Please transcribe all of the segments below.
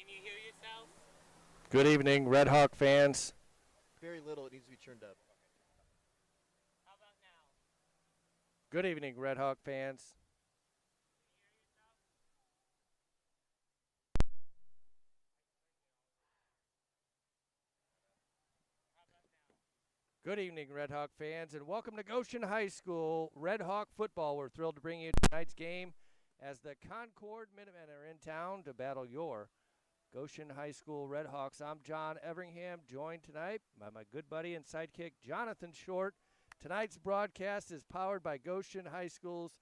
Can you hear yourself? Good evening, RedHawk fans. Very little. It needs to be turned up. How about now? Good evening, RedHawk fans. Can you hear yourself? How about now? Good evening, RedHawk fans, and welcome to Goshen High School RedHawk football. We're thrilled to bring you tonight's game as the Concord Minutemen are in town to battle your Goshen High School RedHawks. I'm John Everingham, joined tonight by my good buddy and sidekick, Jonathan Short. Tonight's broadcast is powered by Goshen High School's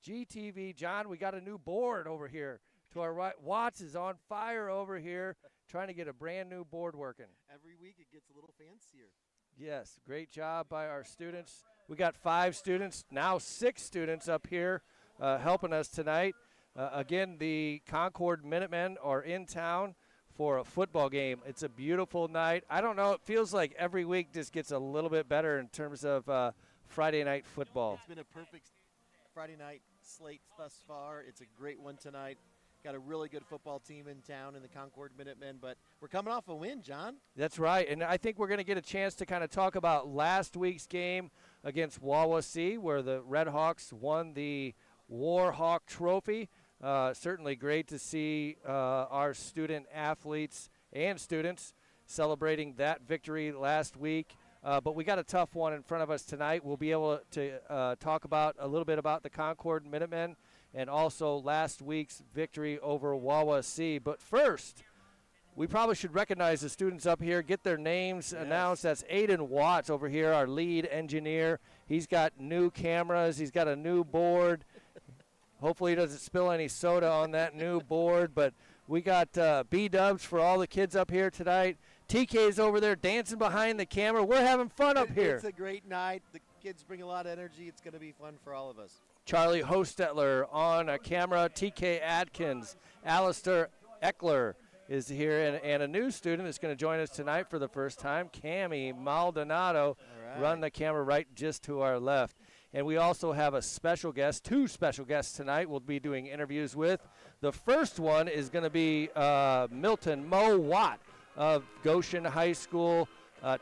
GTV. John, we got a new board over here. To our right, Watts is on fire over here trying to get a brand new board working. Every week it gets a little fancier. Yes, great job by our students. We got 5 students, now 6 students up here helping us tonight. Again, the Concord Minutemen are in town for a football game. It's a beautiful night. I don't know, it feels like every week just gets a little bit better in terms of Friday night football. It's been a perfect Friday night slate thus far. It's a great one tonight. Got a really good football team in town in the Concord Minutemen, but we're coming off a win, John. That's right, and I think we're going to get a chance to kind of talk about last week's game against Wawasee, where the RedHawks won the Warhawk Trophy. Certainly great to see our student athletes and students celebrating that victory last week. But we got a tough one in front of us tonight. We'll be able to talk about a little bit about the Concord Minutemen and also last week's victory over Wawasee. But first, we probably should recognize the students up here, get their names announced. That's Aiden Watts over here, our lead engineer. He's got new cameras. He's got a new board. Hopefully he doesn't spill any soda on that new board. But we got B-dubs for all the kids up here tonight. TK's over there dancing behind the camera. We're having fun up here. It's a great night. The kids bring a lot of energy. It's going to be fun for all of us. Charlie Hostetler on a camera. TK Atkins. Alistair Eckler is here. And a new student that's going to join us tonight for the first time, Cami Maldonado, run the camera right just to our left. And we also have a special guest, 2 special guests tonight we'll be doing interviews with. The first one is going to be Milton Mo Watt of Goshen High School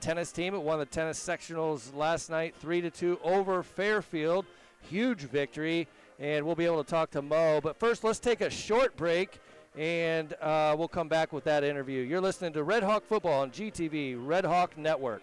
tennis team. It won the tennis sectionals last night 3-2 over Fairfield. Huge victory, and we'll be able to talk to Mo. But first, let's take a short break, and we'll come back with that interview. You're listening to Red Hawk Football on GTV, Red Hawk Network.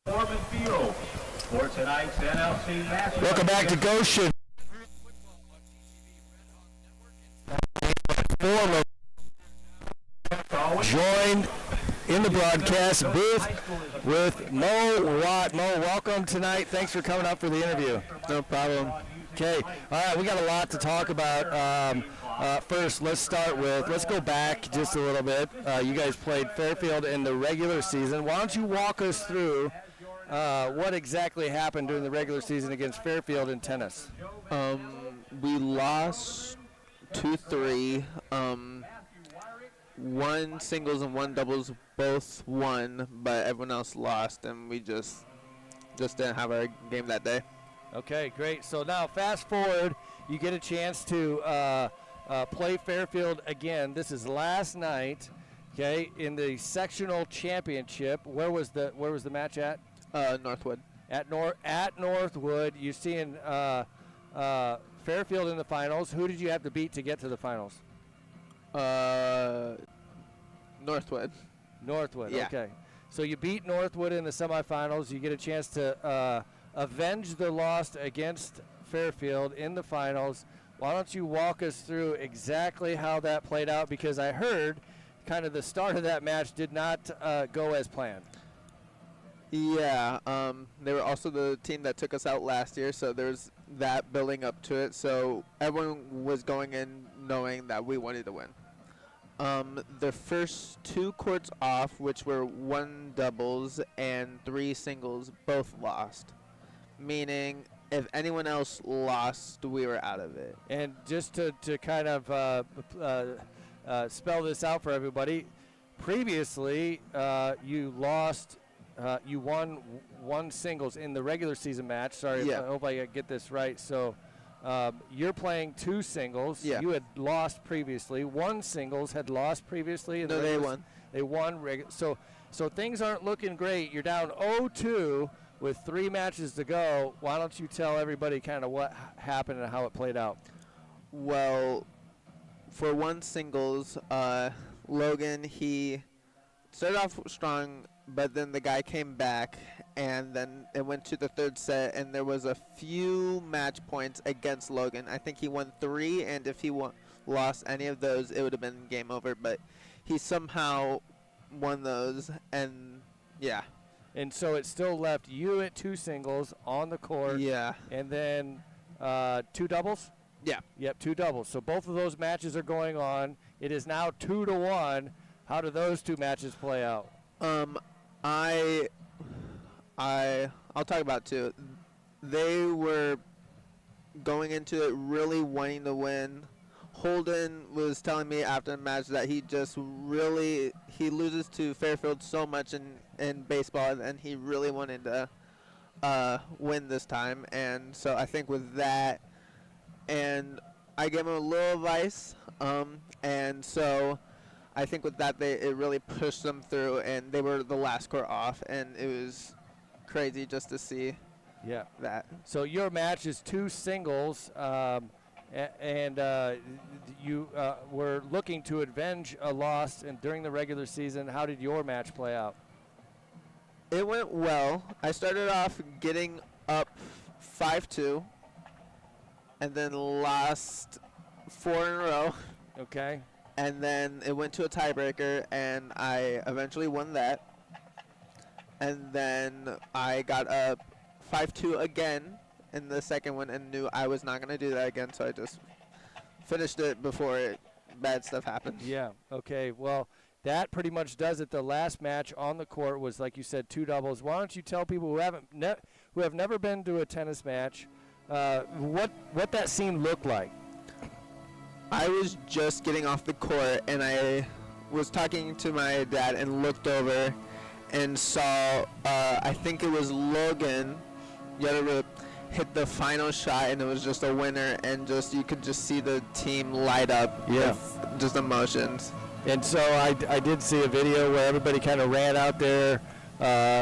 Foreman Field for tonight's NLC matchup. Welcome back to Goshen. Joined in the broadcast booth with Mo Watt. Mo, welcome tonight. Thanks for coming up for the interview. No problem. Okay, all right, we got a lot to talk about. First, let's go back just a little bit. You guys played Fairfield in the regular season. Why don't you walk us through what exactly happened during the regular season against Fairfield in tennis? We lost 2-3. One singles and one doubles both won, but everyone else lost, and we just didn't have our game that day. Okay, great. So now fast forward, you get a chance to play Fairfield again. This is last night, okay, in the sectional championship. Where was the match at? Northwood. At Northwood. You're seeing Fairfield in the finals. Who did you have to beat to get to the finals? Northwood. Northwood, Yeah. okay. So you beat Northwood in the semifinals. You get a chance to avenge the loss against Fairfield in the finals. Why don't you walk us through exactly how that played out? Because I heard kind of the start of that match did not go as planned. Yeah, they were also the team that took us out last year, so there's that building up to it. So everyone was going in knowing that we wanted to win. The first two courts off, which were one doubles and three singles, both lost. Meaning, if anyone else lost, we were out of it. And just to kind of spell this out for everybody, previously you lost, you won one singles in the regular season match. Sorry, Yeah. I hope I get this right. So you're playing two singles. Yeah. You had lost previously. One singles had lost previously. In No, the they regular won. They won. So things aren't looking great. You're down 0-2 with 3 matches to go. Why don't you tell everybody kind of what happened and how it played out? Well, for one singles, Logan, he started off strong, but then the guy came back, and then it went to the third set, and there was a few match points against Logan. I think he won 3, and if he lost any of those, it would have been game over, but he somehow won those, and yeah. And so it still left you at 2 singles on the court. Yeah. And then 2 doubles? Yeah. Yep, 2 doubles. So both of those matches are going on. It is now 2-1. How do those 2 matches play out? I'll talk about 2. They were going into it really wanting to win. Holden was telling me after the match that he loses to Fairfield so much in baseball, and he really wanted to win this time. And so I think with that, and I gave him a little advice, and so I think with that it really pushed them through, and they were the last court off, and it was crazy just to see that. So your match is 2 singles, and you were looking to avenge a loss during the regular season. How did your match play out? It went well. I started off getting up 5-2, and then lost 4 in a row. Okay. And then it went to a tiebreaker, and I eventually won that. And then I got up 5-2 again in the second one and knew I was not going to do that again, so I just finished it before bad stuff happened. Yeah, okay. Well, that pretty much does it. The last match on the court was, like you said, 2 doubles. Why don't you tell people who have never been to a tennis match what that scene looked like? I was just getting off the court, and I was talking to my dad and looked over and saw, I think it was Logan, hit the final shot, and it was just a winner, and you could just see the team light up with just emotions. And so I did see a video where everybody kind of ran out there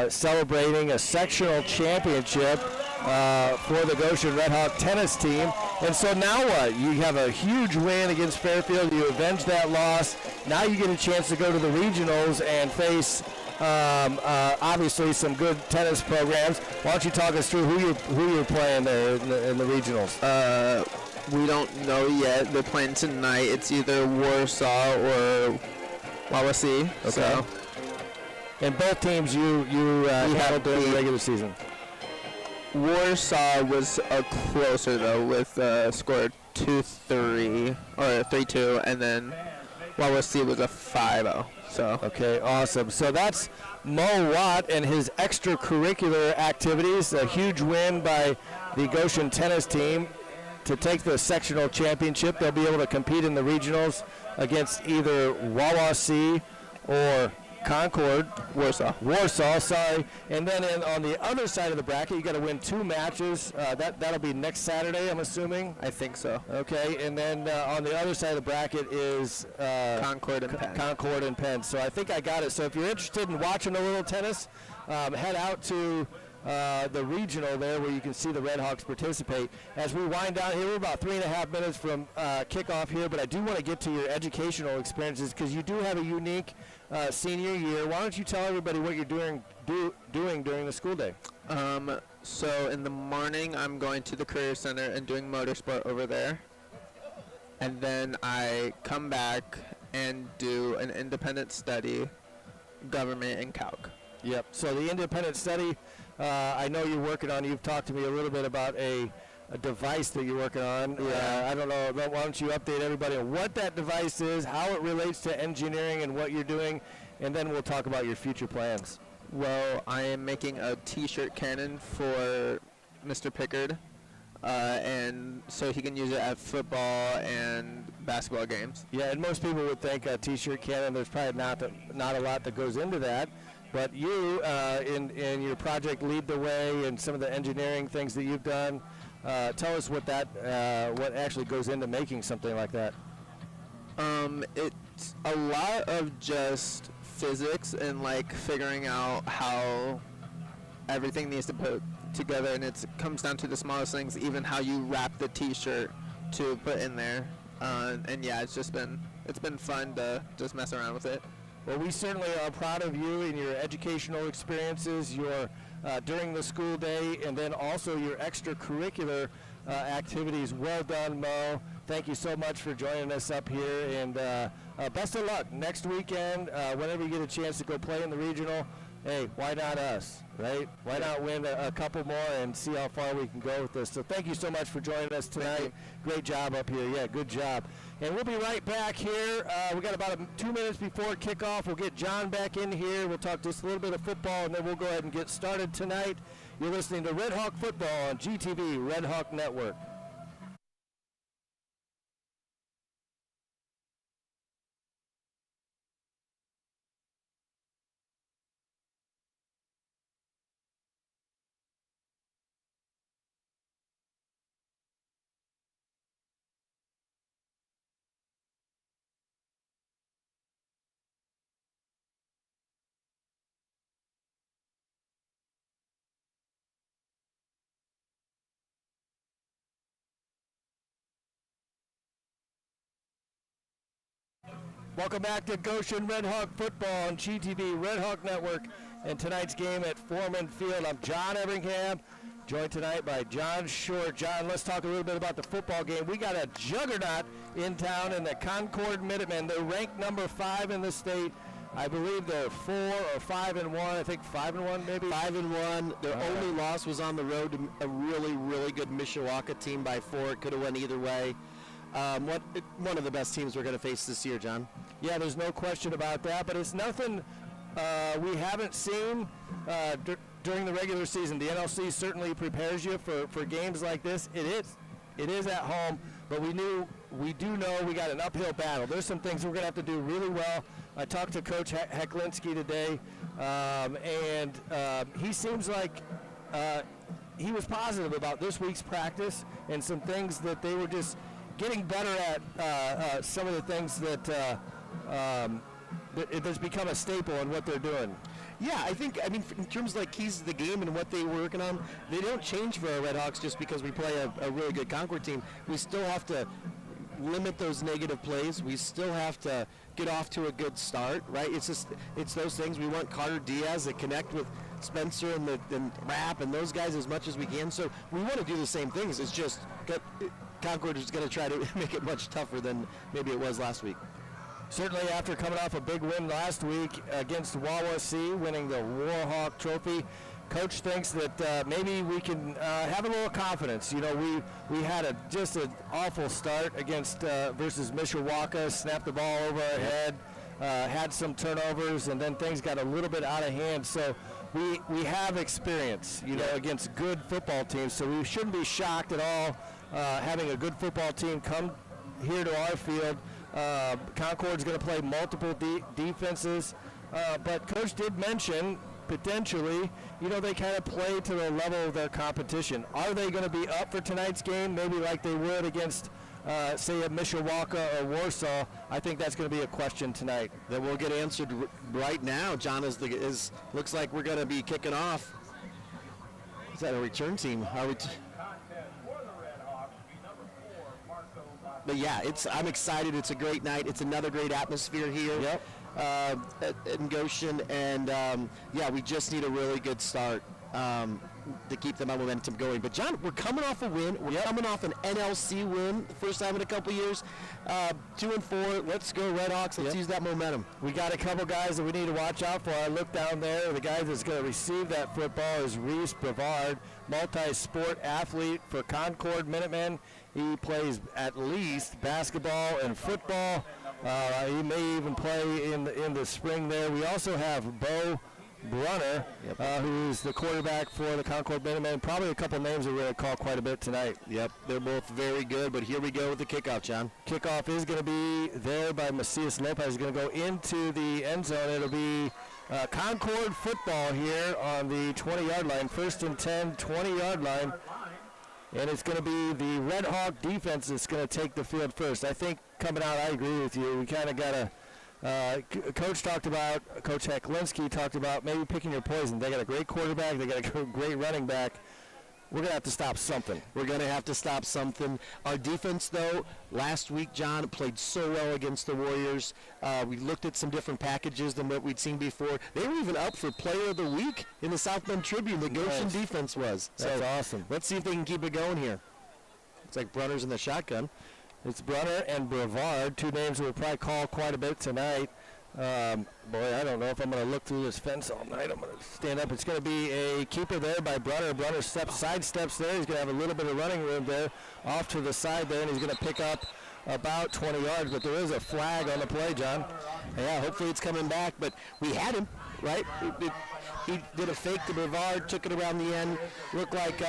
celebrating a sectional championship for the Goshen RedHawk tennis team. And so now what? You have a huge win against Fairfield. You avenge that loss. Now you get a chance to go to the regionals and face Obviously, some good tennis programs. Why don't you talk us through who you're playing there in the regionals? We don't know yet. They're playing tonight. It's either Warsaw or Wawasee. Okay. So And both teams you handled during the regular season. Warsaw was closer though, with score 2-3 or 3-2, and then Wawasee was a 5-0. So Okay, awesome. So that's Mo Watt and his extracurricular activities. A huge win by the Goshen tennis team to take the sectional championship. They'll be able to compete in the regionals against either Wawasee or Concord. Warsaw, sorry. And then on the other side of the bracket, you got to win 2 matches. That'll be next Saturday, I'm assuming. I think so. Okay, and then on the other side of the bracket is Concord and Penn. Concord and Penn. So I think I got it. So if you're interested in watching a little tennis, head out to the regional there where you can see the RedHawks participate. As we wind down here, we're about 3.5 minutes from kickoff here, but I do want to get to your educational experiences because you do have a unique senior year. Why don't you tell everybody what you're doing during the school day? So in the morning, I'm going to the Career Center and doing motorsport over there. And then I come back and do an independent study, government and calc. Yep. So the independent study, I know you're working on. You've talked to me a little bit about a device that you're working on. Yeah. I don't know. Why don't you update everybody on what that device is, how it relates to engineering and what you're doing, and then we'll talk about your future plans. Well, I am making a T-shirt cannon for Mr. Pickard, and so he can use it at football and basketball games. Yeah, and most people would think a T-shirt cannon. There's probably not a lot that goes into that. But you, in your project Lead the Way and some of the engineering things that you've done, tell us what actually goes into making something like that. It's a lot of just physics and like figuring out how everything needs to put together, and it comes down to the smallest things, even how you wrap the T-shirt to put in there. And yeah, it's been fun to just mess around with it. Well, we certainly are proud of you and your educational experiences, your during the school day, and then also your extracurricular activities. Well done, Mo. Thank you so much for joining us up here, and best of luck next weekend. Whenever you get a chance to go play in the regional, hey, why not us, right? Why not win a couple more and see how far we can go with this? So thank you so much for joining us tonight. Great job up here. Yeah, good job. And we'll be right back here. We got about 2 minutes before kickoff. We'll get John back in here. We'll talk just a little bit of football, and then we'll go ahead and get started tonight. You're listening to Red Hawk Football on GTV, Red Hawk Network. Welcome back to Goshen Red Hawk Football on GTV Red Hawk Network and tonight's game at Foreman Field. I'm John Everingham, joined tonight by John Short. John, let's talk a little bit about the football game. We got a juggernaut in town in the Concord Minutemen. They're ranked number 5 in the state. I believe they're 4 or 5-1. I think 5-1 maybe. 5-1. Their only loss was on the road to a really, really good Mishawaka team by 4. It could have went either way. One of the best teams we're going to face this year, John. Yeah, there's no question about that, but it's nothing we haven't seen during the regular season. The NLC certainly prepares you for games like this. It is at home, but we do know we got an uphill battle. There's some things we're going to have to do really well. I talked to Coach Hecklinski today, and he seems like he was positive about this week's practice and some things that they were just getting better at, some of the things that that's become a staple in what they're doing. Yeah, in terms of like keys to the game and what they were working on, they don't change for our RedHawks just because we play a really good Concord team. We still have to limit those negative plays. We still have to get off to a good start, right? It's those things. We want Carter Diaz to connect with Spencer and Rapp and those guys as much as we can. So we want to do the same things. It's just Concord is going to try to make it much tougher than maybe it was last week. Certainly after coming off a big win last week against Wawasee, winning the Warhawk Trophy, Coach thinks that maybe we can have a little confidence. You know, we had just an awful start against versus Mishawaka, snapped the ball over our head, had some turnovers, and then things got a little bit out of hand. So we have experience, you know, against good football teams. So we shouldn't be shocked at all having a good football team come here to our field. Concord's going to play multiple defenses, but Coach did mention potentially, you know, they kind of play to the level of their competition. Are they going to be up for tonight's game, maybe like they would against, say, a Mishawaka or Warsaw? I think that's going to be a question tonight that will get answered right now. John, looks like we're going to be kicking off. Is that a return team? But yeah, I'm excited. It's a great night. It's another great atmosphere here. Yep. In Goshen, and yeah, we just need a really good start to keep the momentum going. But John, we're coming off a win. We're coming off an NLC win, the first time in a couple years. 2-4. Let's go RedHawks. Let's use that momentum. We got a couple guys that we need to watch out for. I look down there. The guy that's going to receive that football is Reese Brevard, multi-sport athlete for Concord Minutemen. He plays at least basketball and football. He may even play in the spring there. We also have Bo Brunner, who's the quarterback for the Concord Minutemen. Probably a couple names that we're going to call quite a bit tonight. Yep, they're both very good, but here we go with the kickoff, John. Kickoff is going to be there by Macias Lopez. He's going to go into the end zone. It'll be Concord football here on the 20-yard line, 1st and 10, 20-yard line. And it's going to be the Red Hawk defense that's going to take the field first. I think coming out, I agree with you. We kind of got to Coach Hecklinski talked about maybe picking your poison. They got a great quarterback. They got a great running back. We're going to have to stop something. We're going to have to stop something. Our defense, though, last week, John, played so well against the Warriors. We looked at some different packages than what we'd seen before. They were even up for Player of the Week in the South Bend Tribune. The Goshen defense was. That's awesome. Let's see if they can keep it going here. It's like Brunner's in the shotgun. It's Brunner and Brevard, two names we'll probably call quite a bit tonight. Boy, I don't know if I'm going to look through this fence all night. I'm going to stand up. It's going to be a keeper there by Brunner. Brunner side steps there. He's going to have a little bit of running room there off to the side there, and he's going to pick up about 20 yards. But there is a flag on the play, John. Yeah, hopefully it's coming back. But we had him, right? He did a fake to Brevard, took it around the end. Looked like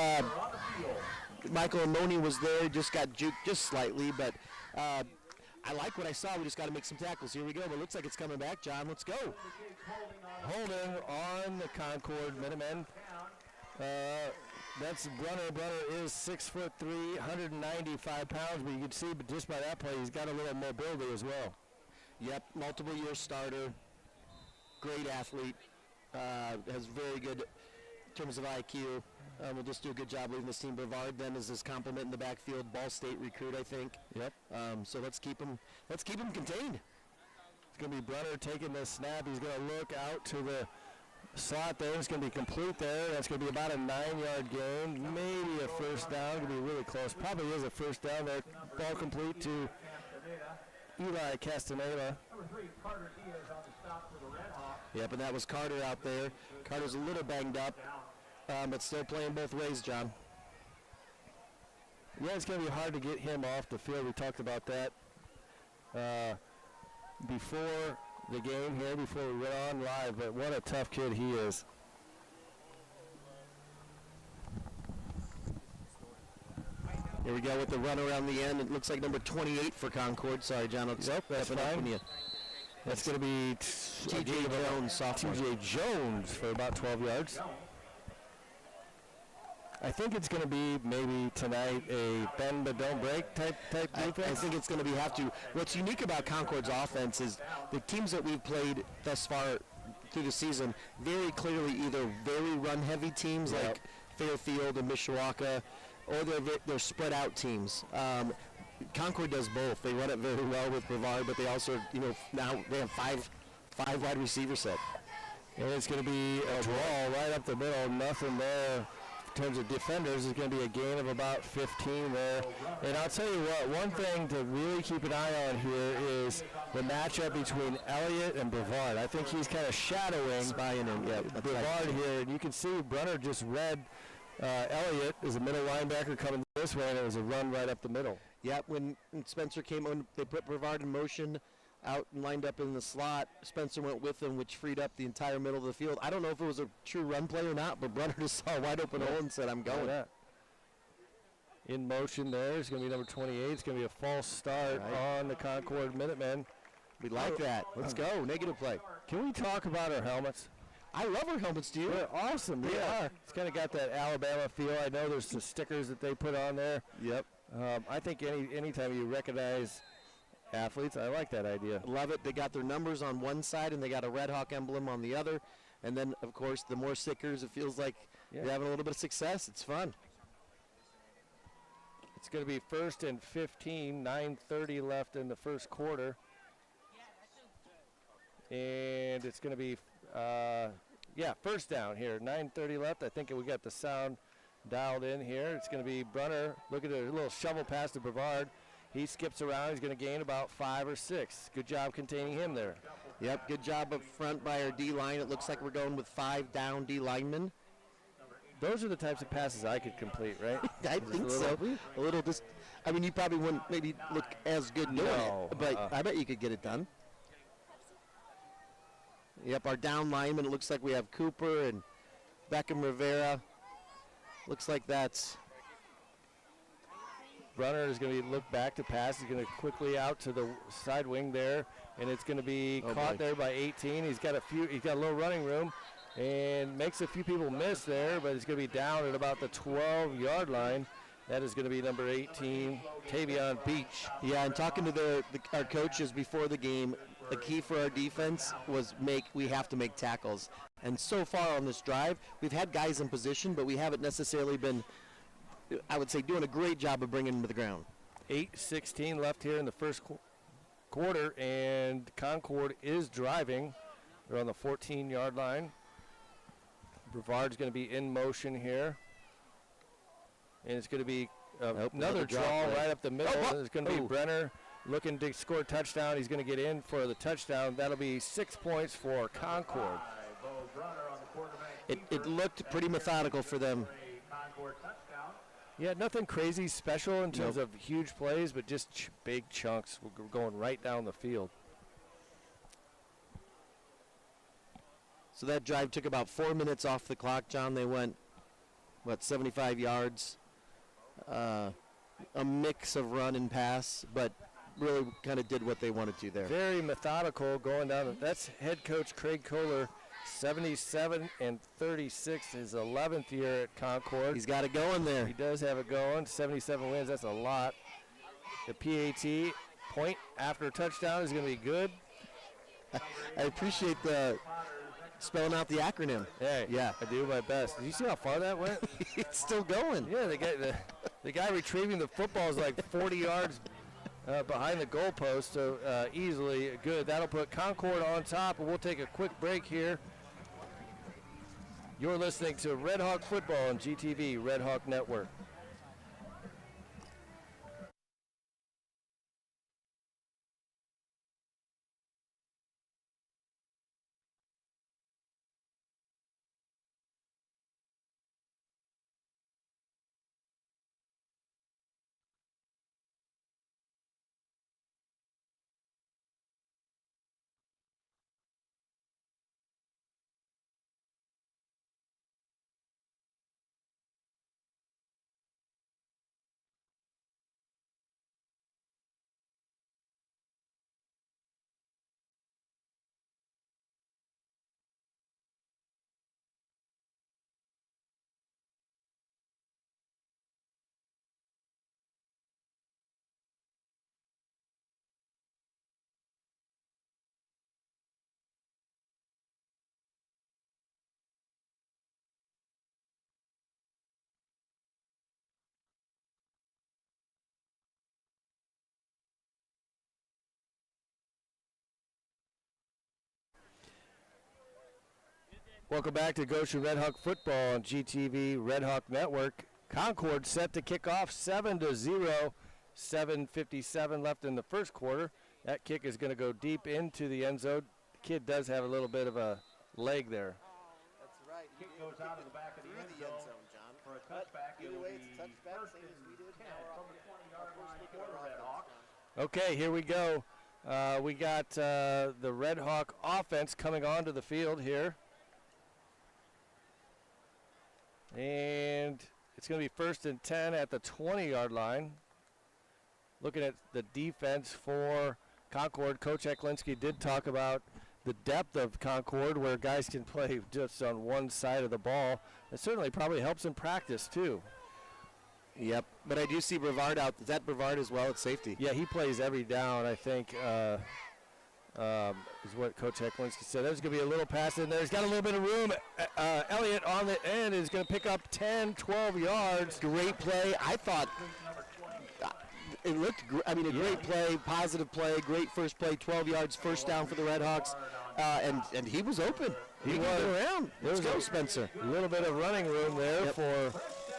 Michael Amoni was there. He just got juked just slightly, but I like what I saw. We just got to make some tackles. Here we go. But it looks like it's coming back, John. Let's go. Holding on the Concord Minutemen. That's Brunner. Brunner is 6'3", 195 pounds. But you can see, but just by that play, he's got a little mobility as well. Yep, multiple-year starter. Great athlete. Has very good in terms of IQ. We'll just do a good job leading this team. Brevard then is his complement in the backfield. Ball State recruit, I think. Yep. So let's keep him contained. It's going to be Brunner taking the snap. He's going to look out to the slot there. It's going to be complete there. That's going to be about a 9-yard gain. Maybe a first down. Going to be really close. Probably is a first down there. Ball complete to Eli Castaneda. Yep, and that was Carter out there. Carter's a little banged up. But still playing both ways, John. Yeah, it's going to be hard to get him off the field. We talked about that before the game here, before we went on live, but what a tough kid he is. Here we go with the run around the end. It looks like number 28 for Concord. Sorry, John. Yep, that's fine. That's going to be T.J. Jones, sophomore. T.J. Jones for about 12 yards. I think it's going to be maybe tonight a bend but don't break type defense. I think it's going to have to. What's unique about Concord's offense is the teams that we've played thus far through the season very clearly either very run-heavy teams like Fairfield and Mishawaka, or they're spread out teams. Concord does both. They run it very well with Brevard, but they also, now they have five wide receiver set. And it's going to be a draw right up the middle, nothing there. In terms of defenders, it's going to be a gain of about 15 there. And I'll tell you what, one thing to really keep an eye on here is the matchup between Elliott and Brevard. I think he's kind of shadowing Brevard here. And you can see Brunner just read Elliott as a middle linebacker coming this way, and it was a run right up the middle. Yeah, when Spencer came on, they put Brevard in motion, out and lined up in the slot. Spencer went with him, which freed up the entire middle of the field. I don't know if it was a true run play or not, but Brunner just saw a wide open hole and said, I'm going. In motion there is going to be number 28. It's going to be a false start on the Concord Minutemen. We like that. Let's go. Negative play. Can we talk about our helmets? I love our helmets, do you? They're awesome. They are. It's kind of got that Alabama feel. I know there's some stickers that they put on there. Yep. I think anytime you recognize athletes, I like that idea. Love it. They got their numbers on one side, and they got a RedHawk emblem on the other. And then, of course, the more stickers, it feels like you're having a little bit of success. It's fun. It's going to be 1st and 15, 9:30 left in the first quarter. And it's going to be, first down here, 9:30 left. I think we got the sound dialed in here. It's going to be Brunner. Look at a little shovel pass to Brevard. He skips around. He's going to gain about 5 or 6. Good job containing him there. Yep, good job up front by our D-line. It looks like we're going with 5 down D-linemen. Those are the types of passes I could complete, right? I think so. A little you probably wouldn't maybe look as good doing it, but I bet you could get it done. Yep, our down lineman, it looks like we have Cooper and Beckham Rivera. Looks like that's Brunner is going to look back to pass. He's going to quickly out to the side wing there, and it's going to be caught there by 18. He's got a little running room and makes a few people miss there, but it's going to be down at about the 12-yard line. That is going to be number 18, Tavion Beach. Yeah, and talking to our coaches before the game, the key for our defense was we have to make tackles. And so far on this drive, we've had guys in position, but we haven't necessarily been, I would say, doing a great job of bringing them to the ground. 8:16 left here in the first quarter, and Concord is driving. They're on the 14-yard line. Brevard's going to be in motion here. And it's going to be another draw right up the middle. It's going to be Brenner looking to score a touchdown. He's going to get in for the touchdown. That'll be 6 points for Concord. It looked pretty methodical for them. Yeah, nothing crazy special in terms of huge plays, but just big chunks. We're going right down the field. So that drive took about 4 minutes off the clock, John. They went, 75 yards. A mix of run and pass, but really kind of did what they wanted to there. Very methodical going down. That's head coach Craig Kohler, 77 and 36, his 11th year at Concord. He's got it going there. He does have it going. 77 wins, that's a lot. The PAT point after a touchdown is going to be good. I appreciate the spelling out the acronym. Hey, yeah, I do my best. Did you see how far that went? It's still going. Yeah, the guy retrieving the football is like 40 yards behind the goalpost, so easily good. That'll put Concord on top, and we'll take a quick break here. You're listening to Red Hawk Football on GTV, Red Hawk Network. Welcome back to Goshen Red Hawk football on GTV Red Hawk Network. Concord set to kick off 7-0. 7:57 left in the first quarter. That kick is going to go deep into the end zone. The kid does have a little bit of a leg there. That's right. Kick goes out of the back of the end zone John. for a touchback. Either It'll way, be it's a touchback, first same as we did. 10 Now from we're the off 20-yard our line first for look at the our Red offense, Hawks. John. Okay, here we go. We got the Red Hawk offense coming onto the field here. And it's going to be 1st and 10 at the 20-yard line. Looking at the defense for Concord, Coach Eklinski did talk about the depth of Concord, where guys can play just on one side of the ball. It certainly probably helps in practice, too. Yep, but I do see Brevard out. Is that Brevard as well at safety? Yeah, he plays every down, I think, is what Coach Eklinski said. There's going to be a little pass in there. He's got a little bit of room. Elliott on the end is going to pick up 10, 12 yards. Great play. I thought it looked, great play, positive play, great first play, 12 yards, first down for the Red Hawks. And he was open. He was around. Let's go, Spencer. A little bit of running room there for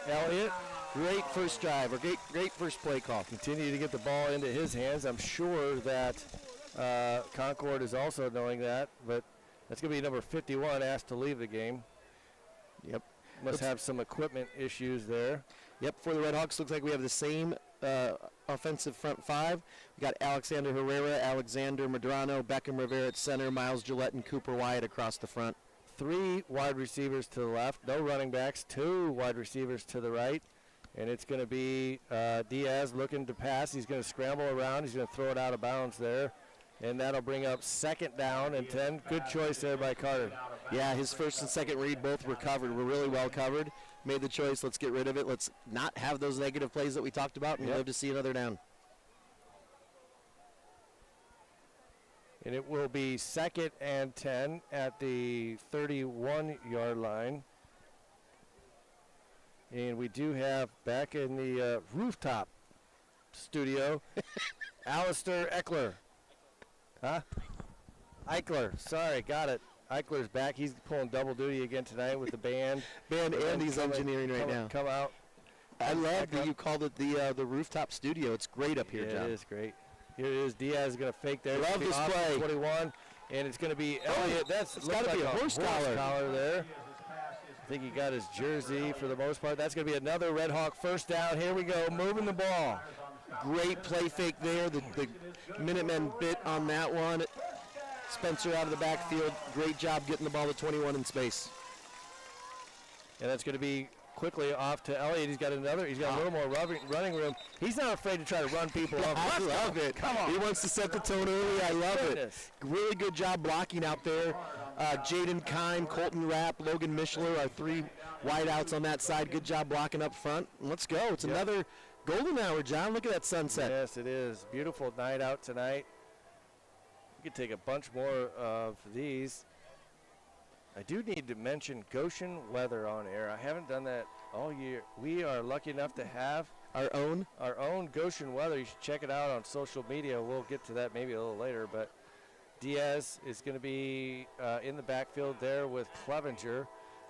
Elliott. Great first drive, or great first play call. Continue to get the ball into his hands. I'm sure that Concord is also knowing that, but that's going to be number 51 asked to leave the game. Yep. Must have some equipment issues there. Yep, for the Red Hawks, looks like we have the same offensive front five. We got Alexander Herrera, Alexander Medrano, Beckham Rivera at center, Miles Gillette, and Cooper Wyatt across the front. 3 wide receivers to the left, no running backs, 2 wide receivers to the right. And it's going to be Diaz looking to pass. He's going to scramble around. He's going to throw it out of bounds there. And that'll bring up 2nd down and 10. Good choice there by Carter. Yeah, his first and second read both were covered. We're really well covered. Made the choice. Let's get rid of it. Let's not have those negative plays that we talked about and live to see another down. And it will be 2nd and 10 at the 31-yard line. And we do have back in the rooftop studio, Alistair Eckler. Huh? Eichler. Sorry, got it. Eichler's back. He's pulling double duty again tonight with the band. And he's engineering right now. Come out. I love that you called it the rooftop studio. It's great up here, John. It is great. Here it is. Diaz is going to fake there. Love this play. 21, and it's going to be Elliott. That's got to be a horse collar there. I think he got his jersey for the most part. That's going to be another Red Hawk first down. Here we go, moving the ball. Great play fake there. The Minutemen bit on that one. Spencer out of the backfield. Great job getting the ball to 21 in space. And that's going to be quickly off to Elliott. He's got a little more running room. He's not afraid to try to run people off. I love it. Come on. He wants to set the tone early. I love it. Really good job blocking out there. Jaden Kine, Colton Rapp, Logan Mishler are 3 wideouts on that side. Good job blocking up front. Let's go. It's another golden hour, John. Look at that sunset. Yes, it is. Beautiful night out tonight. We could take a bunch more of these. I do need to mention Goshen weather on air. I haven't done that all year. We are lucky enough to have our own Goshen weather. You should check it out on social media. We'll get to that maybe a little later, but Diaz is going to be in the backfield there with Clevenger,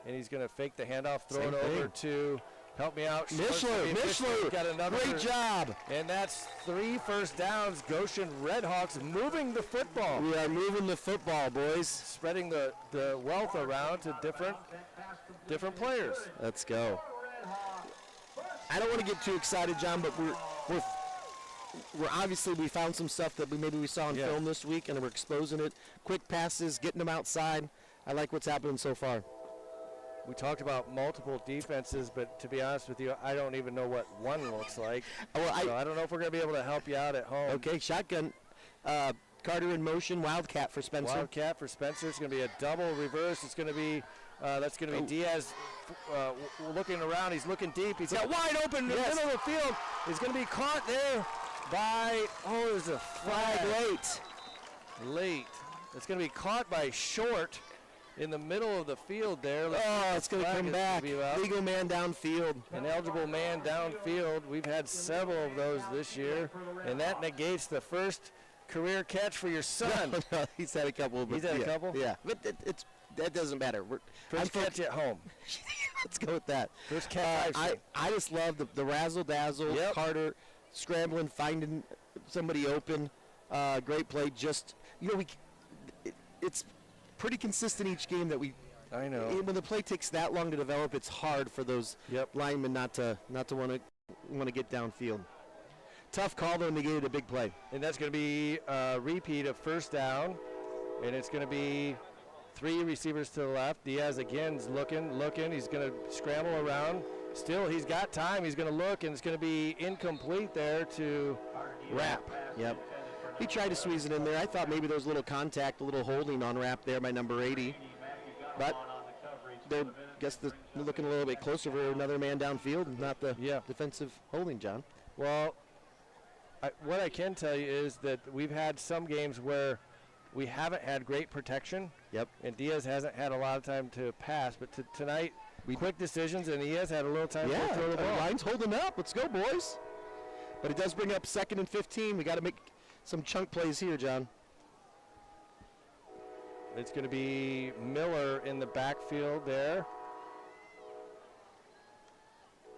and he's going to fake the handoff, throw it over to, help me out, Mishler got another. Great job. And that's 3 first downs. Goshen RedHawks moving the football. We are moving the football, boys. Spreading the wealth around to different players. Let's go. I don't want to get too excited, John, but we're obviously, we found some stuff that we saw on film this week, and we're exposing it. Quick passes, getting them outside. I like what's happening so far. We talked about multiple defenses, but to be honest with you, I don't even know what one looks like. Well, so I don't know if we're going to be able to help you out at home. Okay, shotgun. Carter in motion, Wildcat for Spencer. Wildcat for Spencer. It's going to be a double reverse. It's going to be that's going to be Diaz looking around. He's looking deep. He's got wide open in the middle of the field. He's going to be caught there by, there's a flag late. It's going to be caught by Short in the middle of the field there. It's going to come back. Legal man downfield. An eligible man downfield. We've had several of those this year, and that negates the first career catch for your son. No, he's had a couple. He's had a couple? Yeah, but that doesn't matter. First catch at home. Let's go with that. First catch. I just love the razzle dazzle. Yep. Carter scrambling, finding somebody open. Great play. Just it's pretty consistent each game that we. I know. When the play takes that long to develop, it's hard for those linemen not to want to get downfield. Tough call though, negated a big play. And that's going to be a repeat of first down, and it's going to be 3 receivers to the left. Diaz again is looking. He's going to scramble around. Still, he's got time. He's going to look, and it's going to be incomplete there to Rapp. Yep. He tried to squeeze it in there. I thought maybe there was a little contact, a little holding on Rapp there by number 80. But they're looking a little bit closer for another man downfield, not the defensive holding, John. Well, what I can tell you is that we've had some games where we haven't had great protection. Yep. And Diaz hasn't had a lot of time to pass. But tonight, quick decisions, and he has had a little time to throw the ball. Line's holding up. Let's go, boys. But it does bring up 2nd and 15. We got to make some chunk plays here, John. It's going to be Miller in the backfield there.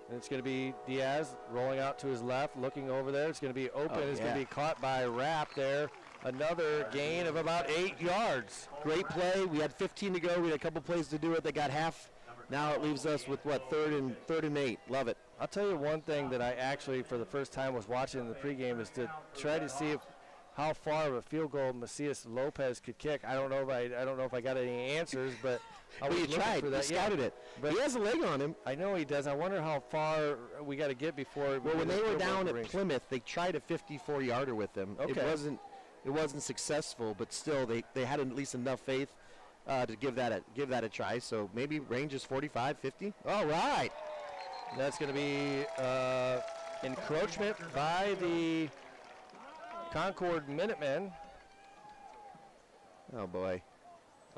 And it's going to be Diaz rolling out to his left, looking over there. It's going to be open. It's going to be caught by Rapp there. Another gain of about 8 yards. Great play. We had 15 to go. We had a couple plays to do it. They got half. Now it leaves us with, third and 8. Love it. I'll tell you one thing that I actually, for the first time, was watching in the pregame is to try to see how far of a field goal Macias Lopez could kick. I don't know if I got any answers, but you tried. You scouted it. But he has a leg on him. I know he does. I wonder how far we got to get before. Well, when they were down at Plymouth, they tried a 54-yarder with him. Okay. It wasn't successful, but still they had at least enough faith to give that a try. So maybe range is 45, 50. All right. That's going to be encroachment by the Concord Minutemen. Oh boy.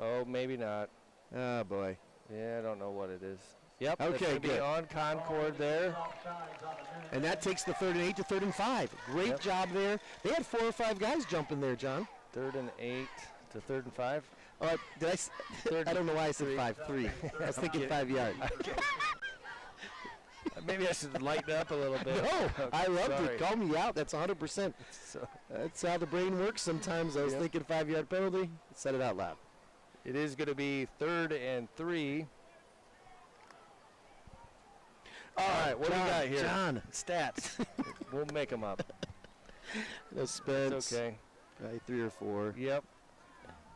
Oh, maybe not. Oh boy. Yeah, I don't know what it is. Yep. Okay, that's good. Be on Concord there. And that takes the 3rd and 8 to 3rd and 5. Great job there. They had 4 or 5 guys jumping there, John. 3rd and 8 to 3rd and 5. Oh, I don't know why I said 5-3. I was thinking 5 yards. Maybe I should lighten up a little bit. No, I loved Sorry. it. Call me out. That's 100%. That's how the brain works sometimes. I was thinking 5-yard penalty. Said it out loud. It is going to be 3rd and 3. All right, what do we got here? John. Stats. We'll make them up. No Spence. It's okay. 3 or 4. Yep.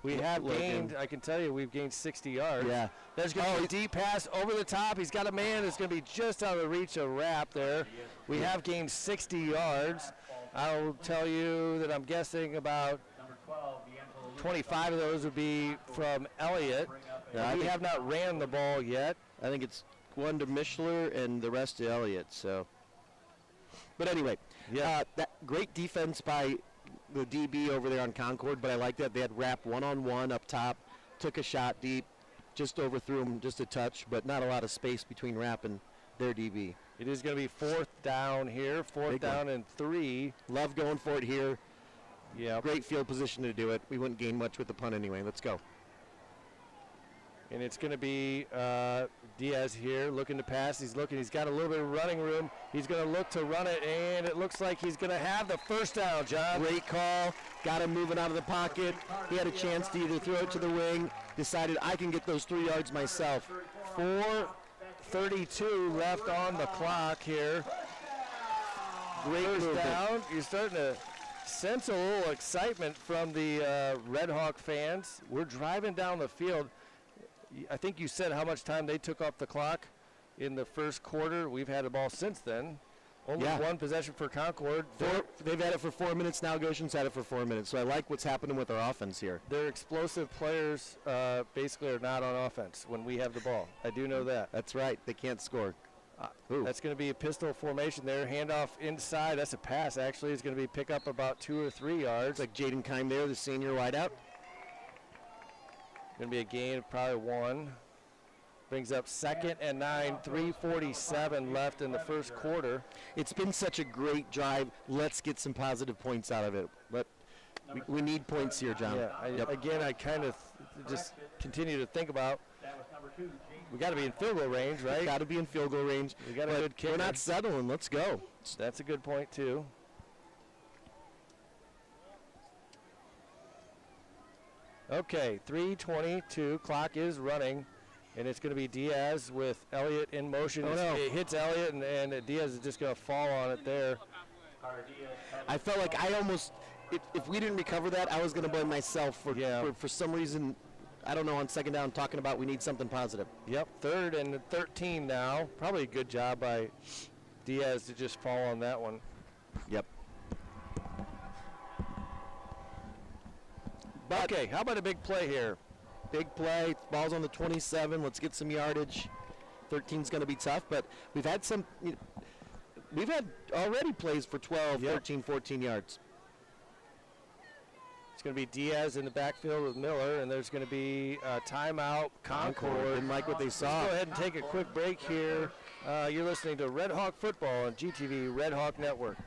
We have gained, I can tell you, we've gained 60 yards. Yeah. There's going to be a deep pass over the top. He's got a man that's going to be just out of the reach of Rapp there. We have gained 60 yards. I'll tell you that I'm guessing about 25 of those would be from Elliott. We have not ran the ball yet. I think it's 1 to Mishler and the rest to Elliott. So, but anyway, that great defense by the DB over there on Concord. But I like that they had Rapp one-on-one up top, took a shot deep, just overthrew him just a touch, but not a lot of space between Rapp and their DB. It is going to be 4th down here, 4th down and 3. Love going for it here. Yeah. Great field position to do it. We wouldn't gain much with the punt anyway. Let's go. And it's going to be Diaz here looking to pass. He's looking. He's got a little bit of running room. He's going to look to run it, and it looks like he's going to have the first down, John. Great call. Got him moving out of the pocket. He had a chance to either throw it to the wing. Decided I can get those 3 yards myself. 4:32 left on the clock here. Great First movement. down. You're starting to sense a little excitement from the RedHawk fans. We're driving down the field. I think you said how much time they took off the clock in the first quarter. We've had the ball since then. Only 1 possession for Concord. They've had it for 4 minutes now. Goshen's had it for 4 minutes. So I like what's happening with our offense here. Their explosive players basically are not on offense when we have the ball. I do know that. That's right. They can't score. That's going to be a pistol formation there. Handoff inside. That's a pass, actually. It's going to be pick up about 2 or 3 yards. Like Jaden Kime there, the senior wideout. Going to be a gain of probably 1. Brings up 2nd and 9, 3:47 left in the first quarter. It's been such a great drive. Let's get some positive points out of it. But we need points here, John. Yeah, again, I kind of just continue to think about. We got to be in field goal range, right? Got to be in field goal range. We got a But good kicker. we're not settling. Let's go. That's a good point too. Okay, 3:22. Clock is running, and it's going to be Diaz with Elliott in motion. Oh, no. It hits Elliott, and Diaz is just going to fall on it there. I felt like I almost, if we didn't recover that, I was going to blame myself for some reason. I don't know, on second down, talking about we need something positive. Yep, 3rd and 13 now. Probably a good job by Diaz to just fall on that one. Yep. But okay, how about a big play here? Big play, ball's on the 27. Let's get some yardage. 13's going to be tough, but we've had we've had already plays for 12, 13, 14 yards. It's going to be Diaz in the backfield with Miller, and there's going to be a timeout. Concord. Didn't like what they saw. Let's go ahead and take a quick break here. You're listening to Red Hawk Football on GTV Red Hawk Network.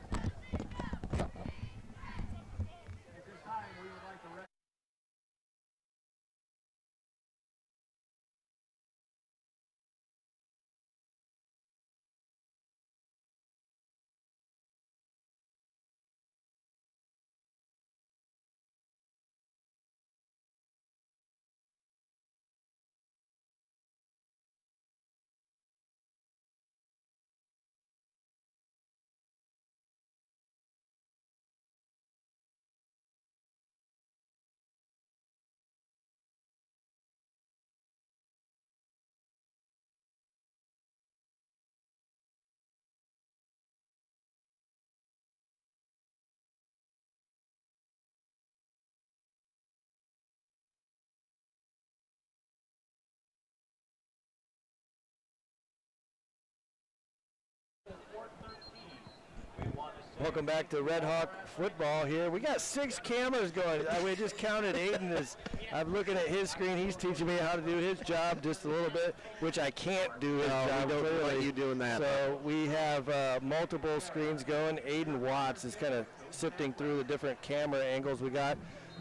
Welcome back to Red Hawk Football here. We got 6 cameras going. We just counted. Aiden is, I'm looking at his screen. He's teaching me how to do his job just a little bit, which I can't do his job. We don't clearly. let you doing that. So we have multiple screens going. Aiden Watts is kind of sifting through the different camera angles we got.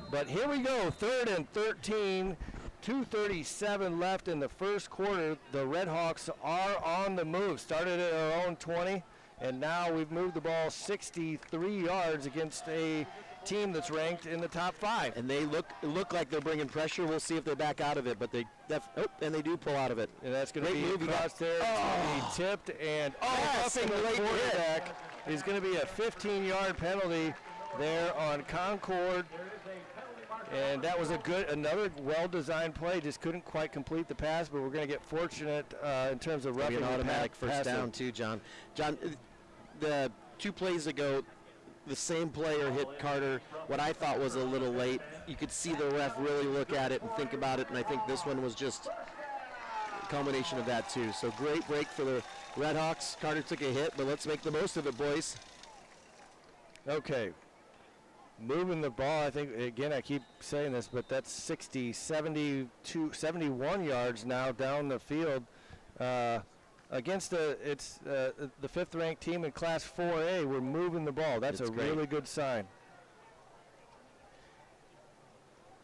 But here we go, 3rd and 13. 2:37 left in the first quarter. The Red Hawks are on the move. Started at our own 20. And now we've moved the ball 63 yards against a team that's ranked in the top 5. And they look like they're bringing pressure. We'll see if they back out of it, but and they do pull out of it. And that's going to be move across there. It's going to be tipped, and roughing the quarterback is going to be a 15-yard penalty there on Concord. And that was another well-designed play. Just couldn't quite complete the pass, but we're going to get fortunate in terms of roughing an the automatic first down too, John. John, the 2 plays ago, the same player hit Carter. What I thought was a little late. You could see the ref really look at it and think about it, and I think this one was just a combination of that too. So great break for the RedHawks. Carter took a hit, but let's make the most of it, boys. Okay. Moving the ball, I think, again, I keep saying this, but that's 72, 71 yards now down the field against the 5th-ranked team in Class 4A. We're moving the ball. That's a really good sign.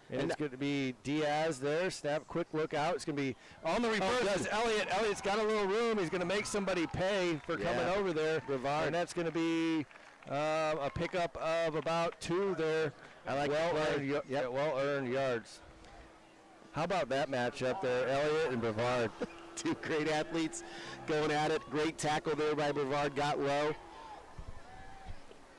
And it's going to be Diaz there. Snap, quick look out. It's going to be on the reverse. That's Elliott. Elliott's got a little room. He's going to make somebody pay for coming over there. Brevard. And that's going to be a pickup of about 2 there. I like well-earned yards. How about that matchup there, Elliott and Brevard? 2 great athletes going at it. Great tackle there by Brevard. Got low.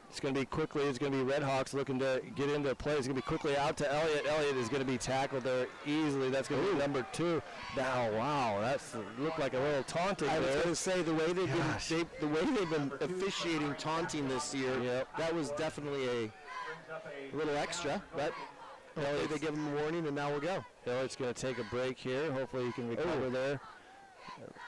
It's going to be quickly. It's going to be RedHawks looking to get into play. It's going to be quickly out to Elliott. Elliott is going to be tackled there easily. That's going to be number 2. Now, wow, that's looked like a little taunting. I was there. going to say the way they've been officiating taunting this year. That was definitely a little extra, but Elliott, they give him a warning, and now we'll go. Elliott's going to take a break here. Hopefully, he can recover there.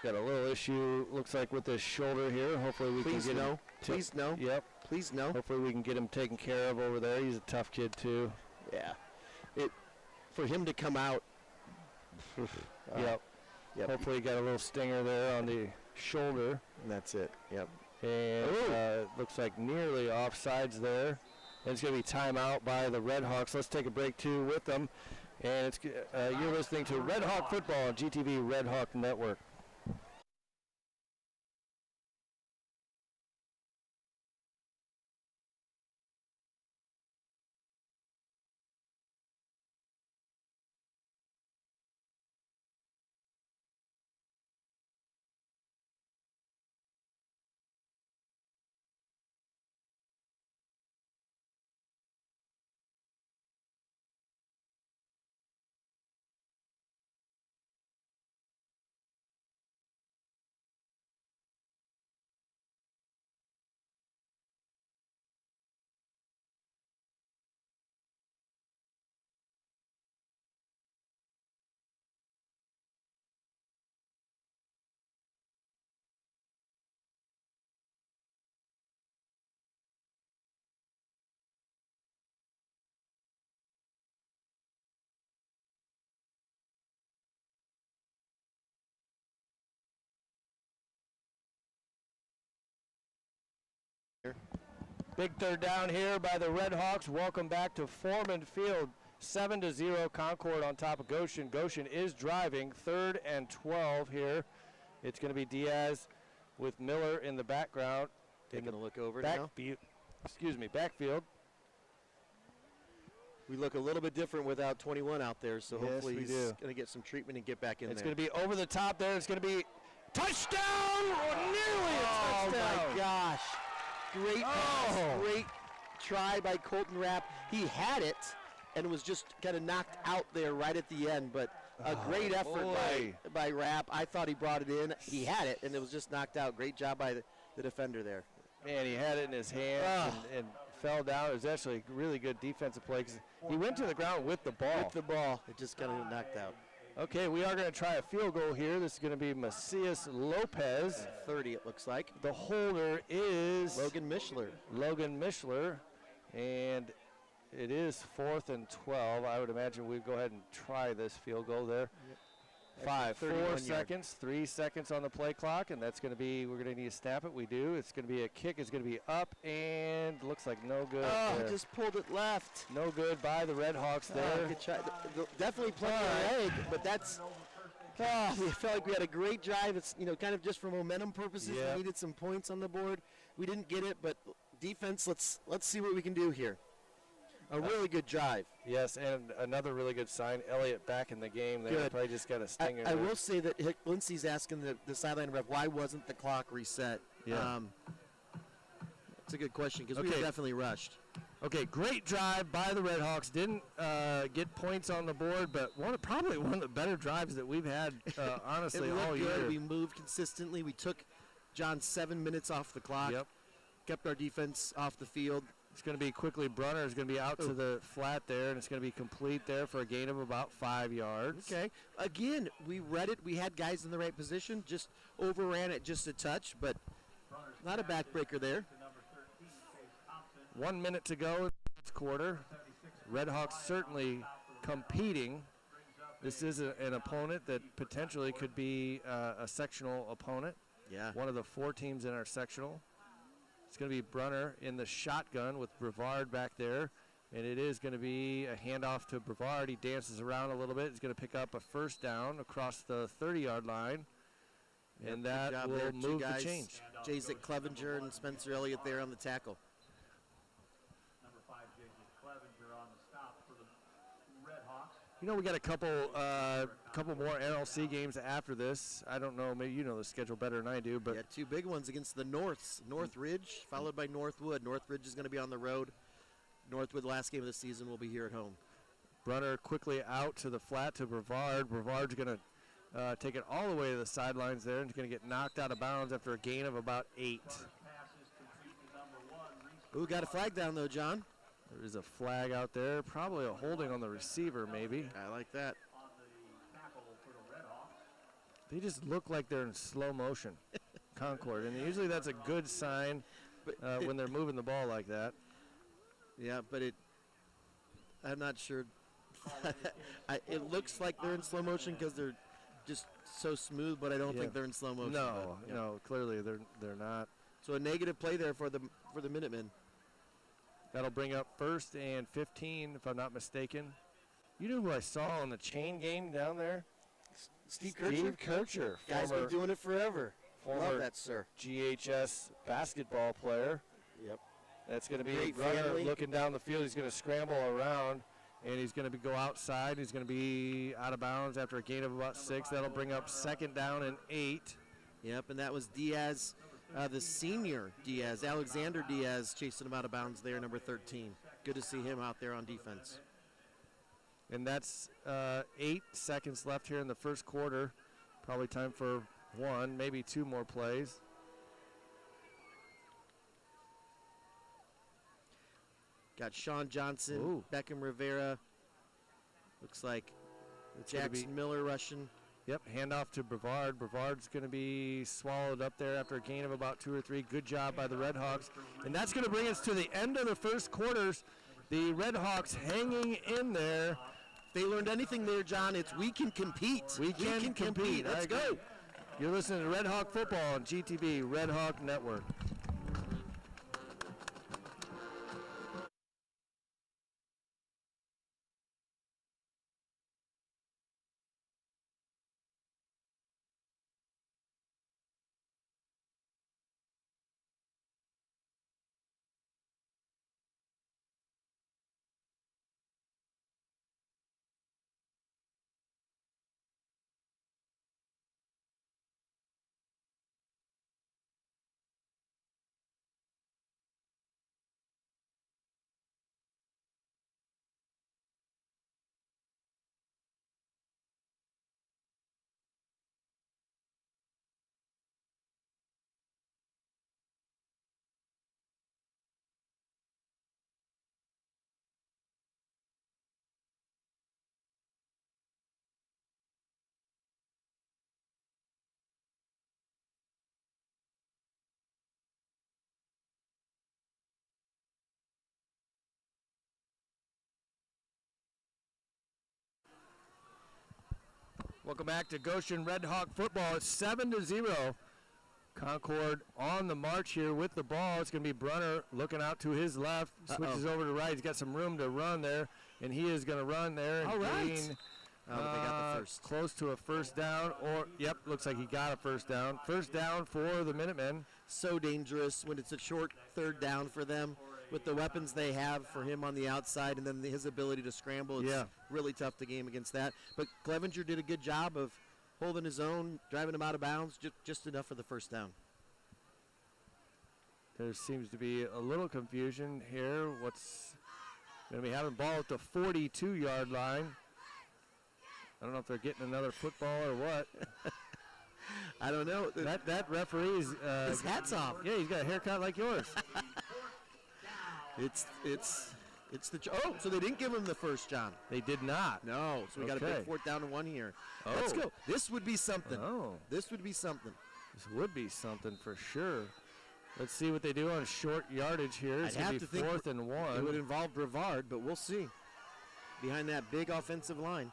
Got a little issue, looks like, with his shoulder here. Hopefully, we can get him. Please no. Yep. Please no. Hopefully, we can get him taken care of over there. He's a tough kid too. Yeah. For him to come out. Yep. Hopefully, he got a little stinger there on the shoulder. And that's it. Yep. And looks like nearly offsides there. And it's going to be timeout by the RedHawks. Let's take a break too with them. And you're listening to Red Hawk Football on GTV Red Hawk Network. Big third down here by the Red Hawks. Welcome back to Foreman Field. 7-0 Concord on top of Goshen. Goshen is driving. 3rd and 12 here. It's going to be Diaz with Miller in the background. Taking a look over now. Backfield. We look a little bit different without 21 out there, so Yes, hopefully we he's do. going to get some treatment and get back in It's there. going to be over the top there. It's going to be touchdown! Nearly a touchdown! Oh, my gosh. Great pass, Oh. great try by Colton Rapp. He had it and was just kind of knocked out there right at the end, but a great effort by Rapp. I thought he brought it in. He had it, and it was just knocked out. Great job by the defender there. Man, he had it in his hands and fell down. It was actually a really good defensive play because he went to the ground with the ball. With the ball, it just kind of knocked out. Okay, we are going to try a field goal here. This is going to be Macias Lopez. 30, it looks like. The holder is Logan Mishler, and it is 4th and 12. I would imagine we'd go ahead and try this field goal there. 4 seconds, 3 seconds on the play clock, and that's going to be, we're going to need to snap it. We do. It's going to be a kick. It's going to be up, and looks like no good. Oh, there. just pulled it left. No good by the Red Hawks there. Good try. Definitely plenty of leg, but that's. We felt like we had a great drive. It's kind of just for momentum purposes. Yeah. We needed some points on the board. We didn't get it, but defense. Let's see what we can do here. A really good drive. Yes, and another really good sign. Elliott back in the game there. Good. Probably just got a stinger. I there. will say that Lindsey's asking the sideline ref why wasn't the clock reset. Yeah. It's a good question because we were definitely rushed. Okay, great drive by the Red Hawks. Didn't get points on the board, but probably one of the better drives that we've had, honestly, it looked all good. year. We moved consistently. We took John 7 minutes off the clock. Yep. Kept our defense off the field. It's going to be quickly. Brunner is going to be out to the flat there, and it's going to be complete there for a gain of about 5 yards. Okay. Again, we read it. We had guys in the right position. Just overran it just a touch, but not a backbreaker there. 1 minute to go in the fourth quarter. Red Hawks certainly competing. This is an opponent that potentially could be a sectional opponent. Yeah. One of the 4 teams in our sectional. It's going to be Brunner in the shotgun with Brevard back there. And it is going to be a handoff to Brevard. He dances around a little bit. He's going to pick up a first down across the 30-yard line. Yep, And good that job will there. Two move guys, the change. Jason Clevenger and Spencer Elliott there on the tackle. Number 5, Jason Clevenger on the stop for the Red Hawks. We got a couple more NLC games after this. I don't know, maybe you know the schedule better than I do, but Yeah, 2 big ones against the Norths. Northridge, followed by Northwood. Northridge is going to be on the road. Northwood, last game of the season, will be here at home. Brunner quickly out to the flat to Brevard. Brevard's going to take it all the way to the sidelines there, and he's going to get knocked out of bounds after a gain of about 8. Ooh, got a flag down, though, John. There is a flag out there, probably a holding on the receiver, maybe. I like that. They just look like they're in slow motion, Concord, and usually that's a good sign when they're moving the ball like that. Yeah, but I'm not sure. It looks like they're in slow motion because they're just so smooth, but I don't think they're in slow motion. No, but, yeah. no, clearly they're not. So a negative play there for the Minutemen. That'll bring up 1st and 15, if I'm not mistaken. You know who I saw on the chain game down there? Steve Steve Kircher. Kircher, Guy's been doing it forever. Love former that, sir. GHS basketball player. Yep. That's going to be Great runner family. looking down the field. He's going to scramble around, and he's going to go outside. He's going to be out of bounds after a gain of about 6. That'll bring up 2nd down and 8. Yep, and that was Diaz, the senior Diaz, Alexander Diaz, chasing him out of bounds there, number 13. Good to see him out there on defense. And that's 8 seconds left here in the first quarter. Probably time for 1, maybe 2 more plays. Got Sean Johnson, Ooh. Beckham Rivera. Looks like It's gonna Jackson Miller rushing. Yep, handoff to Brevard. Brevard's going to be swallowed up there after a gain of about 2 or 3. Good job by the RedHawks. And that's going to bring us to the end of the first quarters. The RedHawks hanging in there. If they learned anything there, John, it's we can compete. We can compete. Let's I agree. go. You're listening to Red Hawk Football on GTV, Red Hawk Network. Welcome back to Goshen Red Hawk Football. It's 7-0. Concord on the march here with the ball. It's going to be Brunner looking out to his left, switches over to right. He's got some room to run there, and he is going to run there and All right. gain They got the first. close to a first down. Or, yep, looks like he got a first down. First down for the Minutemen. So dangerous when it's a short 3rd down for them with the weapons they have for him on the outside and then his ability to scramble. It's Yeah. really tough to game against that. But Clevenger did a good job of holding his own, driving him out of bounds, just enough for the first down. There seems to be a little confusion here. What's going to be having ball at the 42-yard line. I don't know if they're getting another football or what. I don't know. That referee is His hat's off. yeah, he's got a haircut like yours. It's the so they didn't give him the first, John. They did not. No, so we got a Okay. big 4th down and 1 here. Oh. Let's go. This would be something. Oh, This would be something. this would be something for sure. Let's see what they do on short yardage here. It's I'd going have to to be think 4th and It would 1. involve Brevard, but we'll see. Behind that big offensive line.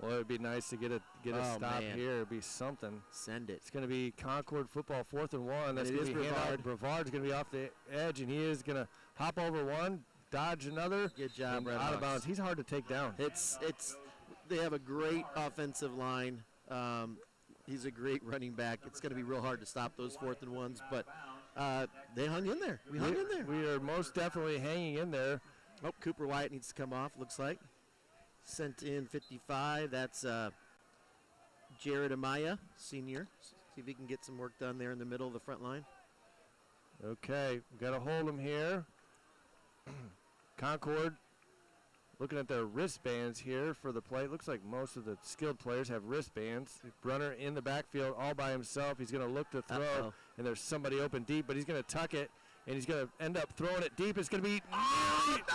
Well, it would be nice to get a Oh, stop man. here. It'd be something. Send it. It's going to be Concord football 4th and 1. That's And it going to is be Brevard. Brevard's going to be off the edge, and he is going to hop over one, dodge another, Good job, and Red out of Hawks. bounds. He's hard to take down. It's they have a great offensive line. He's a great running back. It's going to be real hard to stop those 4th and 1s, but they hung in there. We hung in there. We are most definitely hanging in there. Oh, Cooper Wyatt needs to come off, looks like. Sent in 55. That's Jared Amaya, senior. See if he can get some work done there in the middle of the front line. Okay, we got to hold him here. Concord looking at their wristbands here for the play. Looks like most of the skilled players have wristbands. Brunner in the backfield all by himself. He's going to look to throw, Uh-oh. and there's somebody open deep, but he's going to tuck it, and he's going to end up throwing it deep. It's going to be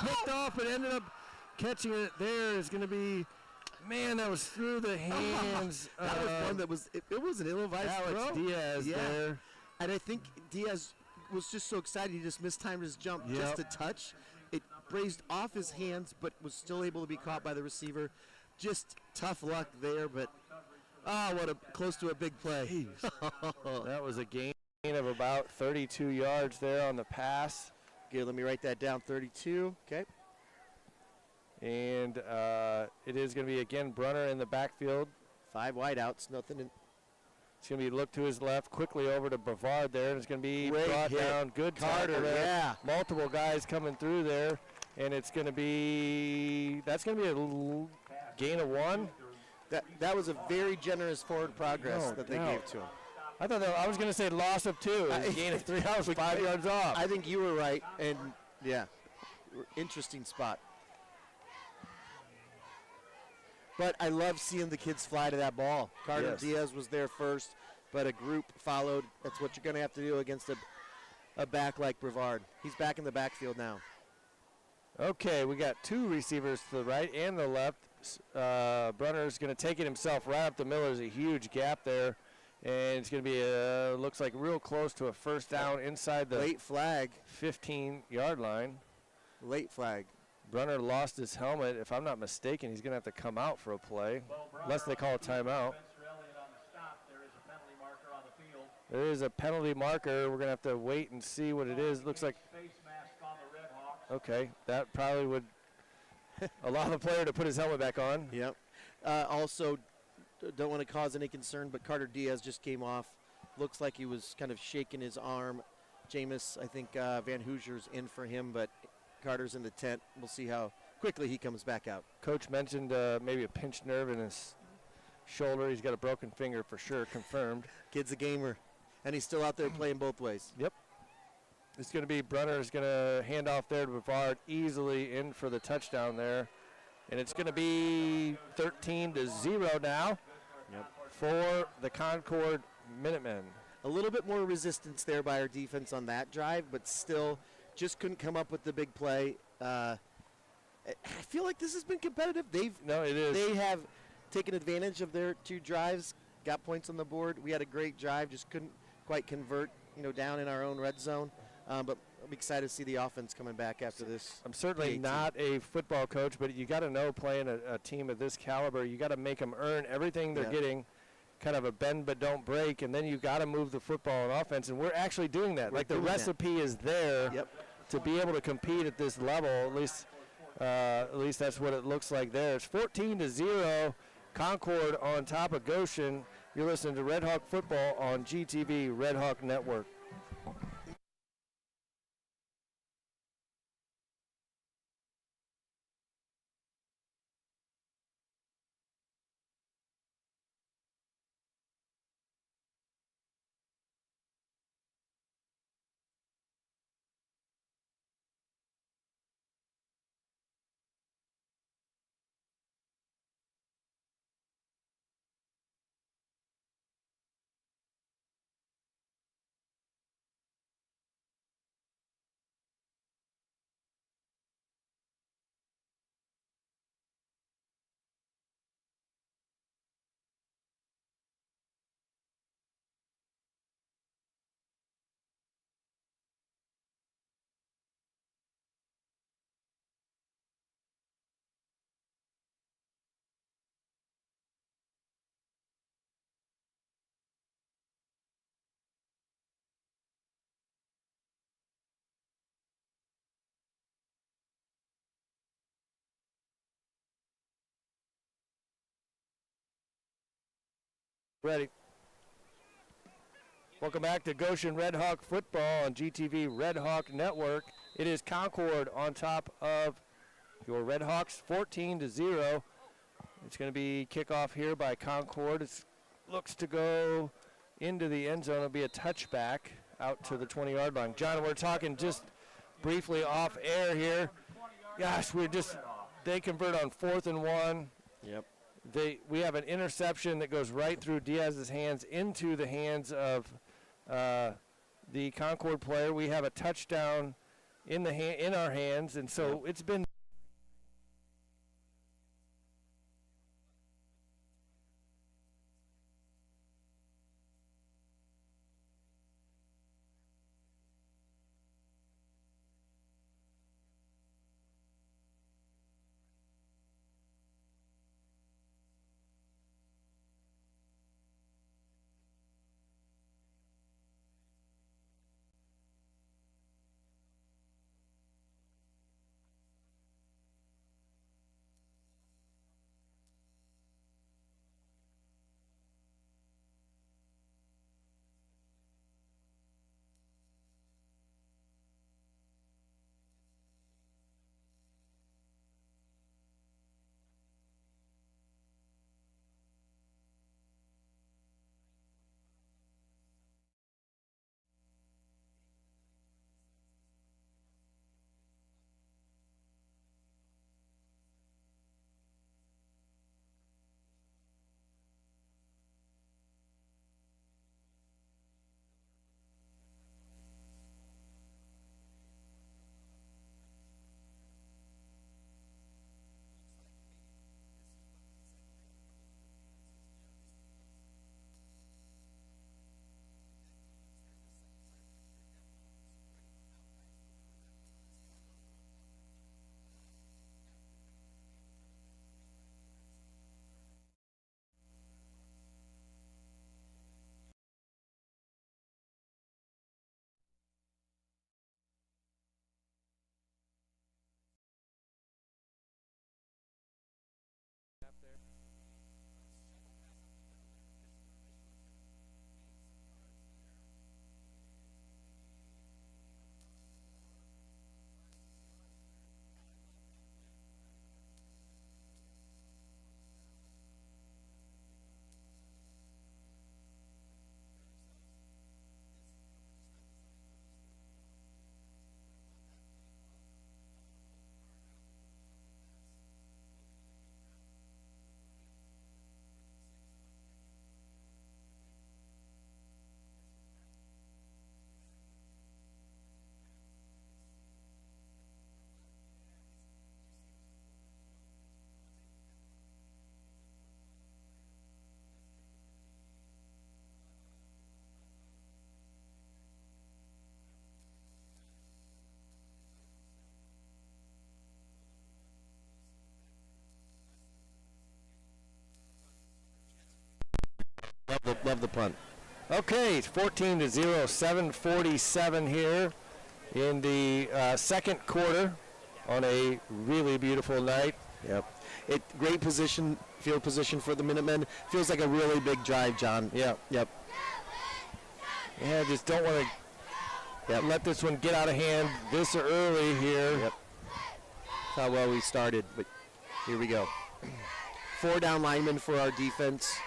picked off and ended up catching it there. It's going to be, man, that was through the hands. That was one that was, it was an ill-advised Alex throw. Diaz Yeah. there. And I think Diaz was just so excited he just mistimed his jump just a touch. It grazed off his hands, but was still able to be caught by the receiver. Just tough luck there, but what a close to a big play. That was a gain of about 32 yards there on the pass. Good, let me write that down. 32. Okay. And it is going to be, again, Brunner in the backfield. 5 wideouts, nothing in. It's going to be look to his left, quickly over to Brevard there, and it's going to be Great brought hit. down. Good Carter, tackle there. yeah. Multiple guys coming through there, and it's going to be, that's going to be gain of 1. That was a very generous forward progress No that they doubt. gave to him. I thought I was going to say loss of 2. It was a gain of 3. I was 5 yards off. I think you were right, and yeah, interesting spot. But I love seeing the kids fly to that ball. Carter Yes. Diaz was there first, but a group followed. That's what you're going to have to do against a back like Brevard. He's back in the backfield now. Okay, we got 2 receivers to the right and the left. Brunner's going to take it himself right up the middle. There's a huge gap there, and it's going to be, looks like real close to a first down inside the Late flag. 15-yard line. Late flag. Brunner lost his helmet. If I'm not mistaken, he's going to have to come out for a play, unless they call a timeout. Spencer Elliott on the stop. There is a penalty marker on the field. There is a penalty marker. We're going to have to wait and see what it is. Looks like, Face mask on the RedHawks. okay, that probably would allow the player to put his helmet back on. Yep. Also, don't want to cause any concern, but Carter Diaz just came off. Looks like he was kind of shaking his arm. Jameis, I think Van Hoosier's in for him, but Carter's in the tent. We'll see how quickly he comes back out. Coach mentioned maybe a pinched nerve in his shoulder. He's got a broken finger for sure, confirmed. Kid's a gamer, and he's still out there playing both ways. Yep. It's going to be Brunner's going to hand off there to Brevard, easily in for the touchdown there. And it's going to be 13-0 now for the Concord Minutemen. A little bit more resistance there by our defense on that drive, but still just couldn't come up with the big play. I feel like this has been competitive. No, it is. They have taken advantage of their 2 drives, got points on the board. We had a great drive, just couldn't quite convert, down in our own red zone. But I'm excited to see the offense coming back after this. I'm certainly PAT. not a football coach, but you got to know playing a team of this caliber, you got to make them earn everything they're Yeah. getting, kind of a bend but don't break, and then you got to move the football on offense, and we're actually doing that. We're Like the doing that. recipe is there Yep. to be able to compete at this level. At least that's what it looks like there. It's 14-0, Concord on top of Goshen. You're listening to Red Hawk football on GTV Red Hawk Network. Ready. Welcome back to Goshen Red Hawk football on GTV Red Hawk Network. It is Concord on top of your Red Hawks, 14-0. It's going to be kickoff here by Concord. It looks to go into the end zone. It'll be a touchback out to the 20-yard line. John, we're talking just briefly off air here. Gosh, they convert on 4th and 1. Yep. We have an interception that goes right through Diaz's hands into the hands of the Concord player. We have a touchdown in our hands, and so it's been Love the punt. Okay, it's 14-0, 7:47 here in the second quarter on a really beautiful night. Yep. Great position, field position for the Minutemen. Feels like a really big drive, John. Yeah. Yep. Yeah, just don't want to let this one get out of hand this early here. Yep. That's how well we started, but here we go. 4 down linemen for our defense.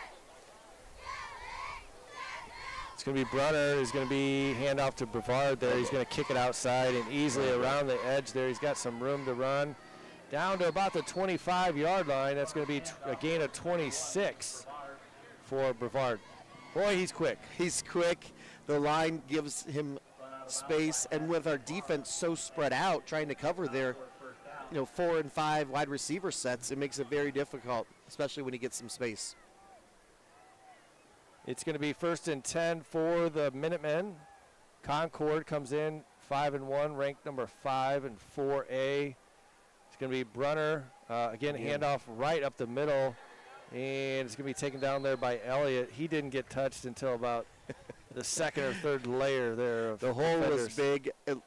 It's going to be Brunner. He's going to be handoff to Brevard there. He's going to kick it outside and easily around the edge there. He's got some room to run. Down to about the 25-yard line. That's going to be a gain of 26 for Brevard. Boy, he's quick. He's quick. The line gives him space, and with our defense so spread out, trying to cover their 4 and 5 wide receiver sets, it makes it very difficult, especially when he gets some space. It's going to be 1st and 10 for the Minutemen. Concord comes in 5-1, ranked number 5 in 4A. It's going to be Brunner, again, handoff right up the middle, and it's going to be taken down there by Elliott. He didn't get touched until about the second or third layer there. Of the hole was defenders. big.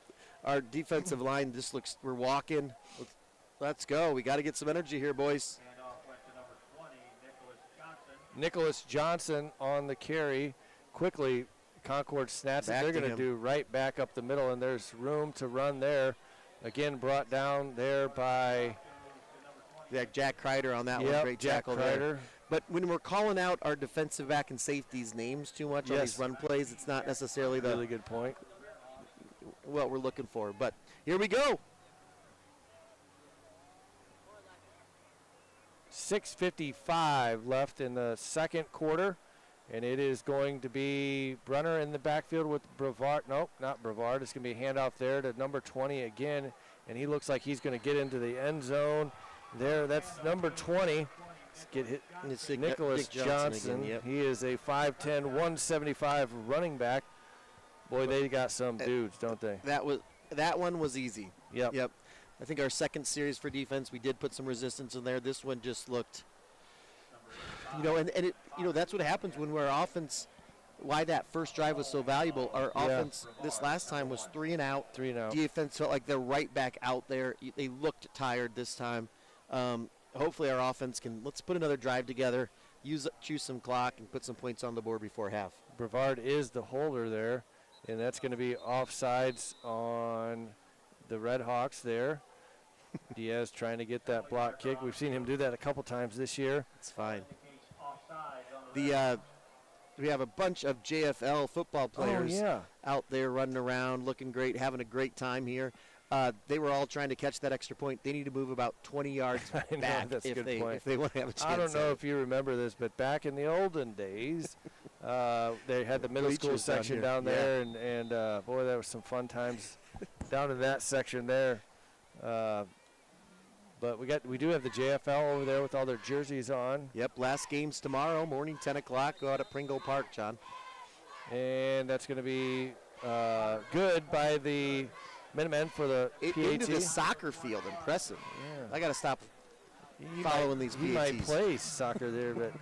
Our defensive line just looks, we're walking. Let's go. We got to get some energy here, boys. Handoff went to number 20, Nicholas Johnson. Nicholas Johnson on the carry. Quickly, Concord snatches it. Back They're to going to him. do right back up the middle, and there's room to run there. Again, brought down there by Jack Kreider on that one. Great Jack tackle Kreider. there. But when we're calling out our defensive back and safeties' names too much on these run plays, it's not necessarily the Really good point. what we're looking for. But here we go. 6:55 left in the second quarter, and it is going to be Brunner in the backfield with Brevard. Nope, not Brevard. It's going to be a handoff there to number 20 again, and he looks like he's going to get into the end zone there. That's number 20. Let's get hit. It's Nicholas Nick Johnson. again, yep. He is a 5'10", 175 running back. Boy, they got some dudes, don't they? That one was easy. Yep. I think our second series for defense, we did put some resistance in there. This one just looked, and it, that's what happens when we're offense. Why that first drive was so valuable. Our offense this last time was 3 and out. 3 and out. Defense felt like they're right back out there. They looked tired this time. Hopefully our offense let's put another drive together, choose some clock, and put some points on the board before half. Brevard is the holder there, and that's going to be offsides on the RedHawks there. Diaz trying to get that block kick. We've seen him do that a couple times this year. It's fine. We have a bunch of JFL football players out there running around, looking great, having a great time here. They were all trying to catch that extra point. They need to move about 20 yards back that's a if good point. they want to have a chance. I don't know at if you remember this, but back in the olden days, they had the middle school Bleachers down section here. down there, and boy, that was some fun times down in that section there. But we do have the JFL over there with all their jerseys on. Yep, last game's tomorrow morning, 10 o'clock. Go out at Pringle Park, John. And that's going to be good by the Minutemen for the PAT. Into the soccer field. Impressive. Yeah. I got to stop He following these He might PATs. play soccer there, but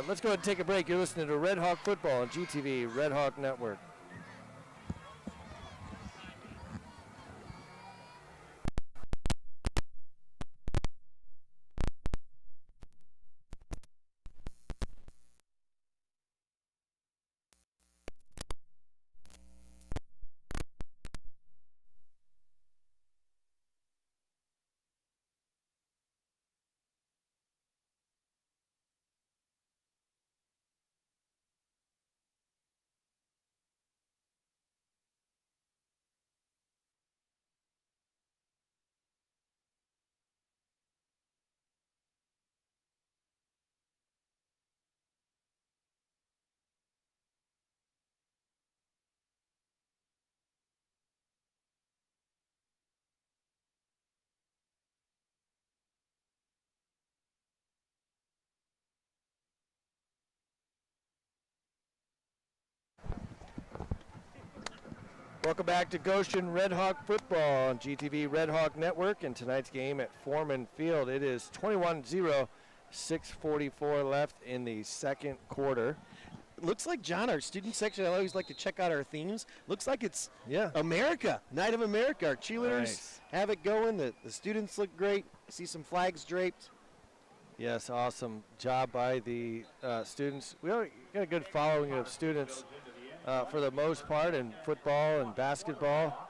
let's go ahead and take a break. You're listening to Red Hawk Football on GTV, Red Hawk Network. Welcome back to Goshen Red Hawk Football on GTV Red Hawk Network, and tonight's game at Foreman Field. It is 21-0, 6:44 left in the second quarter. looks like, John, our student section, I always like to check out our themes. Looks like it's Yeah. America, Night of America. Our cheerleaders Nice. have it going. The students look great. See some flags draped. Yes, awesome job by the students. We already got a good following of students for the most part in football and basketball.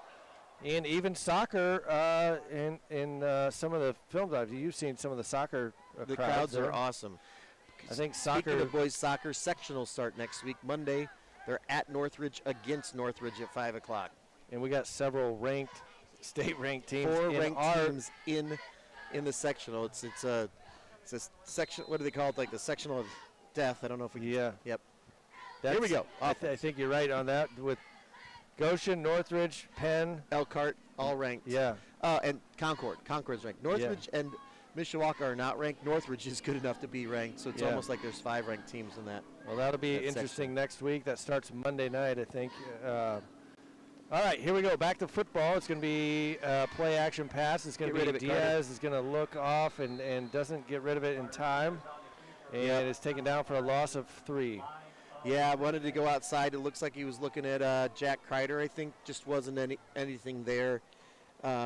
And even soccer in some of the films you've seen some of the soccer The crowds crowds are there. awesome. I think Speaking soccer. of boys soccer, sectional start next week, Monday. They're at Northridge against Northridge at 5 o'clock. And we got several state-ranked teams. 4 in ranked our, teams in the sectional. It's a section. What do they call it? Like the sectional of death. I don't know if we. Yeah. Yep. That's- Here we go. I think you're right on that with Goshen, Northridge, Penn. Elkhart, all ranked. Yeah. And Concord. Concord's ranked. Northridge and Mishawaka are not ranked. Northridge is good enough to be ranked, so it's Yeah. almost like there's 5 ranked teams in that. Well, that'll be That interesting section. next week. That starts Monday night, I think. All right, here we go. Back to football. It's going to be play action pass. It's going Get to rid be of it, Carter. Diaz is going to look off and doesn't get rid of it in time. And Yep. it's taken down for a loss of 3. Yeah, I wanted to go outside. It looks like he was looking at Jack Kreider, I think. Just wasn't anything there.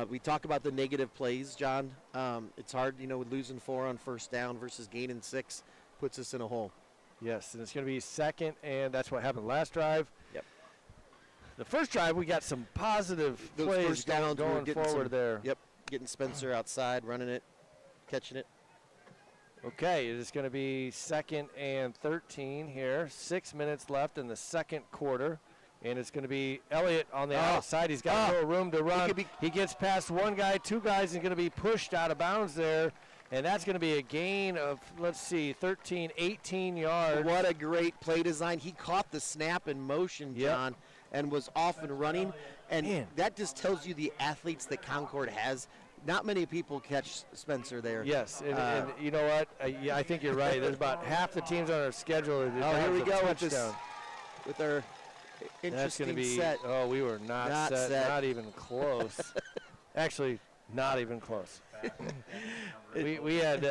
We talk about the negative plays, John. It's hard, with losing 4 on first down versus gaining 6 puts us in a hole. Yes, and it's going to be second, and that's what happened last drive. Yep. The first drive, we got some positive Those plays first downs, we were going getting forward some- there. Yep, getting Spencer outside, running it, catching it. Okay, it is going to be second and 13 here. 6 minutes left in the second quarter. And it's going to be Elliott on the outside. He's got no room to run. He gets past one guy, 2 guys, and going to be pushed out of bounds there. And that's going to be a gain of, 13, 18 yards. What a great play design. He caught the snap in motion, Yep. John, and was off and running. And Man. that just tells you the athletes that Concord has. Not many people catch Spencer there. Yes, and you know what? I think you're right. There's about half the teams on our schedule. That Oh, here have we a go with this, touchdown. with our That's going interesting to be. set. Oh, we were not set. not even close. Actually, not even close. we had.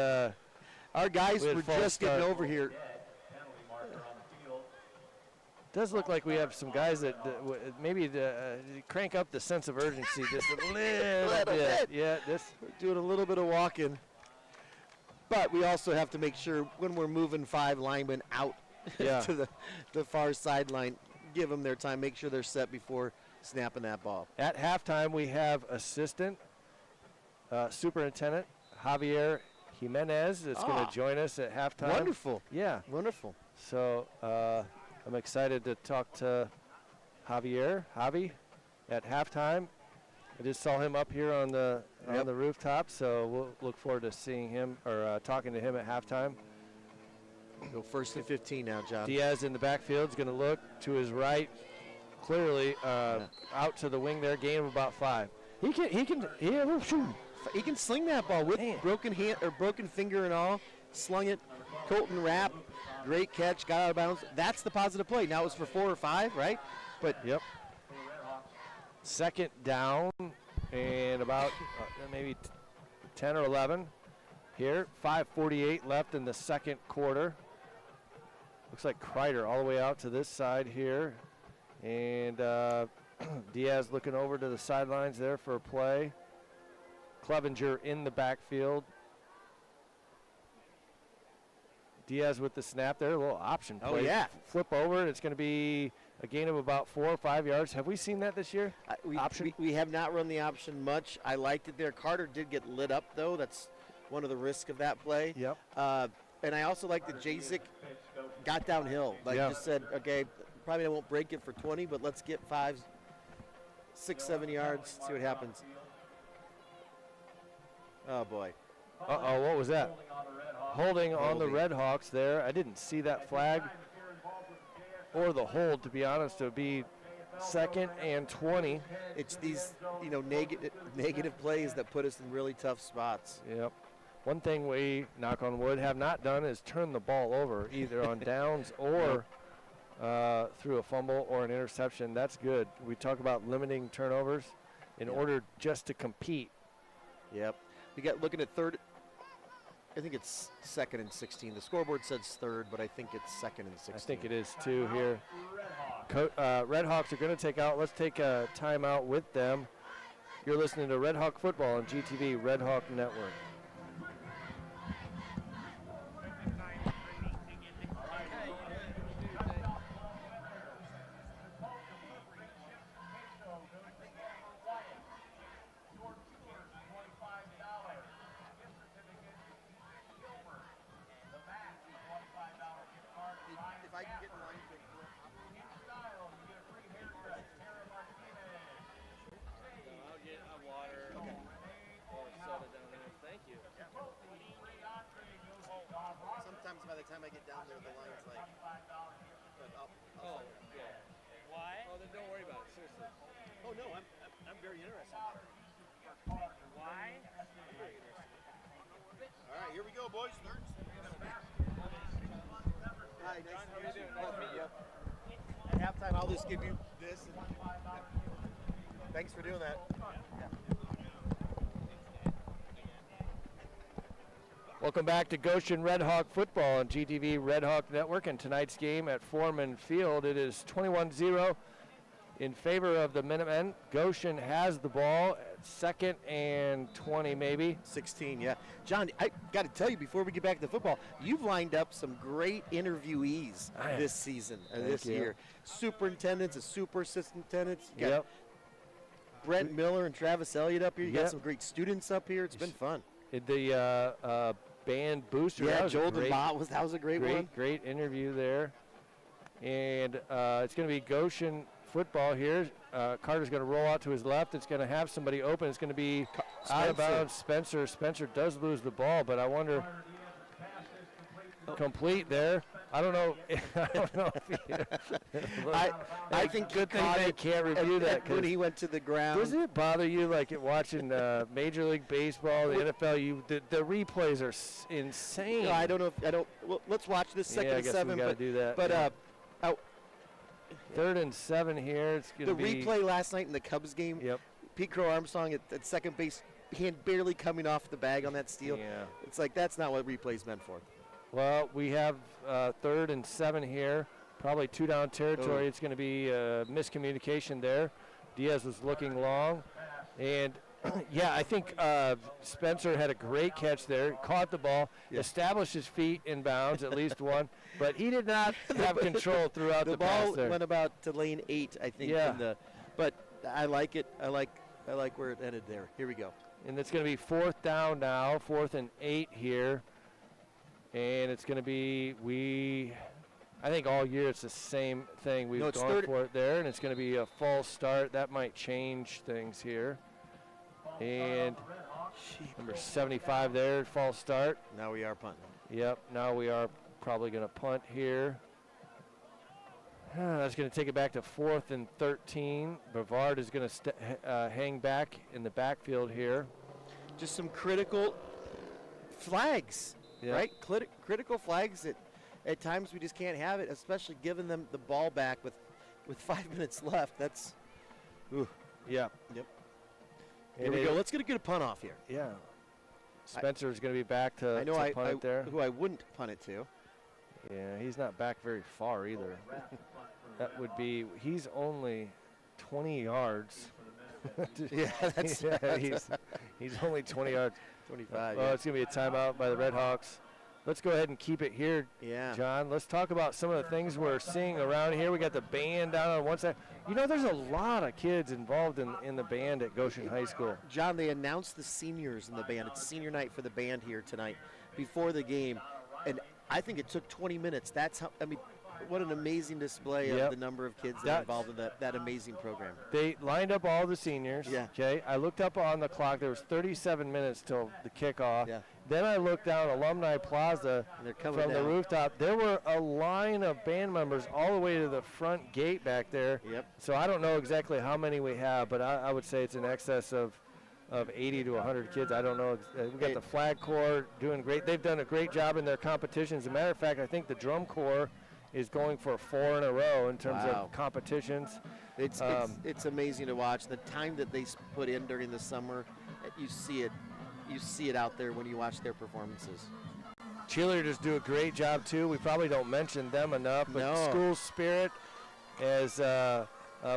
Our guys we had were false just getting start. over here. Penalty marker on the field. Does look like we have some guys that maybe crank up the sense of urgency just a little bit. Yeah, Doing a little bit of walking. But we also have to make sure when we're moving 5 linemen out Yeah. to the far sideline, give them their time, make sure they're set before snapping that ball. At halftime, we have assistant superintendent Javier Jimenez that's going to join us at halftime. Wonderful. Yeah. Wonderful. So I'm excited to talk to Javi, at halftime. I just saw him up here on the rooftop, so we'll look forward to seeing him or talking to him at halftime. Go 1st and 15 now, John. Diaz in the backfield is going to look to his right, clearly out to the wing there, gain of about 5. He can sling that ball with Man. broken hand or broken finger and all. Slung it. Colton Rapp, great catch, got out of bounds. That's the positive play. Now it was for 4 or 5, right? But Yep. Second down and about maybe 10 or 11 here. 5:48 left in the second quarter. Looks like Kreider all the way out to this side here. And Diaz looking over to the sidelines there for a play. Clevenger in the backfield. Diaz with the snap there, a little option play. Oh, yeah. Flip over, and it's going to be a gain of about 4 or 5 yards. Have we seen that this year? Option? We have not run the option much. I liked it there. Carter did get lit up, though. That's one of the risks of that play. Yep. And I also like that Jazik got downhill. Just said, okay, probably I won't break it for 20, but let's get 5, 6, 7 yards, see what happens. Oh, boy. Uh-oh, what was that? Holding on the RedHawks there. I didn't see that flag or the hold, to be honest. It would be 2nd and 20. It's these, negative plays that put us in really tough spots. Yep. One thing we, knock on wood, have not done is turn the ball over, either on downs or through a fumble or an interception. That's good. We talk about limiting turnovers in order just to compete. Yep. We got looking at third I think it's 2nd and 16. The scoreboard says 3rd, but I think it's 2nd and 16. I think it is too here. RedHawks are going to take out. Let's take a timeout with them. You're listening to Red Hawk Football on GTV Red Hawk Network. If I can get in line quick, I'll get a water or soda down there. Thank you. sometimes by the time I get down there, the line's like up. Oh, yeah. Why? Oh, then don't worry about it. Seriously. Oh no, I'm very interested. Why? All right, here we go, boys. Thirds. Hi, nice to meet you. Nice to meet you. At halftime, I'll just give you this. Thanks for doing that. Welcome back to Goshen Red Hawk Football on GTV Red Hawk Network. And tonight's game at Foreman Field, it is 21-0 in favor of the Minutemen. Goshen has the ball at 2nd and 20 maybe. 16, yeah. John, I got to tell you, before we get back to football, you've lined up some great interviewees this season, this year. Superintendents and super assistants. You got Brent Miller and Travis Elliott up here. You got some great students up here. It's been fun. The band booster. Yeah, Joel DeMott, that was a great one. Great interview there. And it's going to be Goshen football here. Carter's going to roll out to his left. It's going to have somebody open. It's going to be out of bounds. Spencer. Spencer does lose the ball, but I wonder. Complete there. I don't know. I don't know if I think good thing they can't review that when he went to the ground. Doesn't it bother you, like watching Major League Baseball, the NFL? The replays are insane. No, I don't know if I don't. Well, let's watch this 2nd I and guess 7. we gotta do that. But 3rd and 7 here. It's going to be the replay last night in the Cubs game. Yep. Pete Crow Armstrong at second base, hand barely coming off the bag on that steal. Yeah. It's like that's not what replay's meant for. Well, we have 3rd and 7 here. Probably 2 down territory. It's going to be miscommunication there. Diaz was looking long. And, yeah, I think Spencer had a great catch there. Caught the ball, established his feet in bounds, at least one. But he did not have control throughout the pass ball there. went about to lane 8, I think. Yeah. But I like it. I like where it ended there. Here we go. And it's going to be 4th down now, 4th and 8 here. And it's going to be, I think all year it's the same thing. We've gone for it there, and it's going to be a false start. That might change things here. And number 75 there, false start. Now we are punting. Yep, now we are probably going to punt here. That's going to take it back to 4th and 13. Brevard is going to hang back in the backfield here. Just some critical flags. Yeah. Right? Critical flags that at times we just can't have it, especially giving them the ball back with 5 minutes left. That's, Yeah. Yep. Here we go. Let's get a good punt off here. Yeah. Spencer is going to be back to punt it there. Who I wouldn't punt it to. Yeah, he's not back very far either. That would be, he's only 20 yards. Yeah, that's he's only 20 yards. 25. Well, it's going to be a timeout by the RedHawks. Let's go ahead and keep it here, John. Let's talk about some of the things we're seeing around here. We got the band down on one side. You know, there's a lot of kids involved in the band at Goshen High School. John, they announced the seniors in the band. It's senior night for the band here tonight before the game. And I think it took 20 minutes. That's how, I mean, what an amazing display of the number of kids that are involved in that amazing program. They lined up all the seniors. Yeah. Okay. I looked up on the clock. There was 37 minutes till the kickoff. Yeah. Then I looked down Alumni Plaza from the rooftop. There were a line of band members all the way to the front gate back there. Yep. So I don't know exactly how many we have, but I would say it's in excess of 80 to 100 kids. I don't know. We got the flag corps doing great. They've done a great job in their competitions. As a matter of fact, I think the drum corps is going for 4 in a row in terms of competitions. It's amazing to watch. The time that they put in during the summer, you see it you see it out there when you watch their performances. Cheerleaders do a great job too. We probably don't mention them enough, but No. school spirit as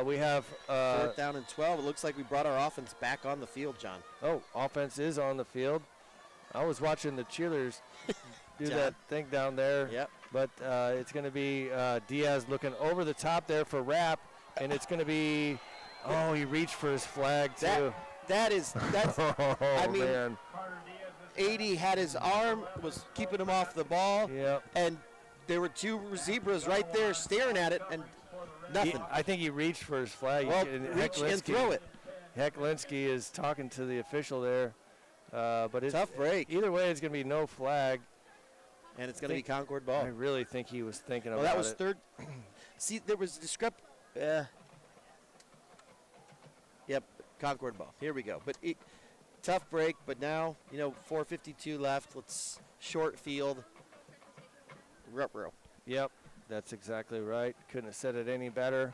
we have. 4th down and 12. It looks like we brought our offense back on the field, John. Oh, offense is on the field. I was watching the cheerleaders do John. that thing down there. Yep. But it's going to be Diaz looking over the top there for Rapp, and it's going to be. Oh, he reached for his flag too. That's. Oh, I mean, man. 80 had his arm, was keeping him off the ball, Yep. and there were 2 zebras right there staring at it, and nothing. I think he reached for his flag. Well, And reach and throw it. Hecklinski is talking to the official there. But it's, Tough break. Either way, it's going to be no flag. And it's going to be Concord I ball. really think he was thinking Well, about that was it. third. See, there was Yep, Concord ball. Here we go. But tough break, but now, 4:52 left. Let's short field. Ruh-roh. Yep, that's exactly right. Couldn't have said it any better.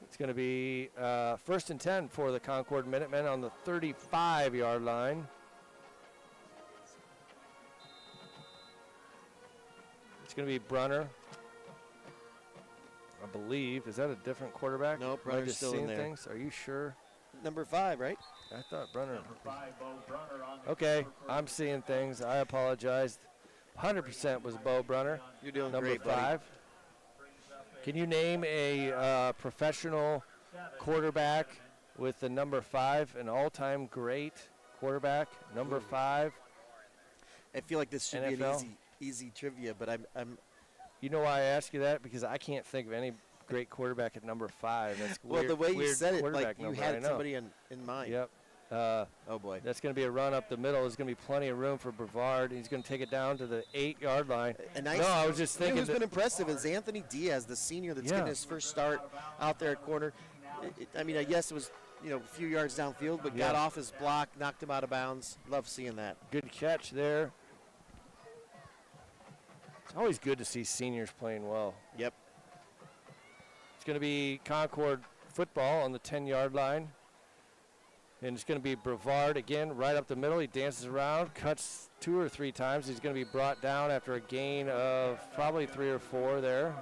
It's going to be 1st and 10 for the Concord Minutemen on the 35-yard line. It's going to be Brunner, I believe. Is that a different quarterback? Nope, Am I Brunner's just still in seeing there. things? Are you sure? Number 5, right? I thought Brunner. Brunner on the Okay, I'm seeing things. I apologize. 100% was Bo Brunner, You're doing number great, buddy. 5. Can you name a professional quarterback with the number 5, an all-time great quarterback, number 5? I feel like this should be an NFL? easy trivia, but I'm You know why I ask you that? Because I can't think of any great quarterback at number 5. That's well, weird, the way you weird said it, quarterback like you number, I had know. somebody in mind. Yep. Oh boy. That's going to be a run up the middle. There's going to be plenty of room for Brevard. He's going to take it down to the 8-yard line. A nice, No, I was just thinking who's that- been impressive is Anthony Diaz, the senior that's Yeah. getting his first start out there at corner. I mean, I guess it was a few yards downfield, but got Yeah. off his block, knocked him out of bounds. Love seeing that. Good catch there. It's always good to see seniors playing well. Yep. It's going to be Concord football on the 10-yard line. And it's going to be Brevard again, right up the middle. He dances around, cuts 2 or 3 times. He's going to be brought down after a gain of probably 3 or 4 there.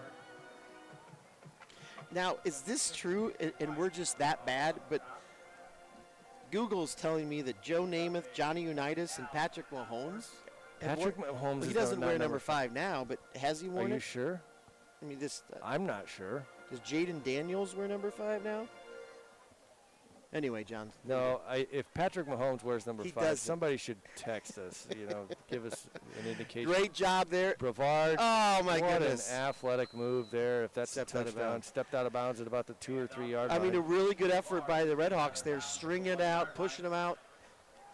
Now, is this true? And we're just that bad, but Google's telling me that Joe Namath, Johnny Unitas, and Patrick Mahomes. have Patrick worn- Mahomes He is doesn't not wear number 5 now, but has he Are worn you it? sure? I mean, this I'm not sure. does Jaden Daniels wear number 5 now? Anyway, John. No, if Patrick Mahomes wears number He 5, doesn't. somebody should text us, give us an indication. Great job there. Brevard. Oh my what goodness. an athletic move there. If that's Stepped a out of touchdown, bounds. stepped out of bounds at about the 2 or 3 yard I line. mean, a really good effort by the RedHawks there, stringing it out, pushing them out.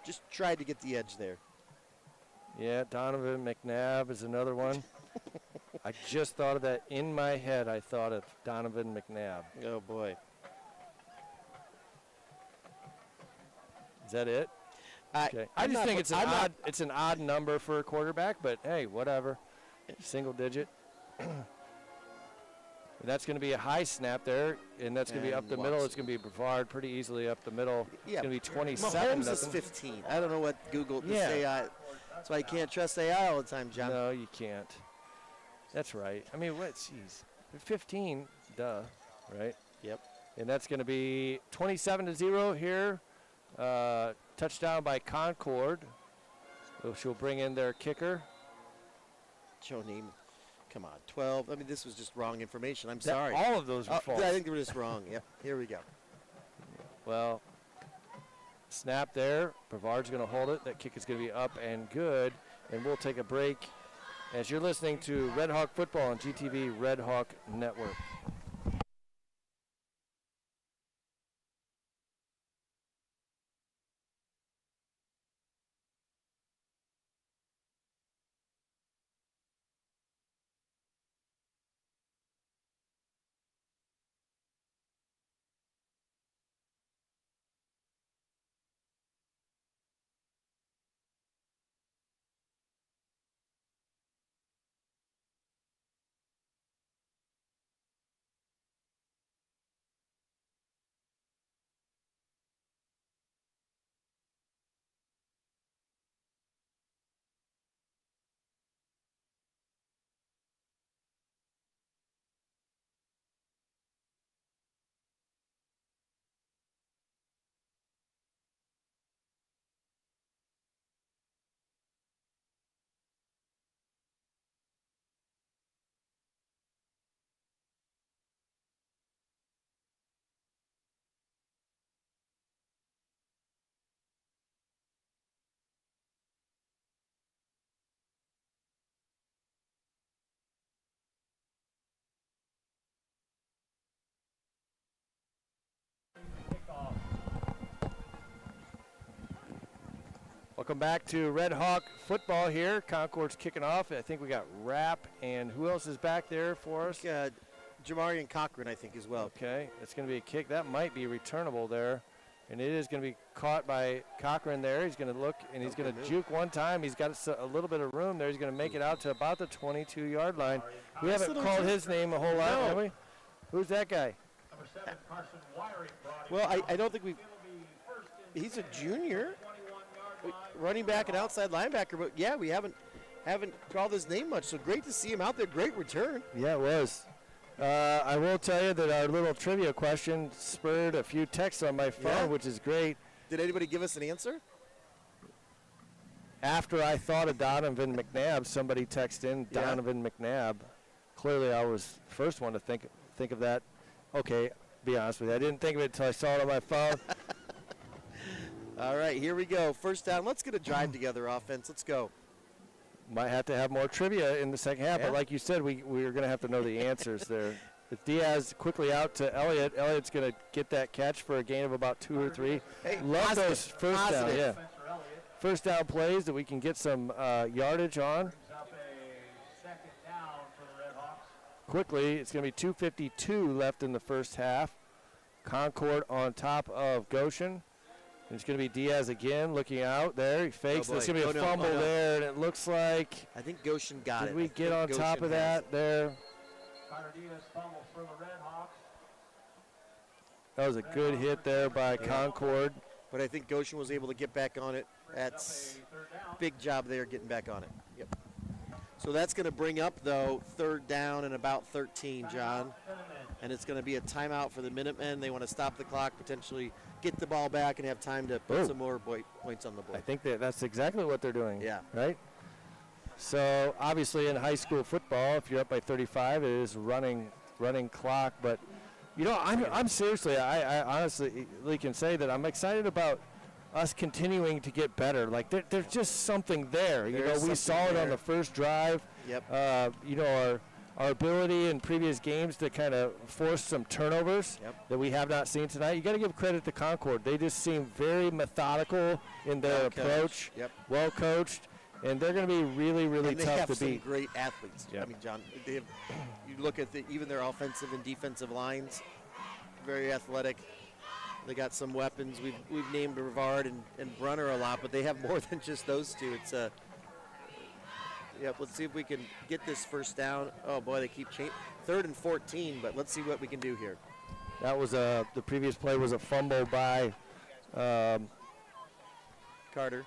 Just tried to get the edge there. Yeah, Donovan McNabb is another one. I just thought of that in my head. I thought of Donovan McNabb. Oh boy. Is that it? Okay. I I'm just not think put- it's an I'm not- odd it's an odd number for a quarterback, but hey, whatever. Single digit. That's going to be a high snap there, and that's going to be up And the middle. lost It's going to be Brevard pretty easily up the middle. Yeah, It's going to be 27. Mahomes is 15. I don't know what Google this Yeah. AI. That's why I can't trust AI all the time, John. No, you can't. That's right. I mean, what? Jeez, 15. Duh. Right. Yep. And that's going to be 27-0 here. Touchdown by Concord. She'll bring in their kicker. Joe Namath. Come on, 12. I mean, this was just wrong information. I'm sorry. All of those were Oh, false. I think they were just wrong. Yep. Here we go. Well, snap there. Brevard's going to hold it. That kick is going to be up and good. And we'll take a break as you're listening to Red Hawk Football on GTV Red Hawk Network. Welcome back to Red Hawk football here. Concord's kicking off. I think we got Rapp, and who else is back there for us? Jamarian Cochran, I think, as well. Okay, it's going to be a kick. That might be returnable there. And it is going to be caught by Cochran there. He's going to look, and he's going to juke one time. He's got a little bit of room there. He's going to make it out to about the 22-yard line. We haven't called his name a whole lot, have we? Who's that guy? Well, I don't think he's a junior, running back and outside linebacker. But, yeah, we haven't called his name much. So great to see him out there. Great return. Yeah, it was. I will tell you that our little trivia question spurred a few texts on my phone, which is great. Did anybody give us an answer? After I thought of Donovan McNabb, somebody texted in Donovan McNabb. Clearly, I was the first one to think of that. Okay, be honest with you. I didn't think of it until I saw it on my phone. All right, here we go. First down. Let's get a drive together offense. Let's go. Might have to have more trivia in the second half, but like you said, we're going to have to know the answers there. With Diaz quickly out to Elliott. Elliott's going to get that catch for a gain of about 2 or 3. Hey, love those first down, first down plays that we can get some yardage on. Quickly, it's going to be 2:52 left in the first half. Concord on top of Goshen. It's going to be Diaz again looking out there. He fakes. There's going to be a fumble there, and it looks like. I think Goshen got it. Did we get on top of that there? That was a good hit there by Concord. But I think Goshen was able to get back on it. That's big job there getting back on it. Yep. So that's going to bring up, though, third down and about 13, John. And it's going to be a timeout for the Minutemen. They want to stop the clock, potentially get the ball back and have time to put some more points on the board. I think that's exactly what they're doing. Yeah. Right? So, obviously, in high school football, if you're up by 35, it is running clock. But, you know, I'm seriously, I honestly can say that I'm excited about us continuing to get better. Like, there's just something there. You know, we saw it on the first drive. Yep. You know, our ability in previous games to kind of force some turnovers that we have not seen tonight. You got to give credit to Concord. They just seem very methodical in their approach, well coached, and they're going to be really, really tough to beat. They have some great athletes. Yep. I mean, John, you look at even their offensive and defensive lines, very athletic. They got some weapons. We've named Rivard and Brunner a lot, but they have more than just those two. It's let's see if we can get this first down. Oh, boy, they keep changing. 3rd and 14, but let's see what we can do here. That was the previous play was a fumble by Carter.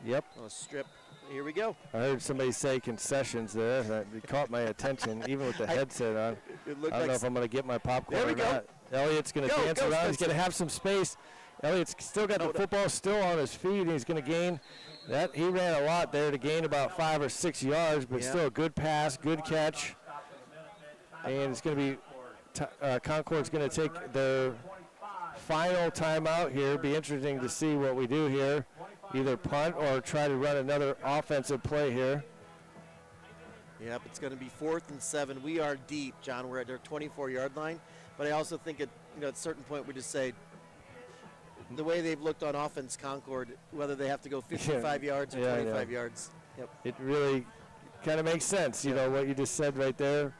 Yep. A strip. Here we go. I heard somebody say concessions there. It caught my attention, even with the headset on. I don't know if I'm going to get my popcorn or not. Elliott's going to dance around. He's going to have some space. Elliott's still got the football still on his feet, and he's going to gain that. He ran a lot there to gain about 5 or 6 yards, but still a good pass, good catch. And it's going to be Concord's going to take their final timeout here. Be interesting to see what we do here. Either punt or try to run another offensive play here. Yep, it's going to be 4th and 7. We are deep, John. We're at their 24-yard line. But I also think at a certain point we just say the way they've looked on offense, Concord, whether they have to go 55 yards or 25 yards. Yep. It really kind of makes sense, you know, what you just said right there.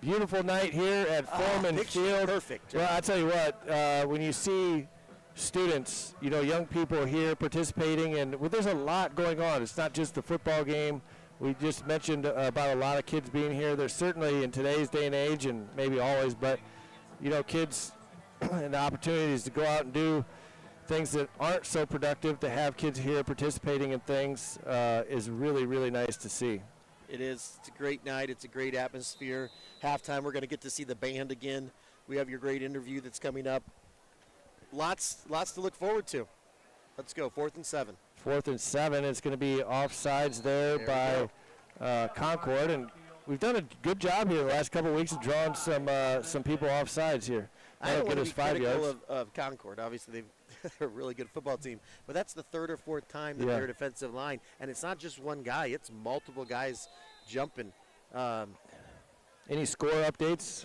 Beautiful night here at Foreman Field. Perfect. Well, I tell you what, when you see students, you know, young people here participating, and there's a lot going on. It's not just the football game. We just mentioned about a lot of kids being here. There's certainly in today's day and age, and maybe always, but, you know, kids and the opportunities to go out and do things that aren't so productive, to have kids here participating in things is really, really nice to see. It is. It's a great night. It's a great atmosphere. Halftime, we're going to get to see the band again. We have your great interview that's coming up. Lots to look forward to. Let's go. 4th and 7. 4th and 7. It's going to be offsides there by Concord, and we've done a good job here the last couple of weeks of drawing some people offsides here. I don't want to be critical of Concord. Obviously, they're a really good football team, but that's the 3rd or 4th time that they're a defensive line, and it's not just one guy; it's multiple guys jumping. Any score updates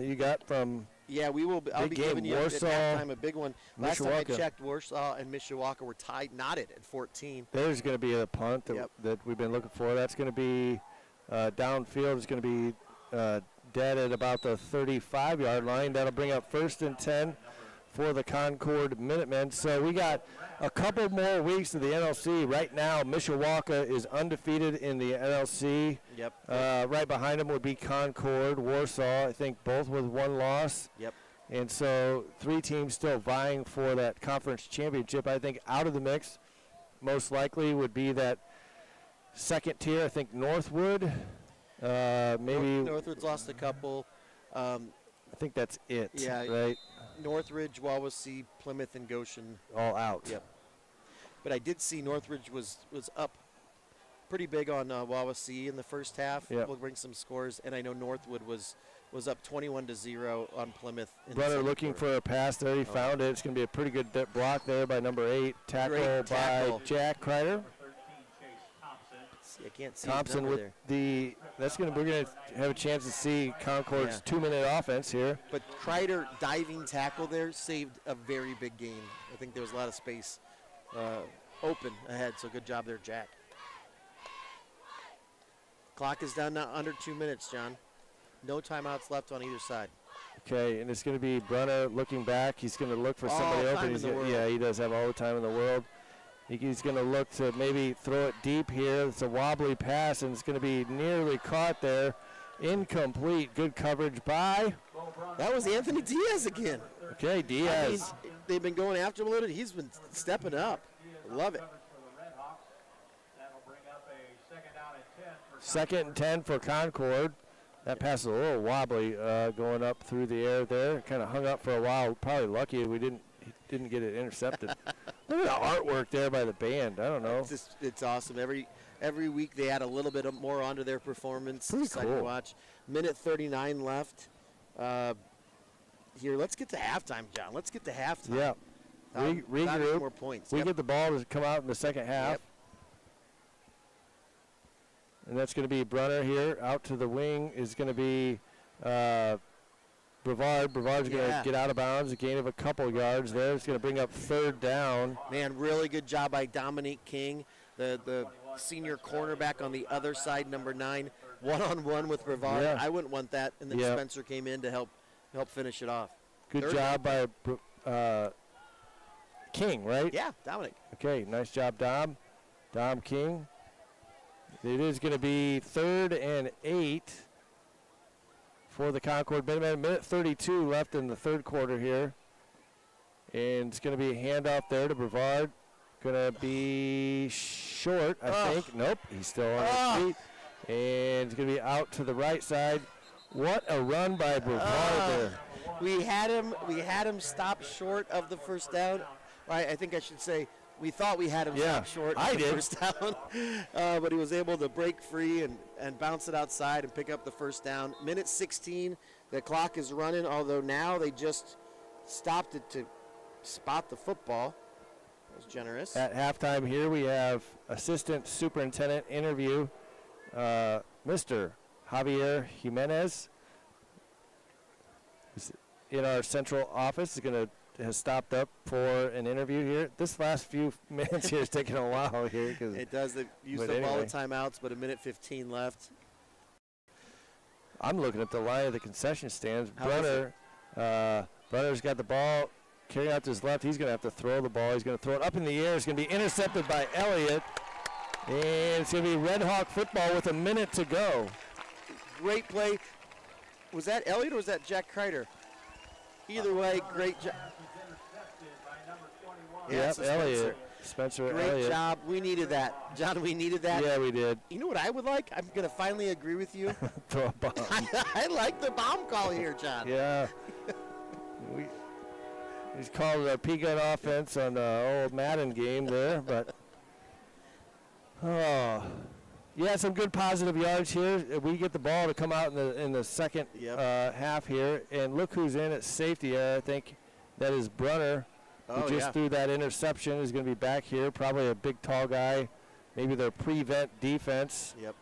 you got from Yeah, we will. I'll Big be game, giving you at Warsaw, halftime a big one. Last time I Mishawaka. checked, Warsaw and Mishawaka were knotted at 14. There's going to be a punt that, Yep. that we've been looking for. That's going to be downfield. It's going to be dead at about the 35-yard line. That'll bring up 1st and 10 for the Concord Minutemen. So we got a couple more weeks of the NLC. Right now, Mishawaka is undefeated in the NLC. Yep. Right behind them would be Concord, Warsaw, I think both with 1 loss. Yep. And so 3 teams still vying for that conference championship. I think out of the mix, most likely would be that second tier. I think Northwood, maybe. Northwood's lost a couple. I think that's it. Yeah. Right. Northridge, Wawasee, Plymouth, and Goshen. All out. Yep. But I did see Northridge was up pretty big on Wawasee in the first half. Yep. We'll bring some scores, and I know Northwood was up 21-0 on Plymouth. In the Brother second looking quarter. for a pass there. He found it. It's going to be a pretty good block there by number 8. Tackle Great by tackle. Jack Kreider. See, I can't see Thompson his number with there. we're going to have a chance to see Concord's 2-minute offense here. But Kreider diving tackle there saved a very big gain. I think there was a lot of space open ahead, so good job there, Jack. Clock is down now under 2 minutes, John. No timeouts left on either side. Okay, and it's going to be Brunner looking back. He's going to look for All somebody time open. in He's the gonna- world. yeah, he does have all the time in the world. He's going to look to maybe throw it deep here. It's a wobbly pass, and it's going to be nearly caught there. Incomplete. Good coverage by. That was Anthony Diaz again. Okay, I mean, Diaz. they've been going after him a little. He's been stepping up. I love it. That'll bring up a 2nd down and 10 for 2nd and 10 for Concord. That pass is a little wobbly going up through the air there. Kind of hung up for a while. Probably lucky he didn't get it intercepted. Look at the artwork there by the band. I don't know. It's awesome. Every week they add a little bit more onto their performance. Pretty Exciting to cool. watch. Minute 39 left. Here, let's get to halftime, John. Let's get to halftime. Yeah. Without any Regroup. more points. We Yep. get the ball to come out in the second half. Yep. And that's going to be Brunner here. Out to the wing is going to be Brevard. Brevard's going to get out of bounds. A gain of a couple yards there. It's going to bring up 3rd down. Man, really good job by Dominique King, the senior cornerback on the other side, number 9, one-on-one with Brevard. Yeah. I wouldn't want that, and then Yeah. Spencer came in to help finish it off. Good 3rd job by King, right? Yeah, Dominic. Okay, nice job, Dom. Dom King. It is going to be 3rd and 8 for the Concord Minutemen. Minute 32 left in the 3rd quarter here. And it's going to be a handoff there to Brevard. Going to be short, I think. Nope, he's still on his feet. And it's going to be out to the right side. What a run by Brevard there. We had him stop short of the first down. I think I should say we thought we had him stop short of the first down. But he was able to break free and bounce it outside and pick up the first down. Minute 16, the clock is running, although now they just stopped it to spot the football. That was generous. At halftime here, we have assistant superintendent interview, Mr. Javier Jimenez. Is in our central office. Has stopped up for an interview here. This last few minutes here is taking a while here. It does. They used but up all the anyway. timeouts, but a minute 15 left. I'm looking at the line of the concession stands. How is Brunner's got the ball carrying out to his left. He's going to have to throw the ball. He's going to throw it up in the air. It's going to be intercepted by Elliott. And it's going to be Red Hawk football with a minute to go. Great play. Was that Elliott or was that Jack Kreider? Either way, great job. Yep, Elliott. Spencer Great Elliott. job. We needed that. John, we needed that. Yeah, we did. You know what I would like? I'm going to finally agree with you. Throw a bomb. I like the bomb call here, John. Yeah. He's called a P-gun offense on the old Madden game there, but yeah, some good positive yards here. We get the ball to come out in the second half here, and look who's in at safety. I think that is Brunner, who just threw that interception. Is going to be back here, probably a big tall guy, maybe their prevent defense. Yep.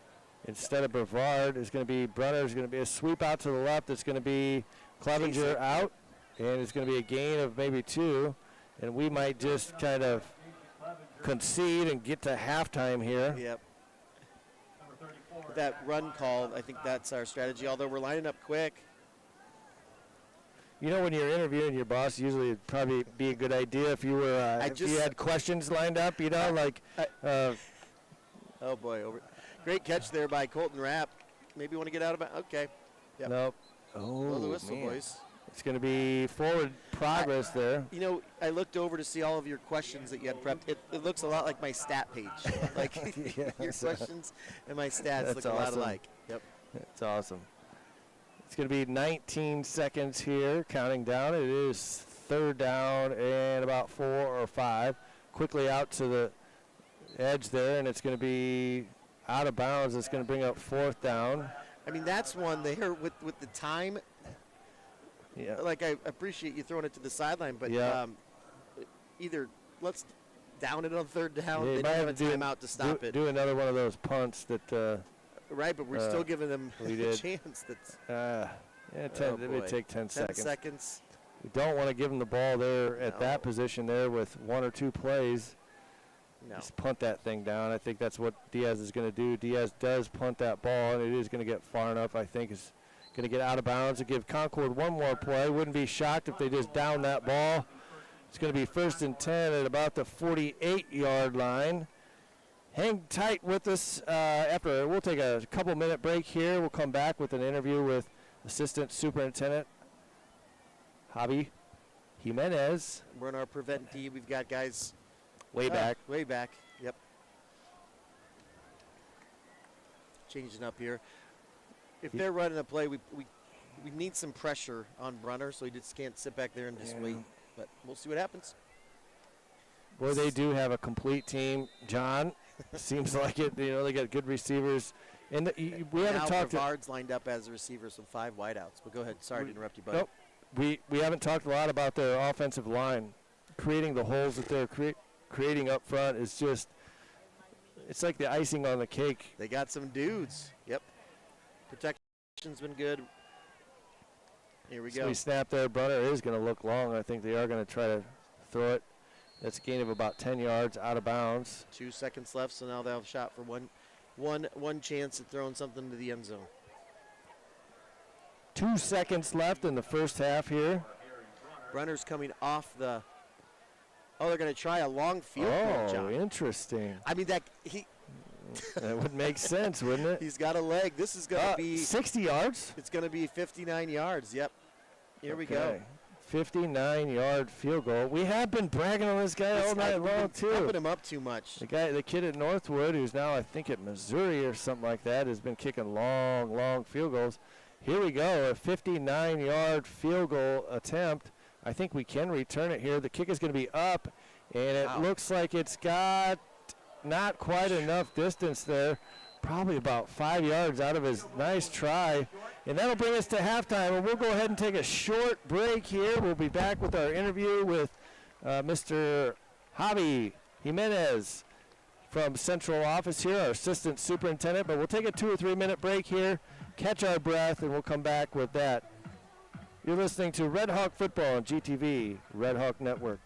Instead of Brevard, is going to be Brunner. Is going to be a sweep out to the left. It's going to be Clevenger out, and it's going to be a gain of maybe 2, and we might just kind of concede and get to halftime here. Yep. With that run call, I think that's our strategy, although we're lining up quick. You know, when you're interviewing your boss, usually it'd probably be a good idea if you were if you had questions lined up, you know, like. Oh boy! Great catch there by Colton Rapp. Maybe want to get out of it. Okay. Yep. Nope. Blow the Oh, whistle, man. boys. It's going to be forward progress there. You know, I looked over to see all of your questions that you had prepped. It looks a lot like my stat page. Like your questions and my stats That's look a lot awesome. alike. Yep. That's awesome. It's going to be 19 seconds here, counting down. It is 3rd down and about 4 or 5. Quickly out to the edge there, and it's going to be out of bounds. It's going to bring up 4th down. I mean, that's one there with the time. Yeah. Like, I appreciate you throwing it to the sideline, but Yeah. Either let's down it on 3rd down. Yeah, you They might don't have a have to do- timeout to stop it. Do another one of those punts that. Right, but we're still giving them we a did. chance. That's Yeah, Oh, it would boy. take 10 seconds. seconds. We don't want to give them the ball there at No. that position there with 1 or 2 plays. No. Just punt that thing down. I think that's what Diaz is going to do. Diaz does punt that ball, and it is going to get far enough. I think it's going to get out of bounds and give Concord one more play. Wouldn't be shocked if they just down that ball. It's going to be 1st and 10 at about the 48-yard line. Hang tight with us after. We'll take a couple-minute break here. We'll come back with an interview with Assistant Superintendent Javi Jimenez. We're in our prevent D. We've got guys Way back. Way back. Yep. Changing up here. If they're running a play, we need some pressure on Brunner, so he just can't sit back there and just wait. But we'll see what happens. Boy, they do have a complete team. John, seems like it. You know, they got good receivers. And we haven't Now talked. Brevard's lined up as a receiver, so 5 wideouts. But go ahead. Sorry to interrupt you, bud. Nope. We haven't talked a lot about their offensive line. Creating the holes that they're creating up front is just, it's like the icing on the cake. They got some dudes. Yep. Protection's been good. Here we So go. we snap there. Brunner is going to look long. I think they are going to try to throw it. That's a gain of about 10 yards out of bounds. 2 seconds left, so now they'll have a shot for one chance at throwing something to the end zone. 2 seconds left in the first half here. Brunner's coming off the. Oh, they're going to try a long field goal, Oh, John. interesting. I mean, That would make sense, wouldn't it? he's got a leg. This is going to be 60 yards. It's going to be 59 yards. Yep. Here we go. Okay. 59-yard field goal. We have been bragging on this guy all night long, too. Pumping him up too much. The kid at Northwood, who's now I think at Missouri or something like that, has been kicking long field goals. Here we go, a 59-yard field goal attempt. I think we can return it here. The kick is going to be up, and it looks like it's got not quite enough distance there. Probably about 5 yards out of his nice try. And that'll bring us to halftime, and we'll go ahead and take a short break here. We'll be back with our interview with Mr. Javi Jimenez from Central Office here, our Assistant Superintendent. But we'll take a 2 or 3 minute break here, catch our breath, and we'll come back with that. You're listening to Red Hawk Football on GTV, Red Hawk Network.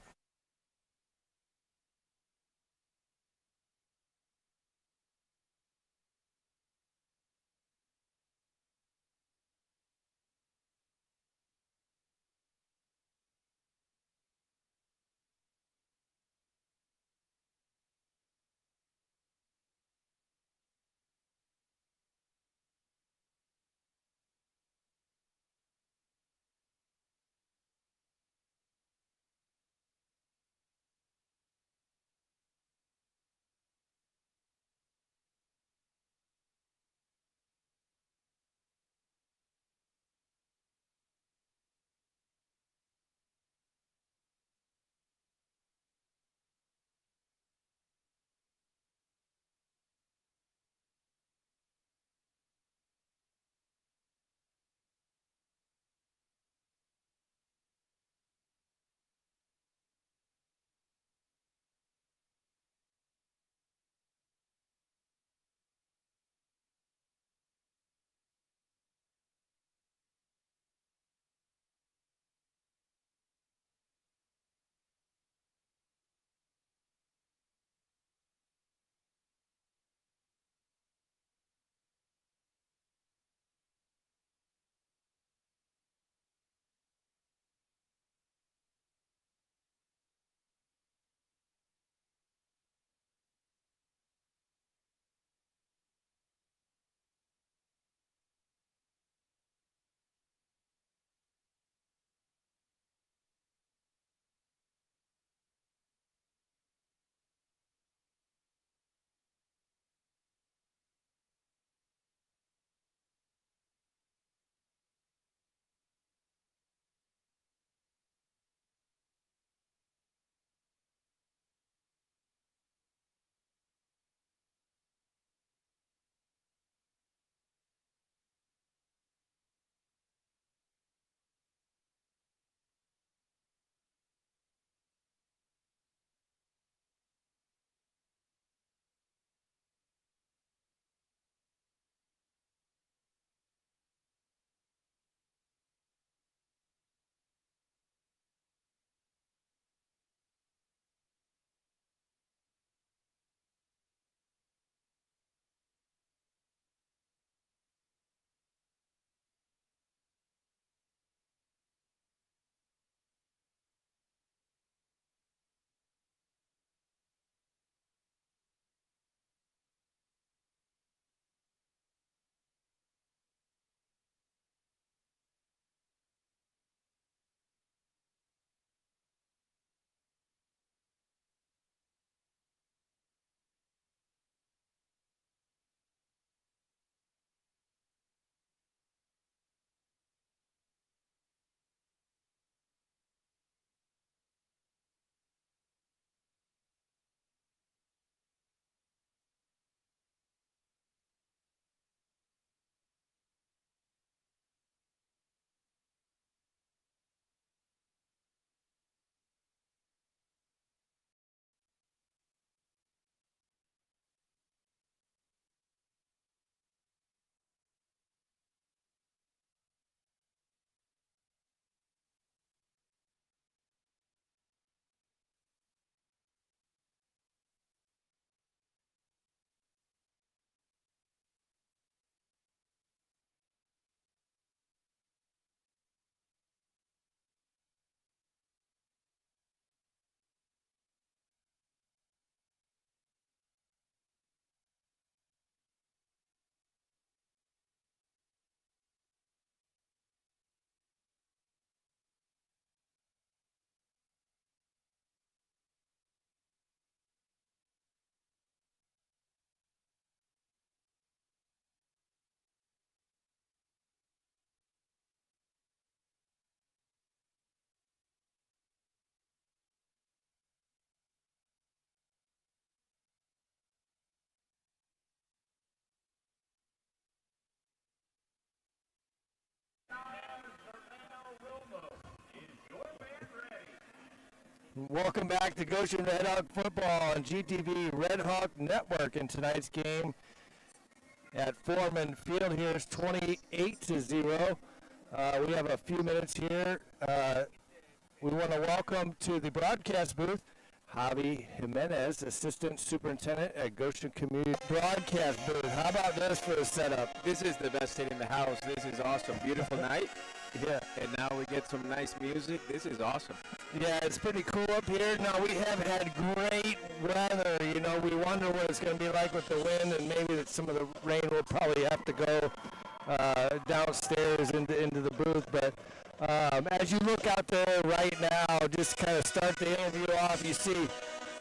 Welcome back to Goshen Red Hawk football on GTV Red Hawk Network. In tonight's game at Foreman Field here is 28-0. We have a few minutes here. We want to welcome to the broadcast booth Javi Jimenez, Assistant Superintendent at Goshen Community Broadcast Booth. How about this for a setup? This is the best seat in the house. This is awesome. Beautiful night. Yeah. And now we get some nice music. This is awesome. Yeah, it's pretty cool up here. Now, we have had great weather. You know, we wonder what it's going to be like with the wind, and maybe that some of the rain will probably have to go downstairs into the booth. But as you look out there right now, just kind of start the interview off, you see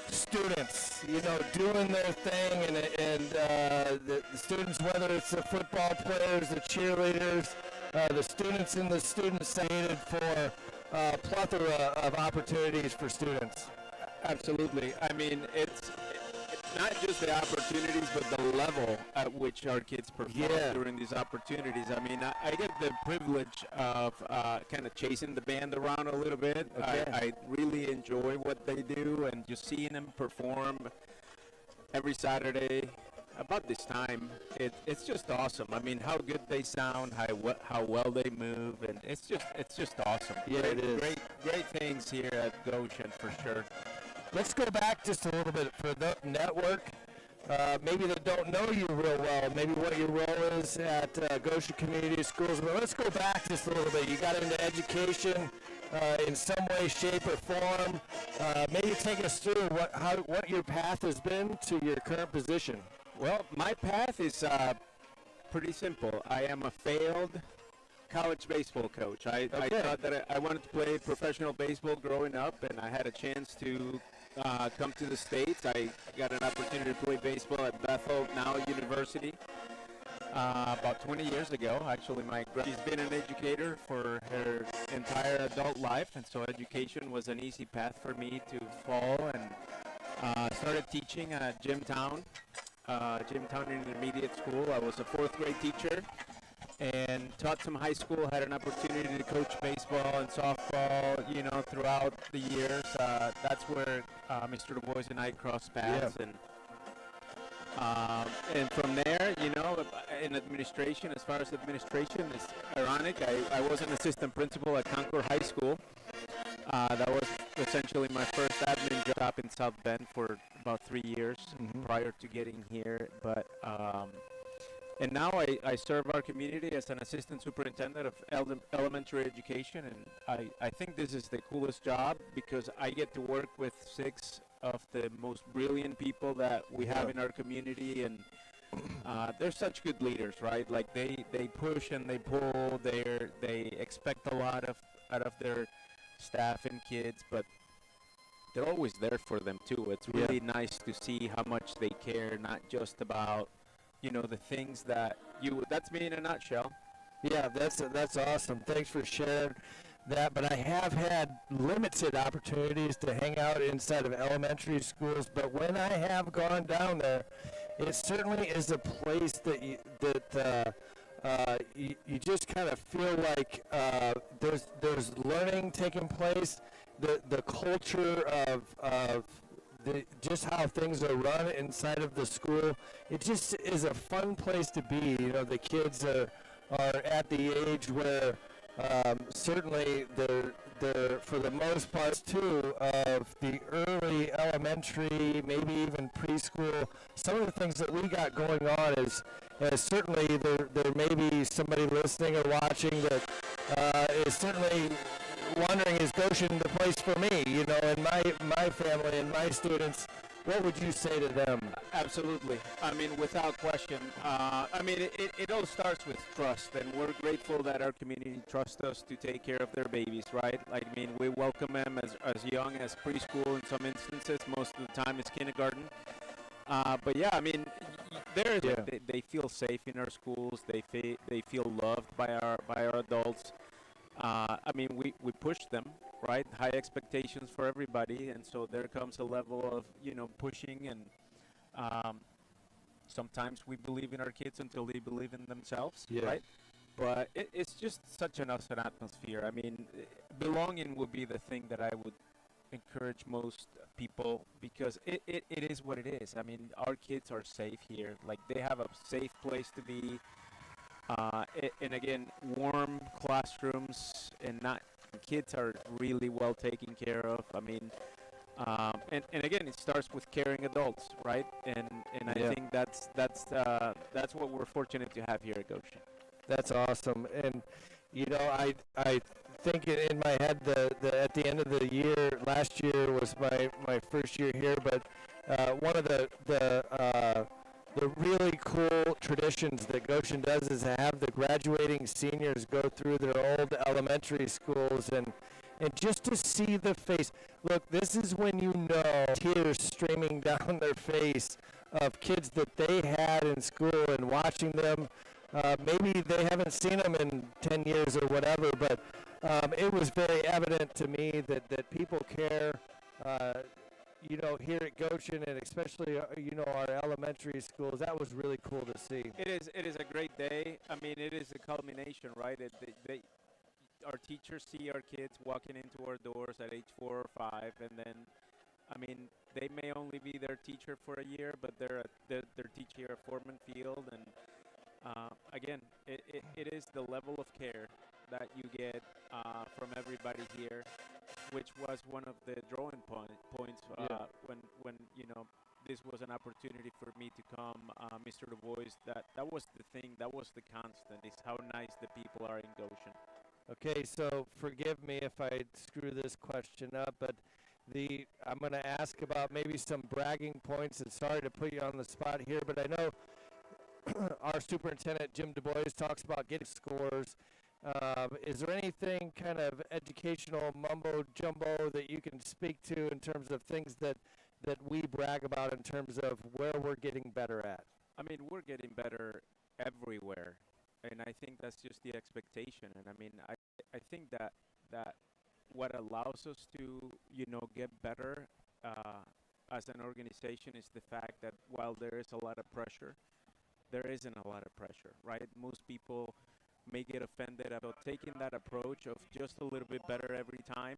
students, you know, doing their thing, and the students, whether it's the football players, the cheerleaders, the students in the student seated for a plethora of opportunities for students. Absolutely. I mean, it's not just the opportunities, but the level at which our kids perform during these opportunities. I mean, I get the privilege of kind of chasing the band around a little bit. Okay. I really enjoy what they do, and just seeing them perform every Saturday about this time, it's just awesome. I mean, how good they sound, how well they move, and it's just awesome. Yeah, it is. Great things here at Goshen for sure. Let's go back just a little bit for the network. Maybe that don't know you real well, maybe what your role is at Goshen Community Schools. But let's go back just a little bit. You got into education in some way, shape, or form. Maybe take us through what your path has been to your current position. Well, my path is pretty simple. I am a failed college baseball coach. I thought that I wanted to play professional baseball growing up, and I had a chance to come to the States. I got an opportunity to play baseball at Bethel now University about 20 years ago. Actually, she's been an educator for her entire adult life, and so education was an easy path for me to follow, and started teaching at Jimtown Intermediate School. I was a fourth grade teacher and taught some high school, had an opportunity to coach baseball and softball, you know, throughout the years. That's where Mr. Du Bois and I crossed paths. And from there, you know, in administration, as far as administration, it's ironic. I was an assistant principal at Concord High School. That was essentially my first admin job in South Bend for about 3 years prior to getting here. But and now I serve our community as an assistant superintendent of elementary education, and I think this is the coolest job because I get to work with 6 of the most brilliant people that we have in our community, and they're such good leaders, right? Like they push and they pull. They expect a lot out of their staff and kids, but they're always there for them too. It's really nice to see how much they care, not just about, you know, the things that's me in a nutshell. Yeah, that's awesome. Thanks for sharing that. But I have had limited opportunities to hang out inside of elementary schools. But when I have gone down there, it certainly is a place that you just kind of feel like there's learning taking place. The culture of just how things are run inside of the school, it just is a fun place to be. You know, the kids are at the age where certainly they're for the most part too of the early elementary, maybe even preschool. Some of the things that we got going on is certainly there may be somebody listening or watching that is certainly wondering, is Goshen the place for me? You know, and my family and my students, what would you say to them? Absolutely. I mean, without question. I mean, it all starts with trust, and we're grateful that our community trusts us to take care of their babies, right? Like, I mean, we welcome them as young as preschool in some instances. Most of the time it's kindergarten. But yeah, I mean, they feel safe in our schools. They feel loved by our adults. I mean, we push them, right? High expectations for everybody, and so there comes a level of, you know, pushing, and sometimes we believe in our kids until they believe in themselves, right? But it's just such an awesome atmosphere. I mean, belonging would be the thing that I would encourage most people because it is what it is. I mean, our kids are safe here. Like they have a safe place to be. And again, warm classrooms and not kids are really well taken care of. I mean, and again, it starts with caring adults, right? And I Yeah. think that's what we're fortunate to have here at Goshen. That's awesome. And I think in my head the at the end of the year last year was my first year here, but one of the really cool traditions that Goshen does is have the graduating seniors go through their old elementary schools and just to see the face. Look, this is when you know tears streaming down their face of kids that they had in school and watching them. Maybe they haven't seen them in 10 years or whatever, but it was very evident to me that people care, here at Goshen and especially, our elementary schools. That was really cool to see. It is a great day. I mean, it is a culmination, right? Our teachers see our kids walking into our doors at age 4 or 5, and then, I mean, they may only be their teacher for a year, but they're teacher at Foreman Field, and again, it is the level of care that you get from everybody here, which was one of the drawing points when this was an opportunity for me to come, Mr. Du Bois. That was the thing, that was the constant, is how nice the people are in Goshen. Okay, so forgive me if I screw this question up, but I'm going to ask about maybe some bragging points, and sorry to put you on the spot here, but I know our superintendent, Jim Du Bois, talks about getting scores. Is there anything kind of educational mumbo-jumbo that you can speak to in terms of things that we brag about in terms of where we're getting better at? I mean, we're getting better everywhere, and I think that's just the expectation. And I mean, I think that what allows us to, get better as an organization is the fact that while there is a lot of pressure, there isn't a lot of pressure, right? Most people may get offended about taking that approach of just a little bit better every time.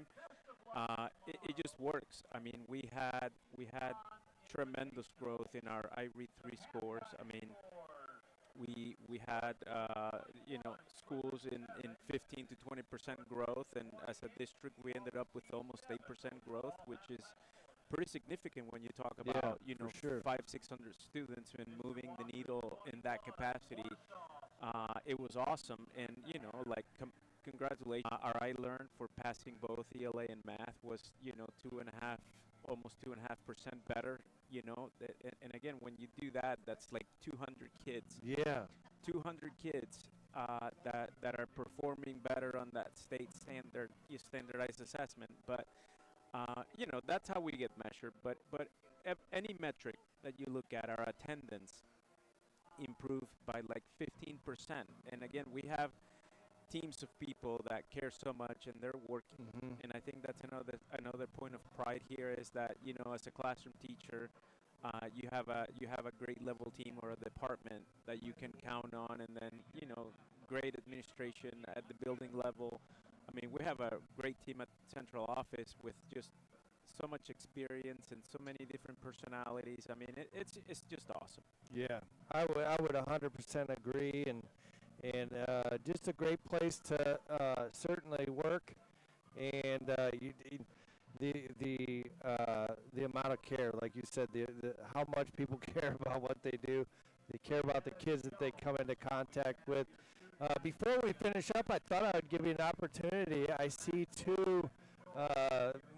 It just works. I mean, we had tremendous growth in our I-read 3 scores. I mean, we had schools in 15 to 20% growth, and as a district we ended up with almost 8% growth, which is pretty significant when you talk about for sure. 500-600 students and moving the needle in that capacity. It was awesome, and congratulations. Our I learned for passing both ELA and math was 2.5, almost 2.5% better. And again, when you do that, that's like 200 kids. Yeah. 200 kids that are performing better on that state standardized assessment. But that's how we get measured. But any metric that you look at, our attendance improved by like 15%. And again, we have teams of people that care so much, and they're working. Mm-hmm. And I think that's another point of pride here is that as a classroom teacher, you have a grade level team or a department that you can count on, and then grade administration at the building level. I mean, we have a great team at central office with just so much experience and so many different personalities. I mean, it's just awesome. Yeah, I would 100% agree, and just a great place to certainly work, and the amount of care, like you said, the how much people care about what they do. They care about the kids that they come into contact with. Before we finish up, I thought I would give you an opportunity. I see two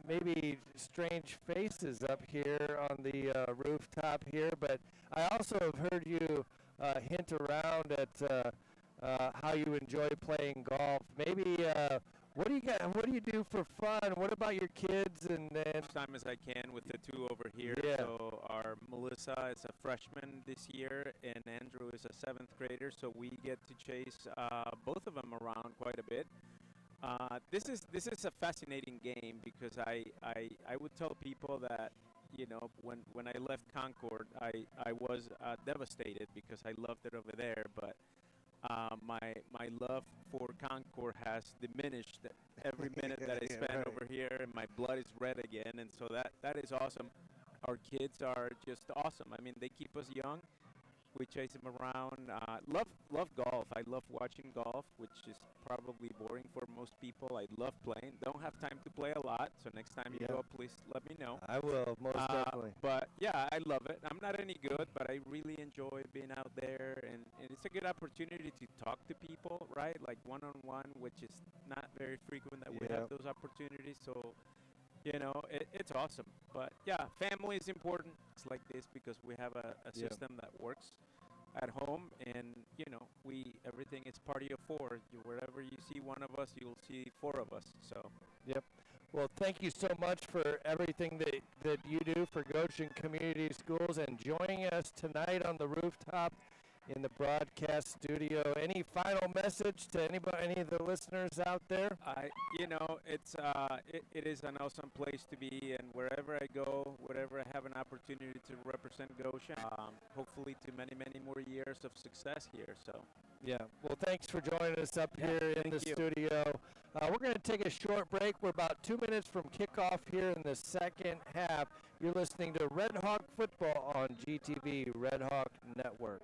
maybe strange faces up here on the rooftop here, but I also have heard you hint around at how you enjoy playing golf. Maybe what do you do for fun? What about your kids? And then Time as I can with the two over here. Yeah. So our Melissa is a freshman this year, and Andrew is a 7th grader. So we get to chase both of them around quite a bit. This is a fascinating game because I would tell people that when I left Concord, I was devastated because I loved it over there, but my love for Concord has diminished every minute that I spend over here, and my blood is red again, and so that is awesome. Our kids are just awesome. I mean, they keep us young. We chase them around. Love golf. I love watching golf, which is probably boring for most people. I love playing. Don't have time to play a lot, so next time you go, please let me know. I will, most definitely. But yeah, I love it. I'm not any good, but I really enjoy being out there, and it's a good opportunity to talk to people, right? Like one-on-one, which is not very frequent that we have those opportunities. So, you know, it's awesome. But yeah, family is important. It's like this because we have a system that works at home, and you know, everything is party of four. Wherever you see one of us, you'll see four of us. So Well, thank you so much for everything that you do for Goshen Community Schools and joining us tonight on the rooftop in the broadcast studio. Any final message to any of the listeners out there? It is an awesome place to be, and wherever I go, wherever I have an opportunity to represent Goshen, hopefully to many, many more years of success here. So. Yeah. Well, thanks for joining us up here in the studio. We're going to take a short break. We're about 2 minutes from kickoff here in the second half. You're listening to Red Hawk Football on GTV Red Hawk Network.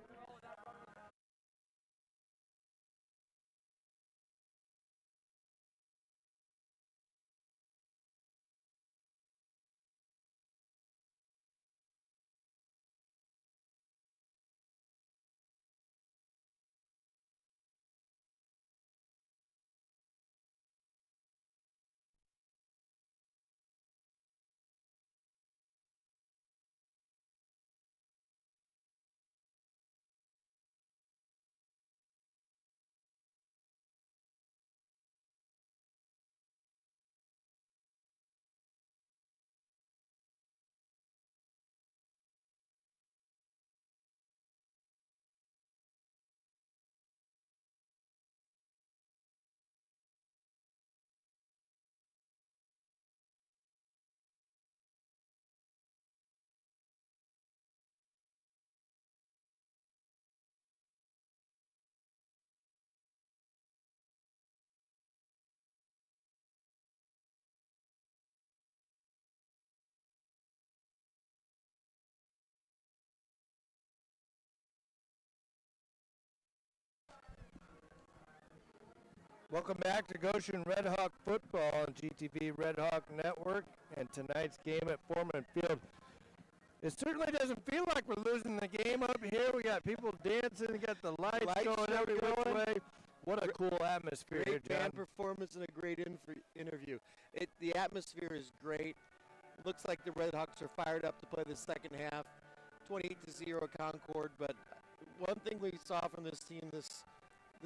Welcome back to Goshen Red Hawk Football on GTV Red Hawk Network and tonight's game at Foreman Field. It certainly doesn't feel like we're losing the game up here. We got people dancing, we got the lights going every which way. What a cool atmosphere here, Great John. band performance and a great interview. The atmosphere is great. It looks like the Red Hawks are fired up to play the second half. 28-0 Concord, but one thing we saw from this team this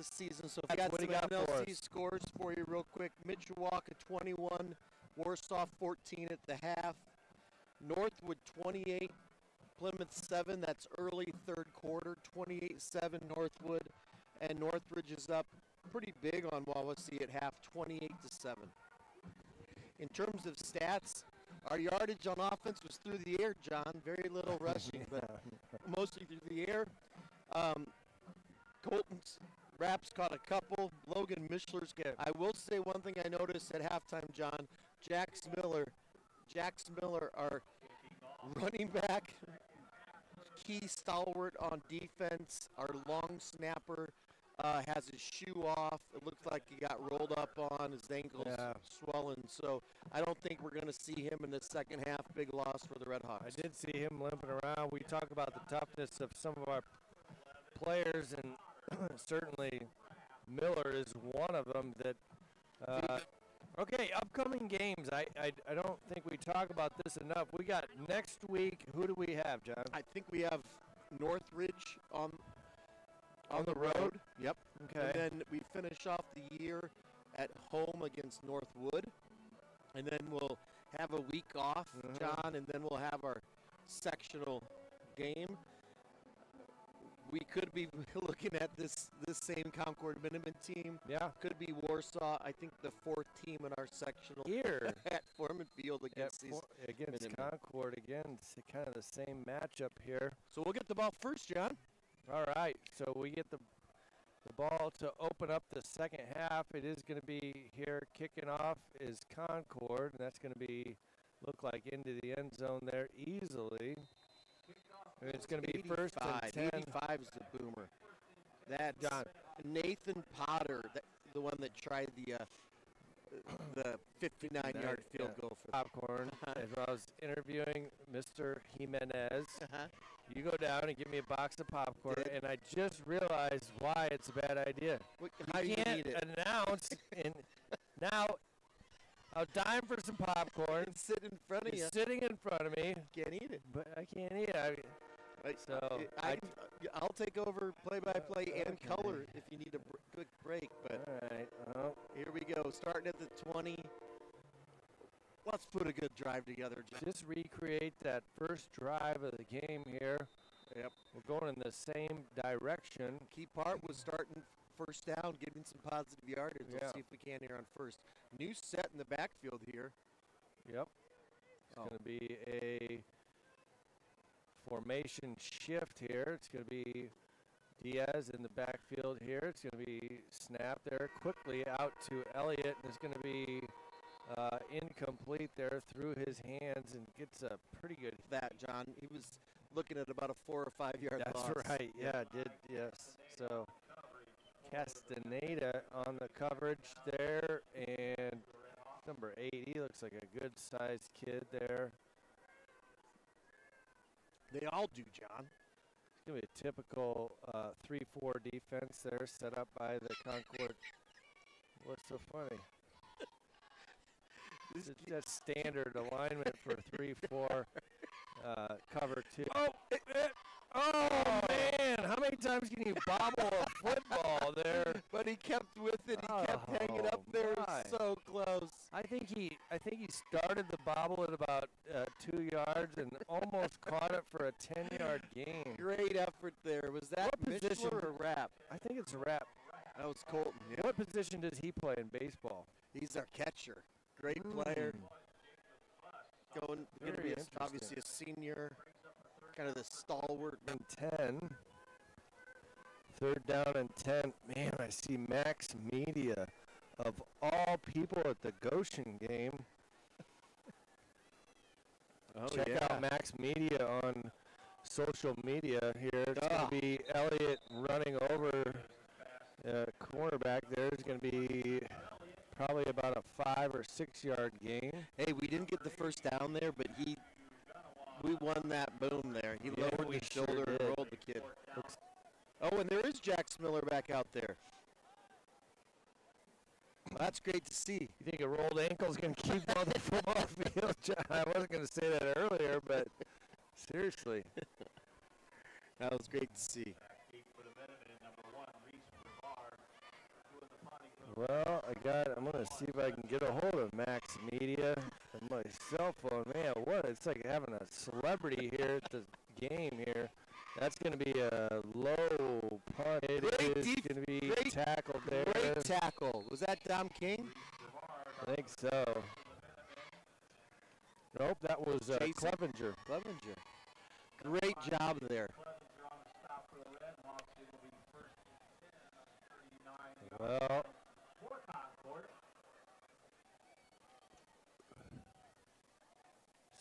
season, so if you got What do some you got for MLC us? scores for you real quick. Mishawaka 21, Warsaw 14 at the half, Northwood 28, Plymouth 7, that's early third quarter, 28-7 Northwood, and Northridge is up pretty big on Wawasee at half, 28-7. In terms of stats, our yardage on offense was through the air, John. Very little rushing, but mostly through the air. Colton's Raps caught a couple. Logan Mishler's. I will say one thing I noticed at halftime, John. Jax Miller, our running back, key stalwart on defense, our long snapper, has his shoe off. It looks like he got rolled up on, his ankles swollen. So I don't think we're going to see him in the second half. Big loss for the Red Hawks. I did see him limping around. We talk about the toughness of some of our players, and certainly Miller is one of them. Okay, upcoming games. I don't think we talk about this enough. We got next week. Who do we have, John? I think we have Northridge on the road. Yep. Okay. And then we finish off the year at home against Northwood. And then we'll have a week off, John, and then we'll have our sectional game. We could be looking at this same Concord Miniman team. Yeah. Could be Warsaw. I think the fourth team in our sectional Here at Foreman Field against against Miniman. Concord again. It's kind of the same matchup here. So we'll get the ball first, John. All right. So we get the The ball to open up the second half. It is going to be here kicking off is Concord, and that's going to be look like into the end zone there easily. And it's going to be first and 10. 85 is the boomer. That's John. Nathan Potter, the one that tried the 59-yard field goal for Popcorn. As I was interviewing Mr. Jimenez, Uh-huh. you go down and give me a box of popcorn, and I just realized why it's a bad idea. How You you can't eat it? announce, and now I'll dime for some popcorn. It's sitting in front of you. It's sitting in front of me, Can't eat it. but I can't eat it. I'll take over play-by-play and okay. color if you need a quick break. But All right. Well, here we go, starting at the 20. Let's put a good drive together, John. just recreate that first drive of the game here. Yep. We're going in the same direction. Key part was starting first down, getting some positive yardage. Yeah. Let's see if we can here on first. New set in the backfield here. Yep. It's going to be a formation shift here. It's going to be Diaz in the backfield here. It's going to be snapped there quickly out to Elliott. It's going to be incomplete there through his hands and gets a pretty good. That, John, he was looking at about a 4 or 5 yard That's loss. right. Yeah, yes. So Castaneda on the coverage there, and number 8, he looks like a good-sized kid there. They all do, John. It's going to be a typical 3-4 defense there set up by the Concord. What's so funny? That's standard alignment for 3-4 cover 2. Oh, man. How many times can you bobble a football there? But he kept with it. He kept hanging up there. It was so close. I think he started the bobble at about 2 yards and almost caught it for a 10-yard gain. Great effort there. Was that What position- Mitchell or Rapp? I think it's a wrap. That was Colton. Yeah. What position does he play in baseball? He's our catcher. Great player. Going to Very be interesting. obviously a senior, kind of the stalwart. And 10. Third down and 10. Man, I see Max Media of all people at the Goshen game. Check out Max Media on social media here. It's going to be Elliott running over cornerback there. It's going to be probably about a 5 or 6 yard gain. Hey, we didn't get the first down there, but we won that boom there. He lowered we his shoulder sure and did. rolled the kid. Oh, and there is Jack Miller back out there. Well, that's great to see. You think a rolled ankle is going to keep him on the football field, John? I wasn't going to say that earlier, but seriously. That was great to see. Well, I'm going to see if I can get a hold of Max Media on my cell phone. Man, it's like having a celebrity here at the game here. That's going to be a low punt. It is going to be tackled there. Great tackle. Was that Dom King? I think so. Nope, that was Clevenger. Clevenger. Great job there. Well,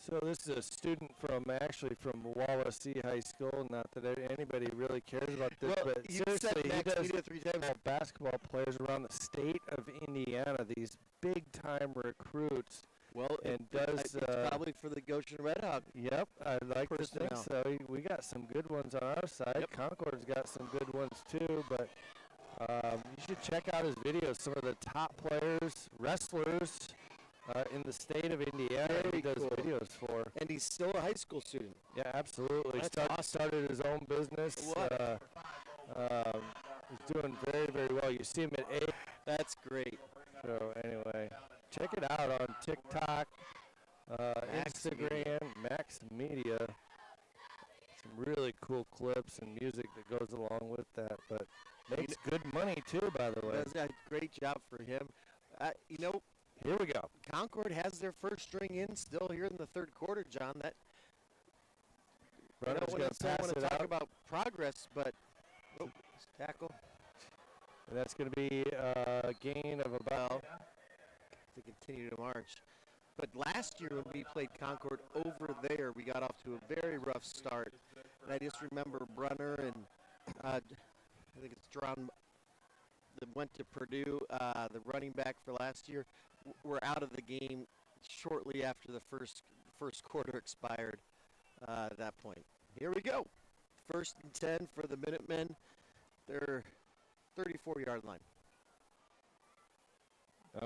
so this is a student from Wawasee High School. Not that anybody really cares about this, Well, but you said seriously, he Max does Media 3 times. all basketball players around the state of Indiana. These big-time recruits. Well, And it's probably for the Goshen RedHawks. Yep, I'd like to think Personnel. so. We got some good ones on our side. Yep. Concord's got some good ones too, but you should check out his videos. Some of the top players, wrestlers in the state of Indiana he does cool. videos for. And he's still a high school student. Yeah, absolutely. That's Started his own business. What? He's doing very, very well. You see him at 8. That's great. So anyway, check it out on TikTok, Max Instagram, Max Media. Some really cool clips and music that goes along with that, but makes good money too, by the way. That's a great job for him. Here we go. Concord has their first string in still here in the third quarter, John. That I Runner's don't gonna necessarily pass want to it talk out. about progress, but tackle. And that's going to be a gain of about. To continue to march. But last year when we played Concord over there, we got off to a very rough start. And I just remember Brunner and I think it's John that went to Purdue, the running back for last year, were out of the game shortly after the first quarter expired at that point. Here we go. 1st and 10 for the Minutemen. Their 34-yard line.